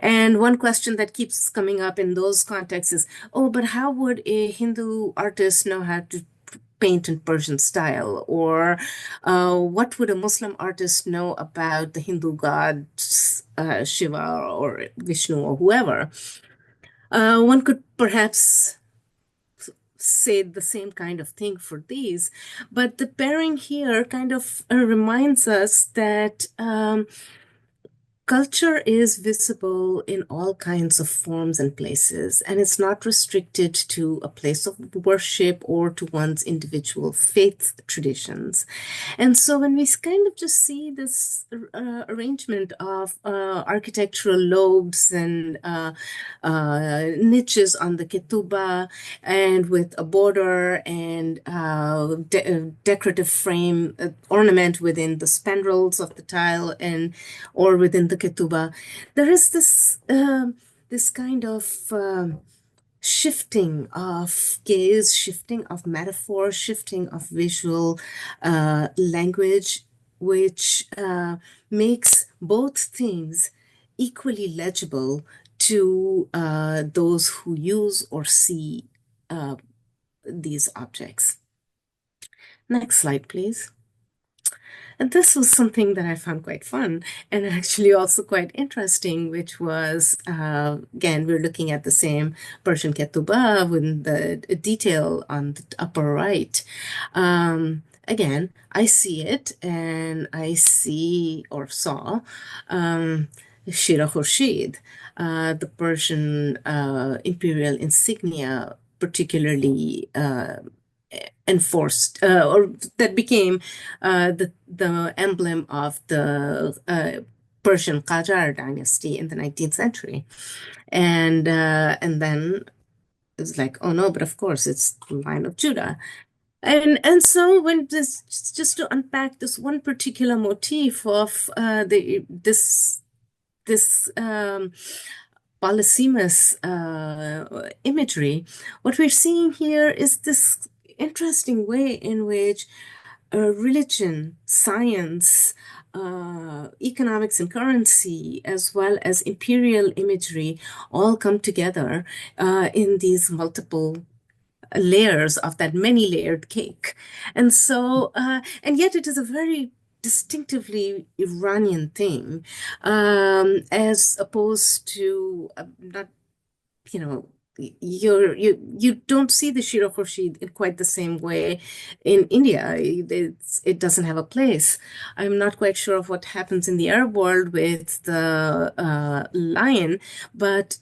And one question that keeps coming up in those contexts is, oh, but how would a Hindu artist know how to paint in Persian style? Or what would a Muslim artist know about the Hindu gods, Shiva or Vishnu or whoever? One could perhaps say the same kind of thing for these, but the pairing here kind of reminds us that culture is visible in all kinds of forms and places, and it's not restricted to a place of worship or to one's individual faith traditions. And so when we kind of just see this arrangement of architectural lobes and niches on the ketubah, and with a border and decorative frame ornament within the spandrels of the tile and or within the ketubah, there is this kind of shifting of gaze, shifting of metaphor, shifting of visual language, which makes both things equally legible to those who use or see these objects. Next slide, please. And this was something that I found quite fun and actually also quite interesting, which was, again, we're looking at the same Persian ketubah with the detail on the upper right. Again, I see it, and I see or saw Shira Khurshid, the Persian imperial insignia, particularly enforced or that became the emblem of the Persian Qajar dynasty in the 19th century. And then it's like, oh no, but of course it's the line of Judah. And so when this, just to unpack this one particular motif of this polysemous imagery, what we're seeing here is this interesting way in which religion, science, economics and currency, as well as imperial imagery, all come together in these multiple layers of that many-layered cake. And so, and yet it is a very distinctively Iranian thing, as opposed to not, you know, you don't see the Shira Khurshid in quite the same way in India. It doesn't have a place. I'm not quite sure of what happens in the Arab world with the lion, but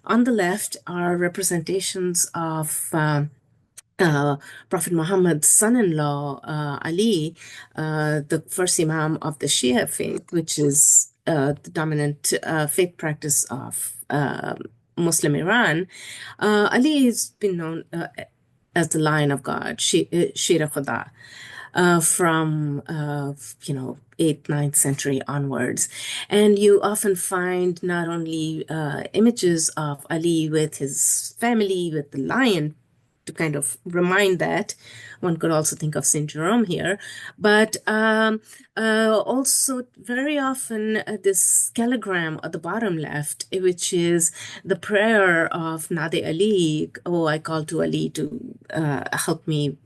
on the left are representations of Prophet Muhammad's son-in-law, Ali, the first Imam of the Shia faith, which is the dominant faith practice of Muslim Iran. Ali has been known as the Lion of God, Shira Khuda, from 8th, 9th century onwards. And you often find not only images of Ali with his family, with the lion, to kind of remind that. One could also think of St. Jerome here, but also very often this calligram at the bottom left, which is the prayer of Nade Ali. Oh, I call to Ali to help me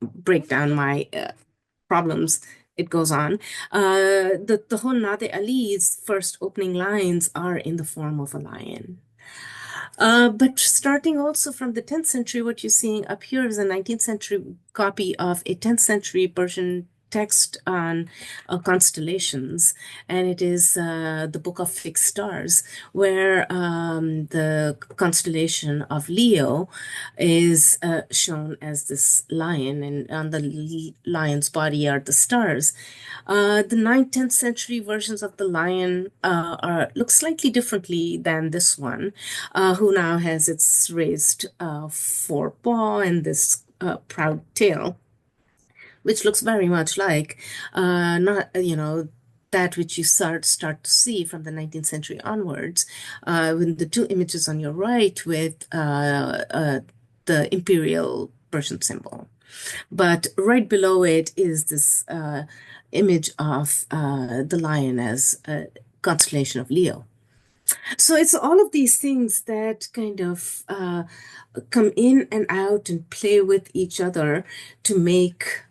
break down my problems. It goes on. The whole Nade Ali's first opening lines are in the form of a lion. But starting also from the 10th century, what you're seeing up here is a 19th century copy of a 10th century Persian text on constellations, and it is the Book of Fixed Stars, where the constellation of Leo is shown as this lion, and on the lion's body are the stars. The 9th, 10th century versions of the lion look slightly differently than this one, who now has its raised forepaw and this proud tail, which looks very much like not that which you start to see from the 19th century onwards, with the two images on your right with the imperial Persian symbol. But right below it is this image of the lion as a constellation of Leo. So it's all of these things that kind of come in and out and play with each other to make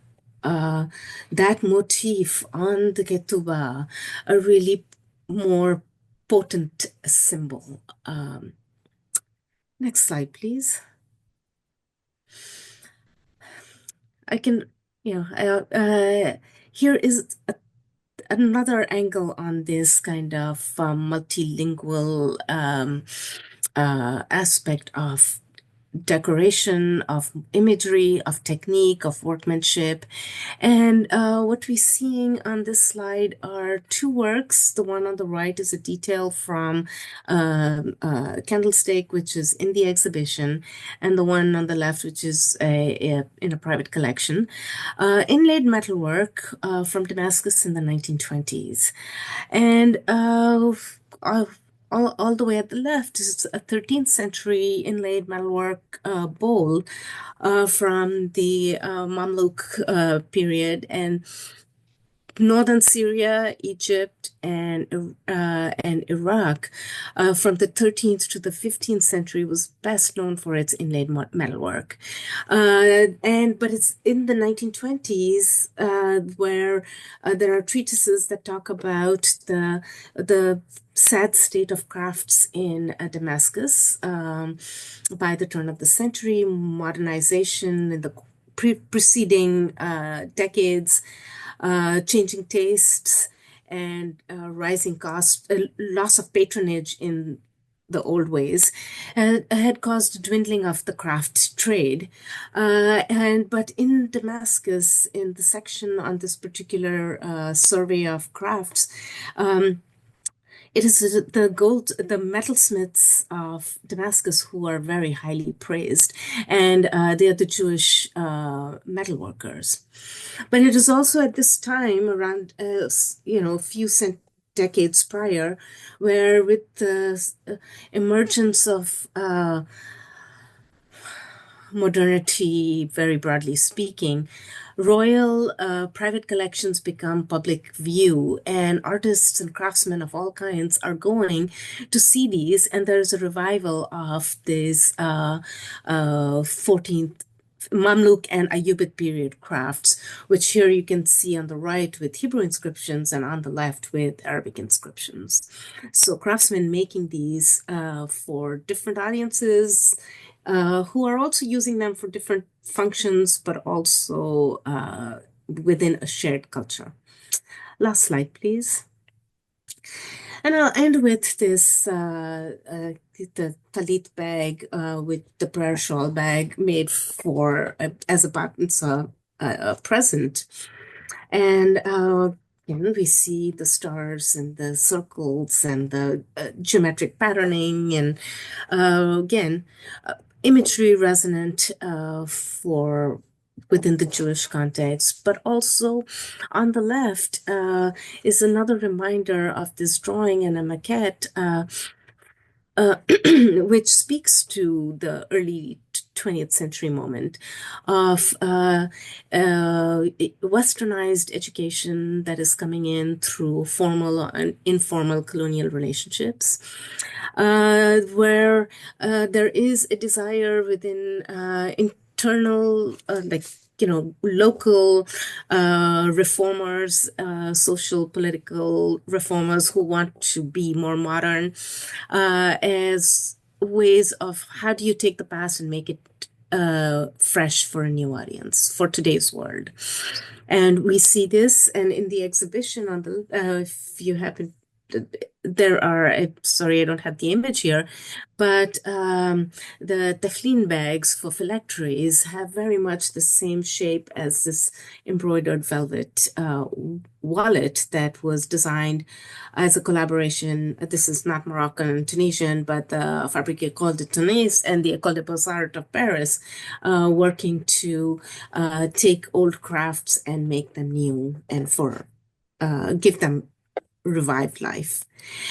that motif on the ketubah a really more potent symbol. Next slide, please. I can, here is another angle on this kind of multilingual aspect of decoration, of imagery, of technique, of workmanship. And what we're seeing on this slide are two works. The one on the right is a detail from Candlestick, which is in the exhibition, and the one on the left, which is in a private collection. Inlaid metalwork from Damascus in the 1920s. And all the way at the left is a 13th century inlaid metalwork bowl from the Mamluk period, and northern Syria, Egypt, and Iraq from the 13th to the 15th century was best known for its inlaid metalwork. But it's in the 1920s where there are treatises that talk about the sad state of crafts in Damascus by the turn of the century, modernization in the preceding decades, changing tastes, and rising costs, loss of patronage in the old ways, had caused a dwindling of the craft trade. But in Damascus, in the section on this particular survey of crafts, it is the metalsmiths of Damascus who are very highly praised, and they are the Jewish metalworkers. But it is also at this time, around a few decades prior, where with the emergence of modernity, very broadly speaking, royal private collections become public view, and artists and craftsmen of all kinds are going to see these, and there's a revival of this 14th Mamluk and Ayyubid period crafts, which here you can see on the right with Hebrew inscriptions and on the left with Arabic inscriptions. So craftsmen making these for different audiences, who are also using them for different functions, but also within a shared culture. Last slide, please. And I'll end with this, the talit bag with the prayer shawl bag made for as a present. And we see the stars and the circles and the geometric patterning, and again, imagery resonant for within the Jewish context. But also on the left is another reminder of this drawing and a maquette which speaks to the early 20th century moment of westernized education that is coming in through formal and informal colonial relationships, where there is a desire within internal, local reformers, social political reformers who want to be more modern, as ways of how do you take the past and make it fresh for a new audience, for today's world. And we see this, and in the exhibition on the, if you happen, there are, sorry, I don't have the image here, but the teflin bags for phylacteries have very much the same shape as this embroidered velvet wallet that was designed as a collaboration. This is not Moroccan and Tunisian, but the Fabrique École de Tunis and the École des Beaux-Arts of Paris, working to take old crafts and make them new and give them revived life.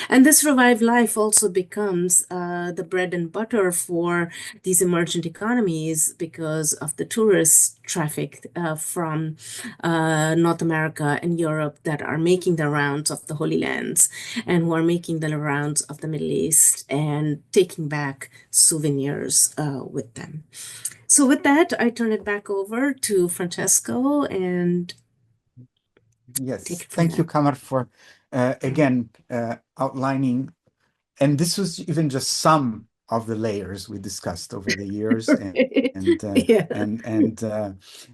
And this revived life also becomes the bread and butter for these emergent economies because of the tourist traffic from North America and Europe that are making the rounds of the Holy Lands and who are making the rounds of the Middle East and taking back souvenirs with them. So with that, I turn it back over to Francesco and Yes, take it from thank you, there. Qamar, for again outlining. And this was even just some of the layers we discussed over the years, Yeah.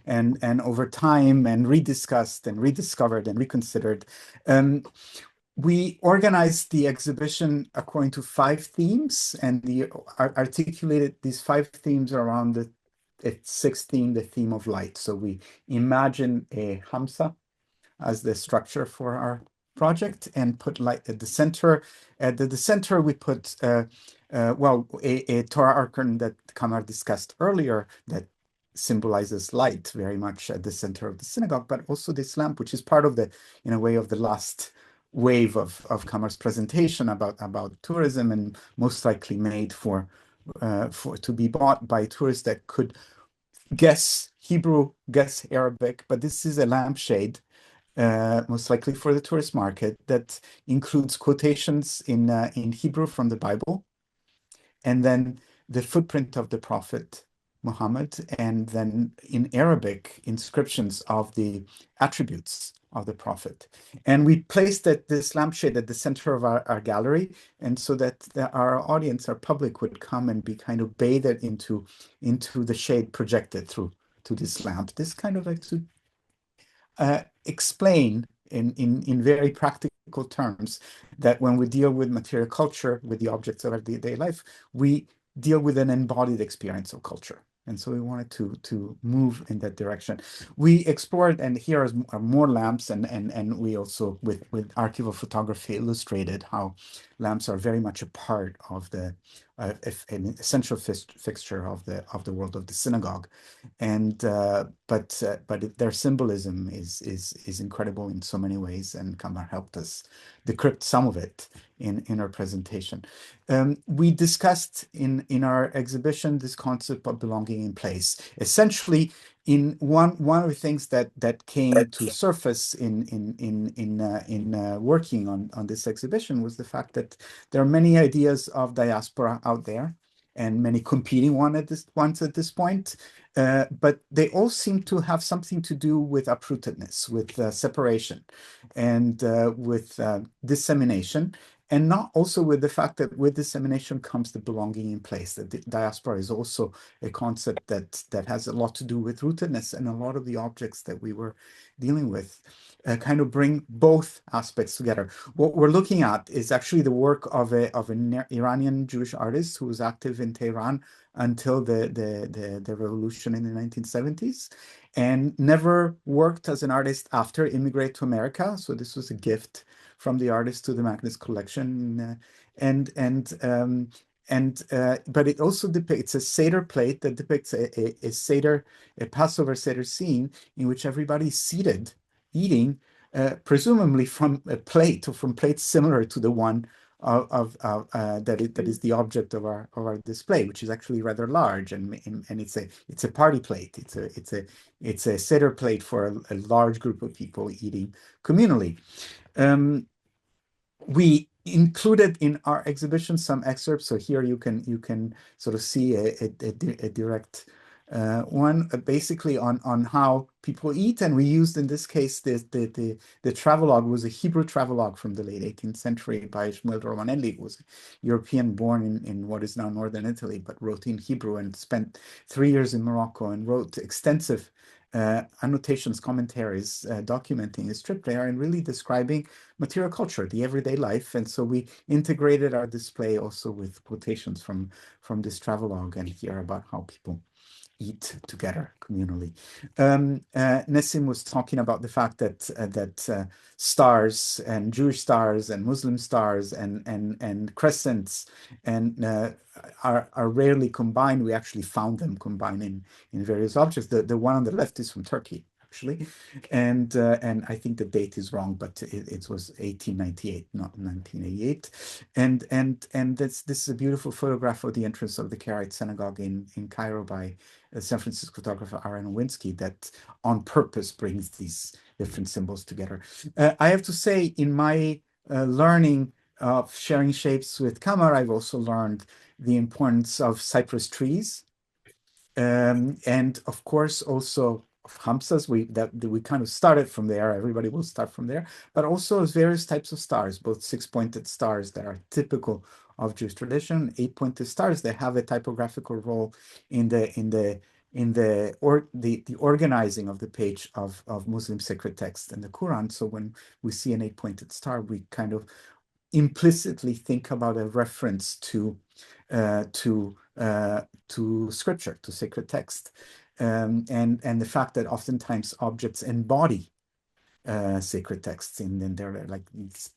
and over time, and rediscussed and rediscovered and reconsidered. We organized the exhibition according to 5 themes, and articulated these 5 themes around the 6th theme, the theme of light. So we imagine a Hamsa as the structure for our project and put light at the center. At the center, we put, a Torah archon that Qamar discussed earlier that symbolizes light very much at the center of the synagogue, but also this lamp, which is part of the, in a way, of the last wave of Qamar's presentation about tourism, and most likely made for to be bought by tourists that could guess Hebrew, guess Arabic, but this is a lampshade, most likely for the tourist market, that includes quotations in Hebrew from the Bible, and then the footprint of the Prophet Muhammad, and then in Arabic inscriptions of the attributes of the Prophet. And we placed this lampshade at the center of our gallery, and so that our audience, our public, would come and be kind of bathed into the shade projected through to this lamp. This kind of like to explain in very practical terms that when we deal with material culture, with the objects of our day-to-day life, we deal with an embodied experience of culture. And so we wanted to move in that direction. We explored, and here are more lamps, and we also, with archival photography, illustrated how lamps are very much a part of the an essential fixture of the world of the synagogue, and but their symbolism is incredible in so many ways, and Qamar helped us decrypt some of it in our presentation. We discussed in our exhibition this concept of belonging in place. Essentially, in one of the things that came to surface in working on this exhibition was the fact that there are many ideas of diaspora out there, and many competing ones at this point, but they all seem to have something to do with uprootedness, with separation, and with dissemination. And not also with the fact that with dissemination comes the belonging in place, that the diaspora is also a concept that has a lot to do with rootedness, and a lot of the objects that we were dealing with kind of bring both aspects together. What we're looking at is actually the work of an Iranian Jewish artist who was active in Tehran until the revolution in the 1970s, and never worked as an artist after, immigrated to America. So this was a gift from the artist to the Magnes collection, but it also depicts a Seder plate that depicts a Seder, a Passover Seder scene in which everybody's seated, eating, presumably from a plate, or from plates similar to the one that is the object of our display, which is actually rather large, and it's a party plate. It's a Seder plate for a large group of people eating communally. We included in our exhibition some excerpts. So here you can sort of see a direct one, basically on how people eat, and we used in this case the travelogue was a Hebrew travelogue from the late 18th century by Shmuel Romanelli, who was European, born in what is now northern Italy, but wrote in Hebrew and spent 3 years in Morocco and wrote extensive annotations, commentaries, documenting his trip there and really describing material culture, the everyday life. And so we integrated our display also with quotations from this travelogue and hear about how people eat together communally. Nessim was talking about the fact that stars and Jewish stars and Muslim stars and crescents and are rarely combined. We actually found them combined in various objects. The one on the left is from Turkey, actually, and I think the date is wrong, but it was 1898, not 1988. And this is a beautiful photograph of the entrance of the Karaite synagogue in Cairo by San Francisco photographer Aaron Nowinski that on purpose brings these different symbols together. I have to say, in my learning of sharing shapes with Qamar, I've also learned the importance of cypress trees, and of course also of hamsas. We kind of started from there. Everybody will start from there, but also various types of stars, both six-pointed stars that are typical of Jewish tradition, eight-pointed stars that have a typographical role in the organizing of the page of Muslim sacred text and the Quran. So when we see an eight-pointed star, we kind of implicitly think about a reference to scripture, to sacred text, and the fact that oftentimes objects embody sacred texts, and then they're like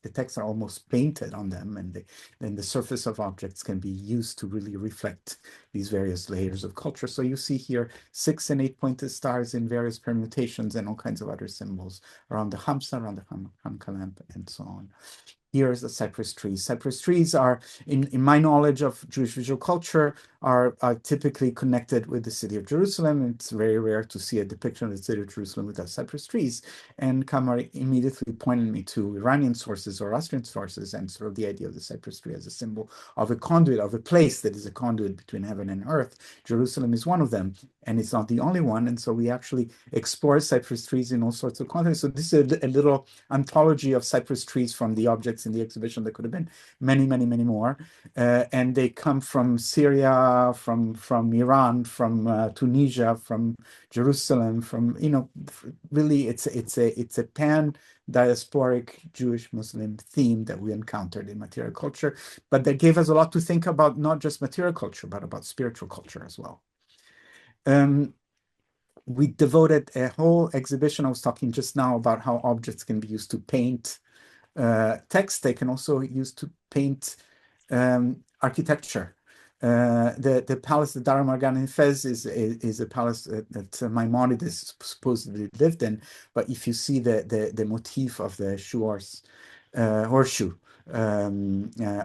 the texts are almost painted on them, and then the surface of objects can be used to really reflect these various layers of culture. So you see here 6 and 8 pointed stars in various permutations and all kinds of other symbols around the Hamsa, around the Hanukkah lamp, and so on. Here's the cypress trees. Cypress trees are, in my knowledge of Jewish visual culture, are typically connected with the city of Jerusalem. It's very rare to see a depiction of the city of Jerusalem without cypress trees. And Qamar immediately pointed me to Iranian sources or Austrian sources, and sort of the idea of the cypress tree as a symbol of a conduit, of a place that is a conduit between heaven and earth. Jerusalem is one of them, and it's not the only one. And so we actually explore cypress trees in all sorts of contexts. So this is a little anthology of cypress trees from the objects in the exhibition. There could have been many, many, many more, and they come from Syria, from Iran, from Tunisia, from Jerusalem, from really it's a pan diasporic Jewish Muslim theme that we encountered in material culture, but that gave us a lot to think about, not just material culture, but about spiritual culture as well. We devoted a whole exhibition. I was talking just now about how objects can be used to paint text. They can also use to paint architecture. The palace, the Dar Margan in Fez, is a palace that Maimonides supposedly lived in. But if you see the motif of the horseshoe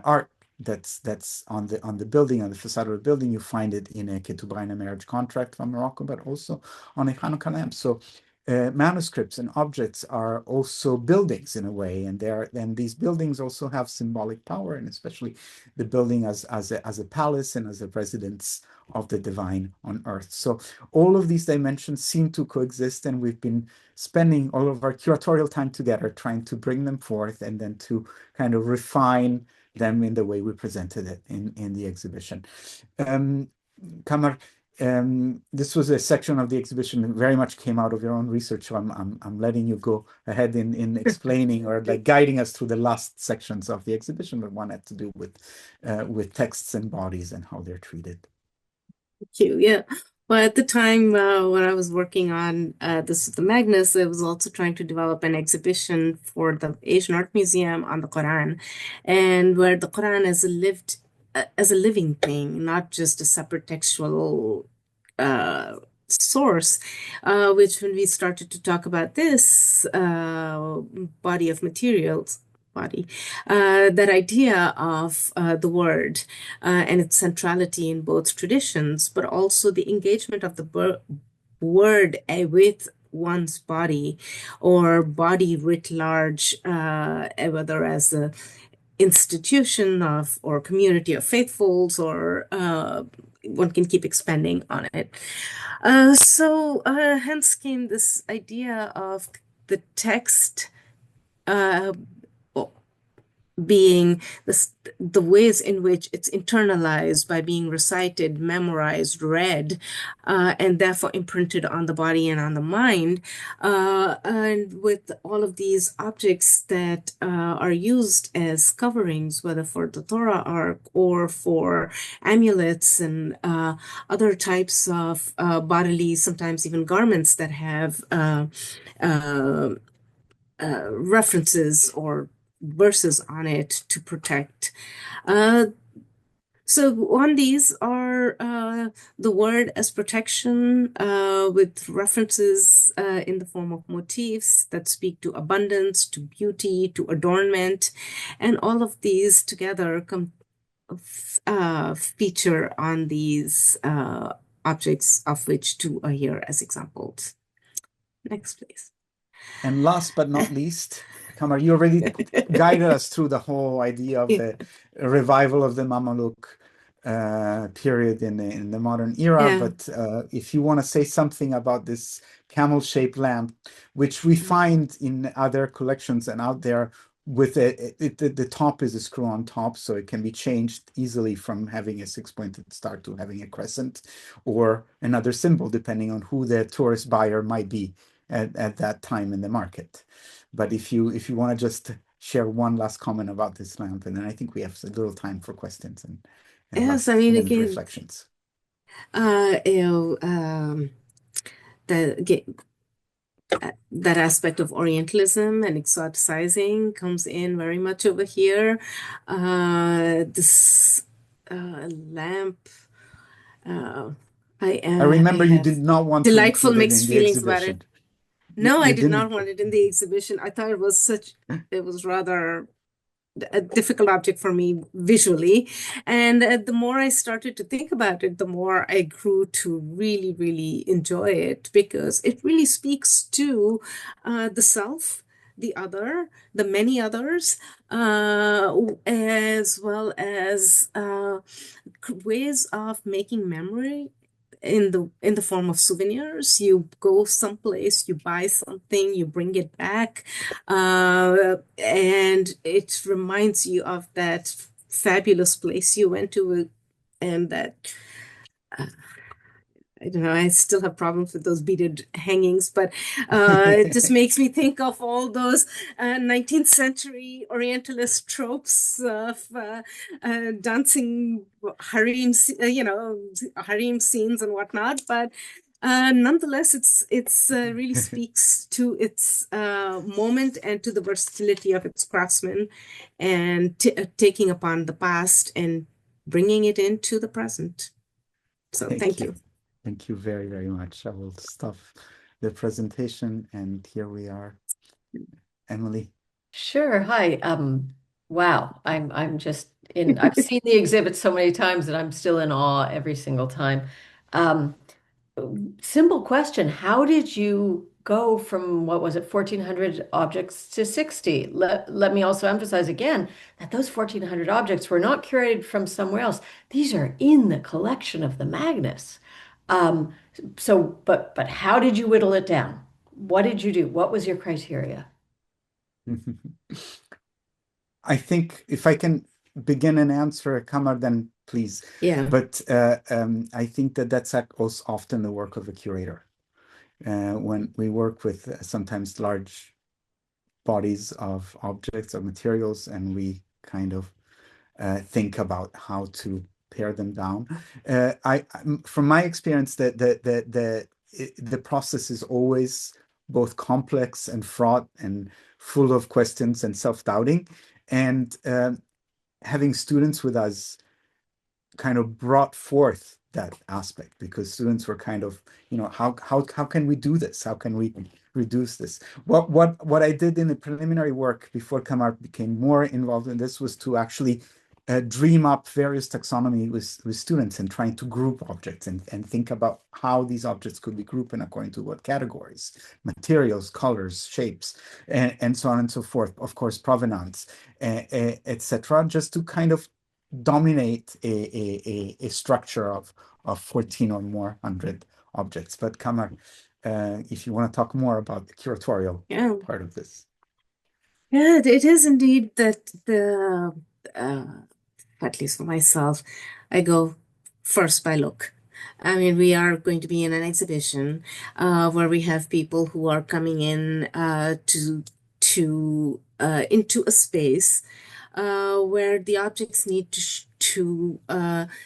art that's on the building, on the facade of the building, you find it in a ketubah, in a marriage contract from Morocco, but also on a Hanukkah lamp. So manuscripts and objects are also buildings in a way, and these buildings also have symbolic power, and especially the building as a palace and as a residence of the divine on earth. So all of these dimensions seem to coexist, and we've been spending all of our curatorial time together trying to bring them forth and then to kind of refine them in the way we presented it in the exhibition. Qamar, this was a section of the exhibition that very much came out of your own research, so I'm letting you go ahead in explaining or like guiding us through the last sections of the exhibition, but one had to do with texts and bodies and how they're treated. Thank you. Yeah. Well, at the time when I was working on this with the Magnes, I was also trying to develop an exhibition for the Asian Art Museum on the Quran, and where the Quran is as a living thing, not just a separate textual source, which when we started to talk about this body of materials, that idea of the word and its centrality in both traditions, but also the engagement of the word with one's body or body writ large, whether as a institution of or community of faithfuls, or one can keep expanding on it. So hence came this idea of the text being the ways in which it's internalized by being recited, memorized, read, and therefore imprinted on the body and on the mind. And with all of these objects that are used as coverings, whether for the Torah ark or for amulets and other types of bodily, sometimes even garments that have references or verses on it to protect. So on these are the word as protection with references in the form of motifs that speak to abundance, to beauty, to adornment, and all of these together come feature on these objects, of which two are here as examples. Next, please. And last but not least, Qamar, you already guided us through the whole idea of the revival of the Mamluk period in the modern era. Yeah. But if you want to say something about this camel-shaped lamp, which we find in other collections and out there, with the top is a screw-on top, so it can be changed easily from having a six-pointed star to having a crescent or another symbol, depending on who the tourist buyer might be at that time in the market. But if you want to just share one last comment about this lamp, and then I think we have a little time for questions and yes, I mean, again, reflections. That aspect of Orientalism and exoticizing comes in very much over here. This lamp, I remember you did not want delightful to include mixed it in the feelings about it. exhibition. No, I did didn't. not want it in the exhibition. I thought it was rather a difficult object for me visually. And the more I started to think about it, the more I grew to really, really enjoy it, because it really speaks to the self, the other, the many others, as well as ways of making memory in the form of souvenirs. You go someplace, you buy something, you bring it back, and it reminds you of that fabulous place you went to, and that I don't know, I still have problems with those beaded hangings, but it just makes me think of all those 19th century Orientalist tropes of dancing harem, harem scenes and whatnot. But nonetheless, it's really speaks to its moment and to the versatility of its craftsmen, and taking upon the past and bringing it into the present. So thank you. Thank you very, very much. I will stop the presentation, and here we are. Emily. Sure. Hi. Wow. I'm just I've seen the exhibit so many times that I'm still in awe every single time. Simple question. How did you go from, what was it, 1,400 objects to 60? Let me also emphasize again that those 1,400 objects were not curated from somewhere else. These are in the collection of the Magnes. But how did you whittle it down? What did you do? What was your criteria? I think if I can begin and answer, Qamar, then please. Yeah. But I think that's also often the work of a curator. When we work with sometimes large bodies of objects or materials, and we kind of think about how to pare them down. From my experience, the process is always both complex and fraught and full of questions and self-doubting. And having students with us kind of brought forth that aspect, because students were kind of, how can we do this? How can we reduce this? What I did in the preliminary work before Qamar became more involved in this was to actually dream up various taxonomy with students, and trying to group objects and think about how these objects could be grouped and according to what categories, materials, colors, shapes, and so on and so forth. Of course, provenance, etc. Just to kind of dominate a structure of 14 or more hundred objects. But Qamar, if you want to talk more about the curatorial part of this. Yeah, it is indeed that uh, at least for myself, I go first by look. I mean, we are going to be in an exhibition where we have people who are coming in to into a space where the objects need to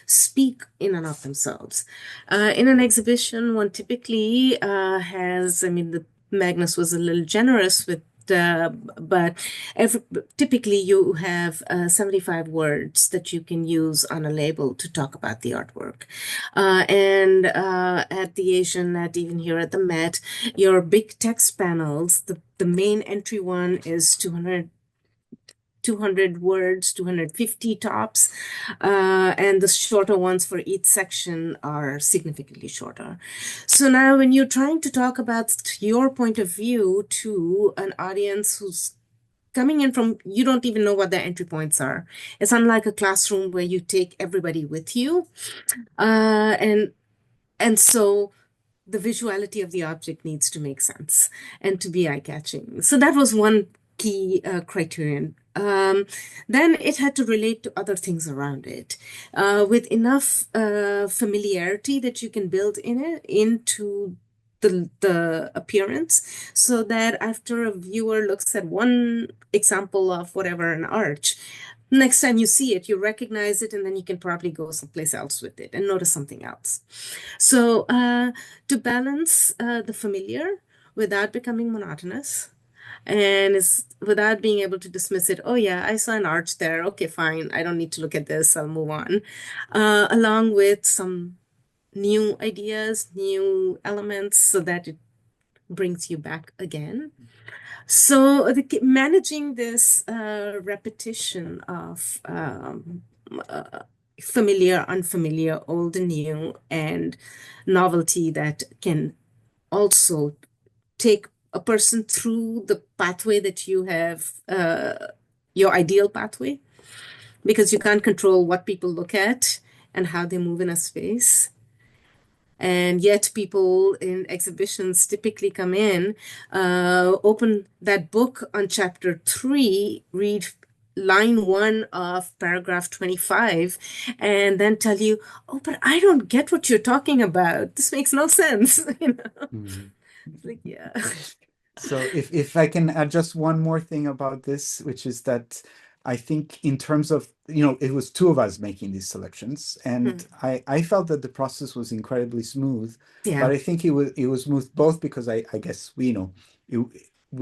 speak in and of themselves. In an exhibition, one typically has, I mean, the Magnus was a little generous with but every, typically you have 75 words that you can use on a label to talk about the artwork. And at the Asian, at even here at the Met, your big text panels, the main entry one is 200 words, 250 tops, and the shorter ones for each section are significantly shorter. So now when you're trying to talk about your point of view to an audience who's coming in from, you don't even know what their entry points are. It's unlike a classroom where you take everybody with you. Uh, and and so the visuality of the object needs to make sense and to be eye-catching. So that was one key criterion. Then it had to relate to other things around it with enough familiarity that you can build into the appearance so that after a viewer looks at one example of whatever, an arch, next time you see it, you recognize it, and then you can probably go someplace else with it and notice something else. So to balance the familiar without becoming monotonous and is without being able to dismiss it. Oh yeah, I saw an arch there. Okay, fine. I don't need to look at this. I'll move on. Along with some new ideas, new elements so that it brings you back again. So managing this repetition of familiar, unfamiliar, old and new, and novelty that can also take a person through the pathway that you have, your ideal pathway, because you can't control what people look at and how they move in a space. And yet people in exhibitions typically come in, open that book on chapter 3, read line 1 of paragraph 25, and then tell you, oh, but I don't get what you're talking about. This makes no sense. It's like, yeah. So if I can add just one more thing about this, which is that I think in terms of, it was two of us making these selections, and I felt that the process was incredibly smooth. Yeah. But I think it was smooth both because I guess we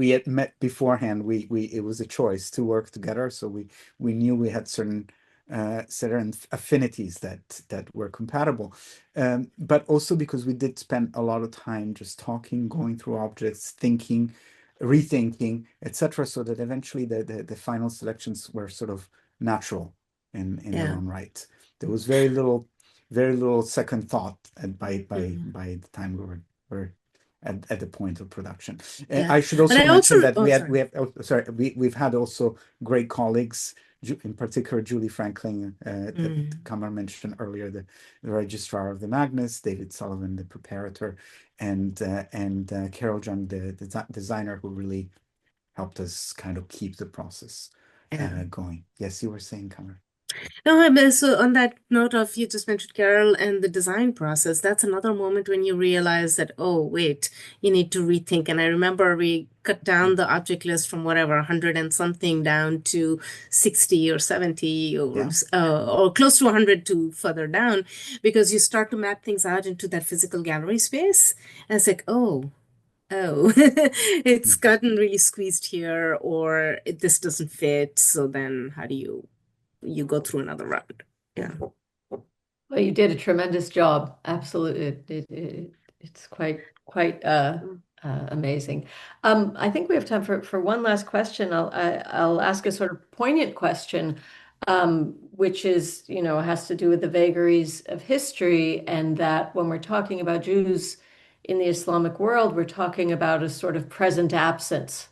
had met beforehand. It was a choice to work together, so we knew we had certain affinities that were compatible, but also because we did spend a lot of time just talking, going through objects, thinking, rethinking, etc., so that eventually the final selections were sort of natural in their own right. There was very little second thought by the time we were at the point of production. I should also mention that we've had also great colleagues, in particular Julie Franklin, that Qamar mentioned earlier, the registrar of the Magnes, David Sullivan, the preparator, and Carol Jung, the designer, who really helped us kind of keep the process going. Yes, you were saying, Qamar. No, so on that note of, you just mentioned Carol and the design process, that's another moment when you realize that, oh, wait, you need to rethink. And I remember we cut down the object list from whatever, 100 and something down to 60 or 70 or close to 100 to further down, because you start to map things out into that physical gallery space. And it's like, oh, it's gotten really squeezed here, or this doesn't fit. So then how do you go through another round? Yeah. Well, you did a tremendous job. Absolutely. It's quite amazing. I think we have time for one last question. I'll ask a sort of poignant question, which is, has to do with the vagaries of history, and that when we're talking about Jews in the Islamic world, we're talking about a sort of present absence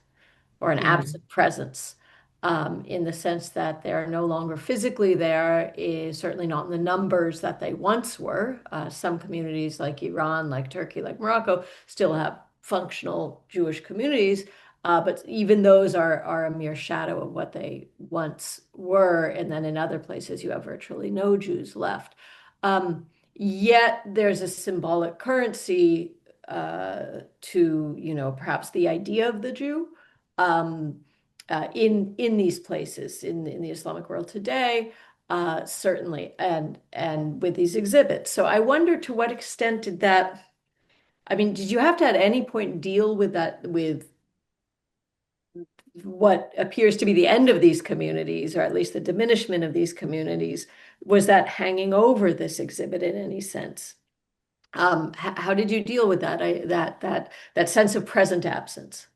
or an absent presence. In the sense that they're no longer physically there, is certainly not in the numbers that they once were. Some communities like Iran, like Turkey, like Morocco, still have functional Jewish communities, But even those are a mere shadow of what they once were. And then in other places, you have virtually no Jews left. Yet there's a symbolic currency to, perhaps the idea of the Jew in these places in the Islamic world today, certainly, and with these exhibits. So I wonder, to what extent did that? I mean, did you have to at any point deal with that, with what appears to be the end of these communities, or at least the diminishment of these communities? Was that hanging over this exhibit in any sense? How did you deal with that? That sense of present absence?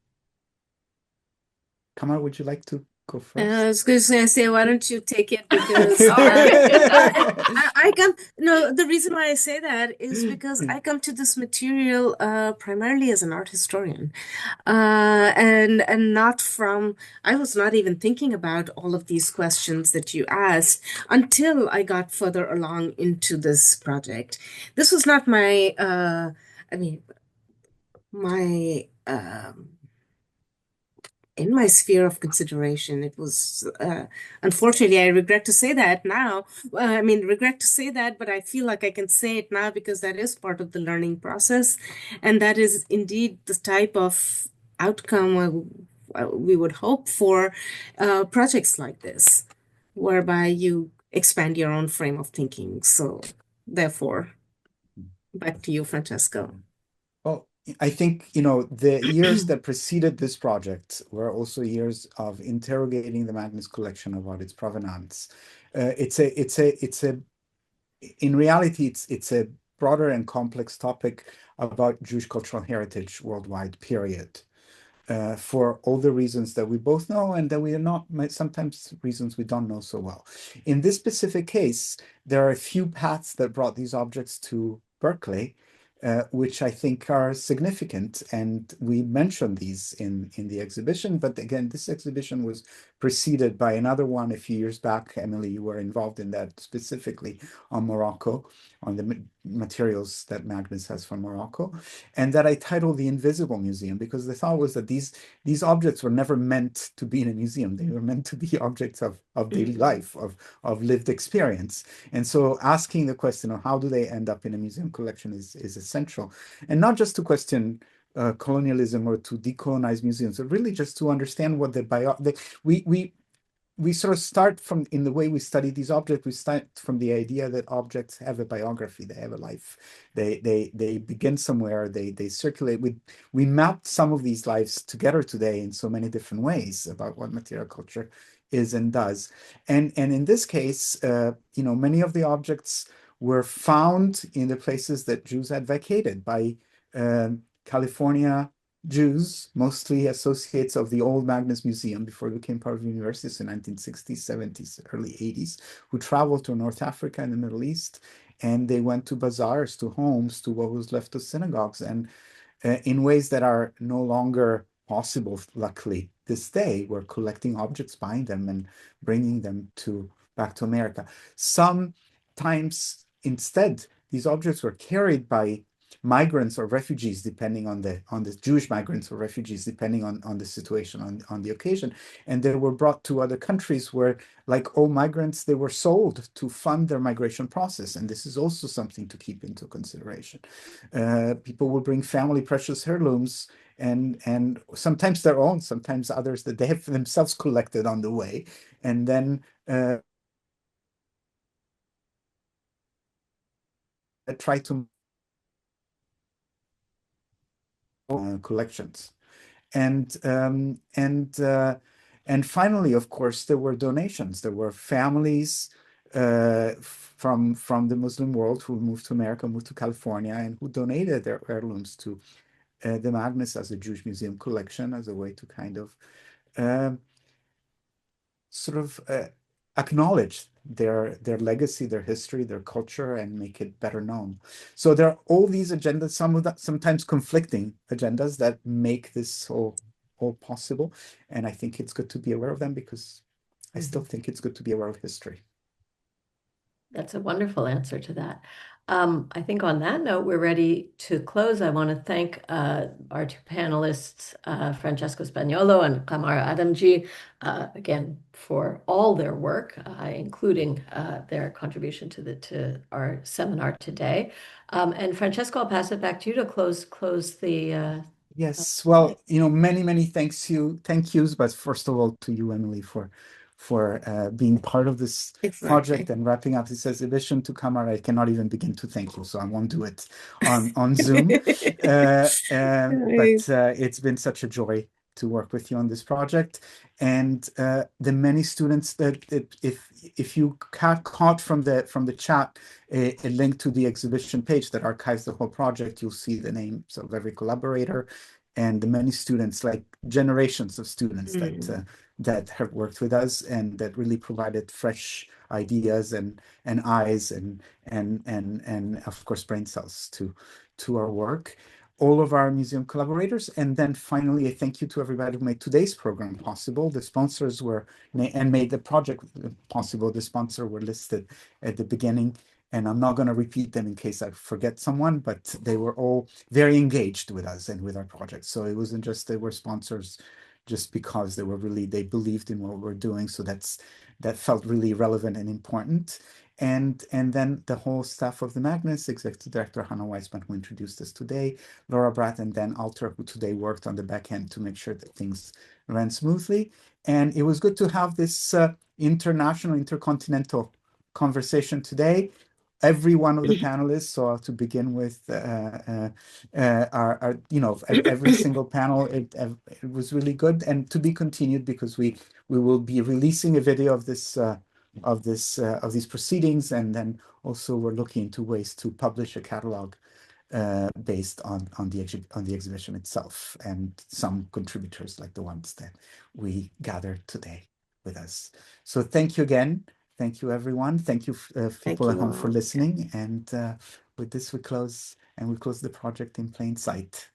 Qamar, would you like to go I first? was going to say, why don't you take it? Because I come, no, the reason why I say that is because I come to this material primarily as an art historian, and not from, I was not even thinking about all of these questions that you asked until I got further along into this project. This was not my, I mean, my, in my sphere of consideration. It was, unfortunately, I regret to say that now. I mean, regret to say that, but I feel like I can say it now because that is part of the learning process. And that is indeed the type of outcome we would hope for projects like this, whereby you expand your own frame of thinking. So, therefore, back to you, Francesco. Well, I think, the years that preceded this project were also years of interrogating the Magnes collection about its provenance. In reality, it's a broader and complex topic about Jewish cultural heritage worldwide, period. For all the reasons that we both know and that we are not, sometimes reasons we don't know so well. In this specific case, there are a few paths that brought these objects to Berkeley, which I think are significant. And we mentioned these in the exhibition. But again, this exhibition was preceded by another one a few years back. Emily, you were involved in that, specifically on Morocco, on the materials that Magnes has from Morocco, and that I titled The Invisible Museum, because the thought was that these objects were never meant to be in a museum. They were meant to be objects of daily life, of lived experience. And so asking the question of how do they end up in a museum collection is essential. And not just to question colonialism or to decolonize museums, but really just to understand what we sort of start from, in the way we study these objects, we start from the idea that objects have a biography, they have a life. They begin somewhere, they circulate. We mapped some of these lives together today in so many different ways about what material culture is and does. And in this case, many of the objects were found in the places that Jews had vacated by California Jews, mostly associates of the old Magnes Museum before it became part of universities in 1960s, 70s, early 80s, who traveled to North Africa and the Middle East, and they went to bazaars, to homes, to what was left of synagogues, and in ways that are no longer possible, luckily, this day. We're collecting objects, buying them, and bringing them back to America. Sometimes, instead, these objects were carried by migrants or refugees, depending on the Jewish migrants or refugees, depending on the situation, on the occasion. And they were brought to other countries where, like all migrants, they were sold to fund their migration process. And this is also something to keep into consideration. People will bring family precious heirlooms, and sometimes their own, sometimes others that they have themselves collected on the way. And then try to collections. And finally, of course, there were donations. There were families from the Muslim world who moved to America, moved to California, and who donated their heirlooms to the Magnes as a Jewish museum collection, as a way to kind of acknowledge their legacy, their history, their culture, and make it better known. So there are all these agendas, some of that sometimes conflicting agendas, that make this all possible. And I think it's good to be aware of them, because I still think it's good to be aware of history. That's a wonderful answer to that. I think on that note, we're ready to close. I want to thank our two panelists, Francesco Spagnolo and Qamar Adamjee, again, for all their work, including their contribution to our seminar today. And Francesco, I'll pass it back to you to close the. Yes, well, many thank yous, but first of all to you, Emily, for being part of this project and wrapping up this exhibition. To Qamar, I cannot even begin to thank you, so I won't do it on Zoom. But it's been such a joy to work with you on this project, and the many students that if you caught from the chat a link to the exhibition page that archives the whole project, you'll see the names of every collaborator and the many students, like generations of students that have worked with us and that really provided fresh ideas and eyes and of course brain cells to our work. All of our museum collaborators, and then finally a thank you to everybody who made today's program possible. The sponsors made the project possible. The sponsors were listed at the beginning, and I'm not going to repeat them in case I forget someone, but they were all very engaged with us and with our project. So it wasn't just they were sponsors just because they believed in what we're doing. So that felt really relevant and important. And then the whole staff of the Magnes, Executive Director Hannah Weisman, who introduced us today, Laura Bratt, and then Alter, who today worked on the back end to make sure that things ran smoothly. And it was good to have this international, intercontinental conversation today. Every one of the panelists, so to begin with, every single panel, it was really good, and to be continued because we will be releasing a video of this. Of these proceedings, and then also we're looking into ways to publish a catalog based on the exhibition itself and some contributors like the ones that we gathered today with us. So thank you again. Thank you, everyone. Thank you, people at home, for listening. And with this, we close the project in plain sight.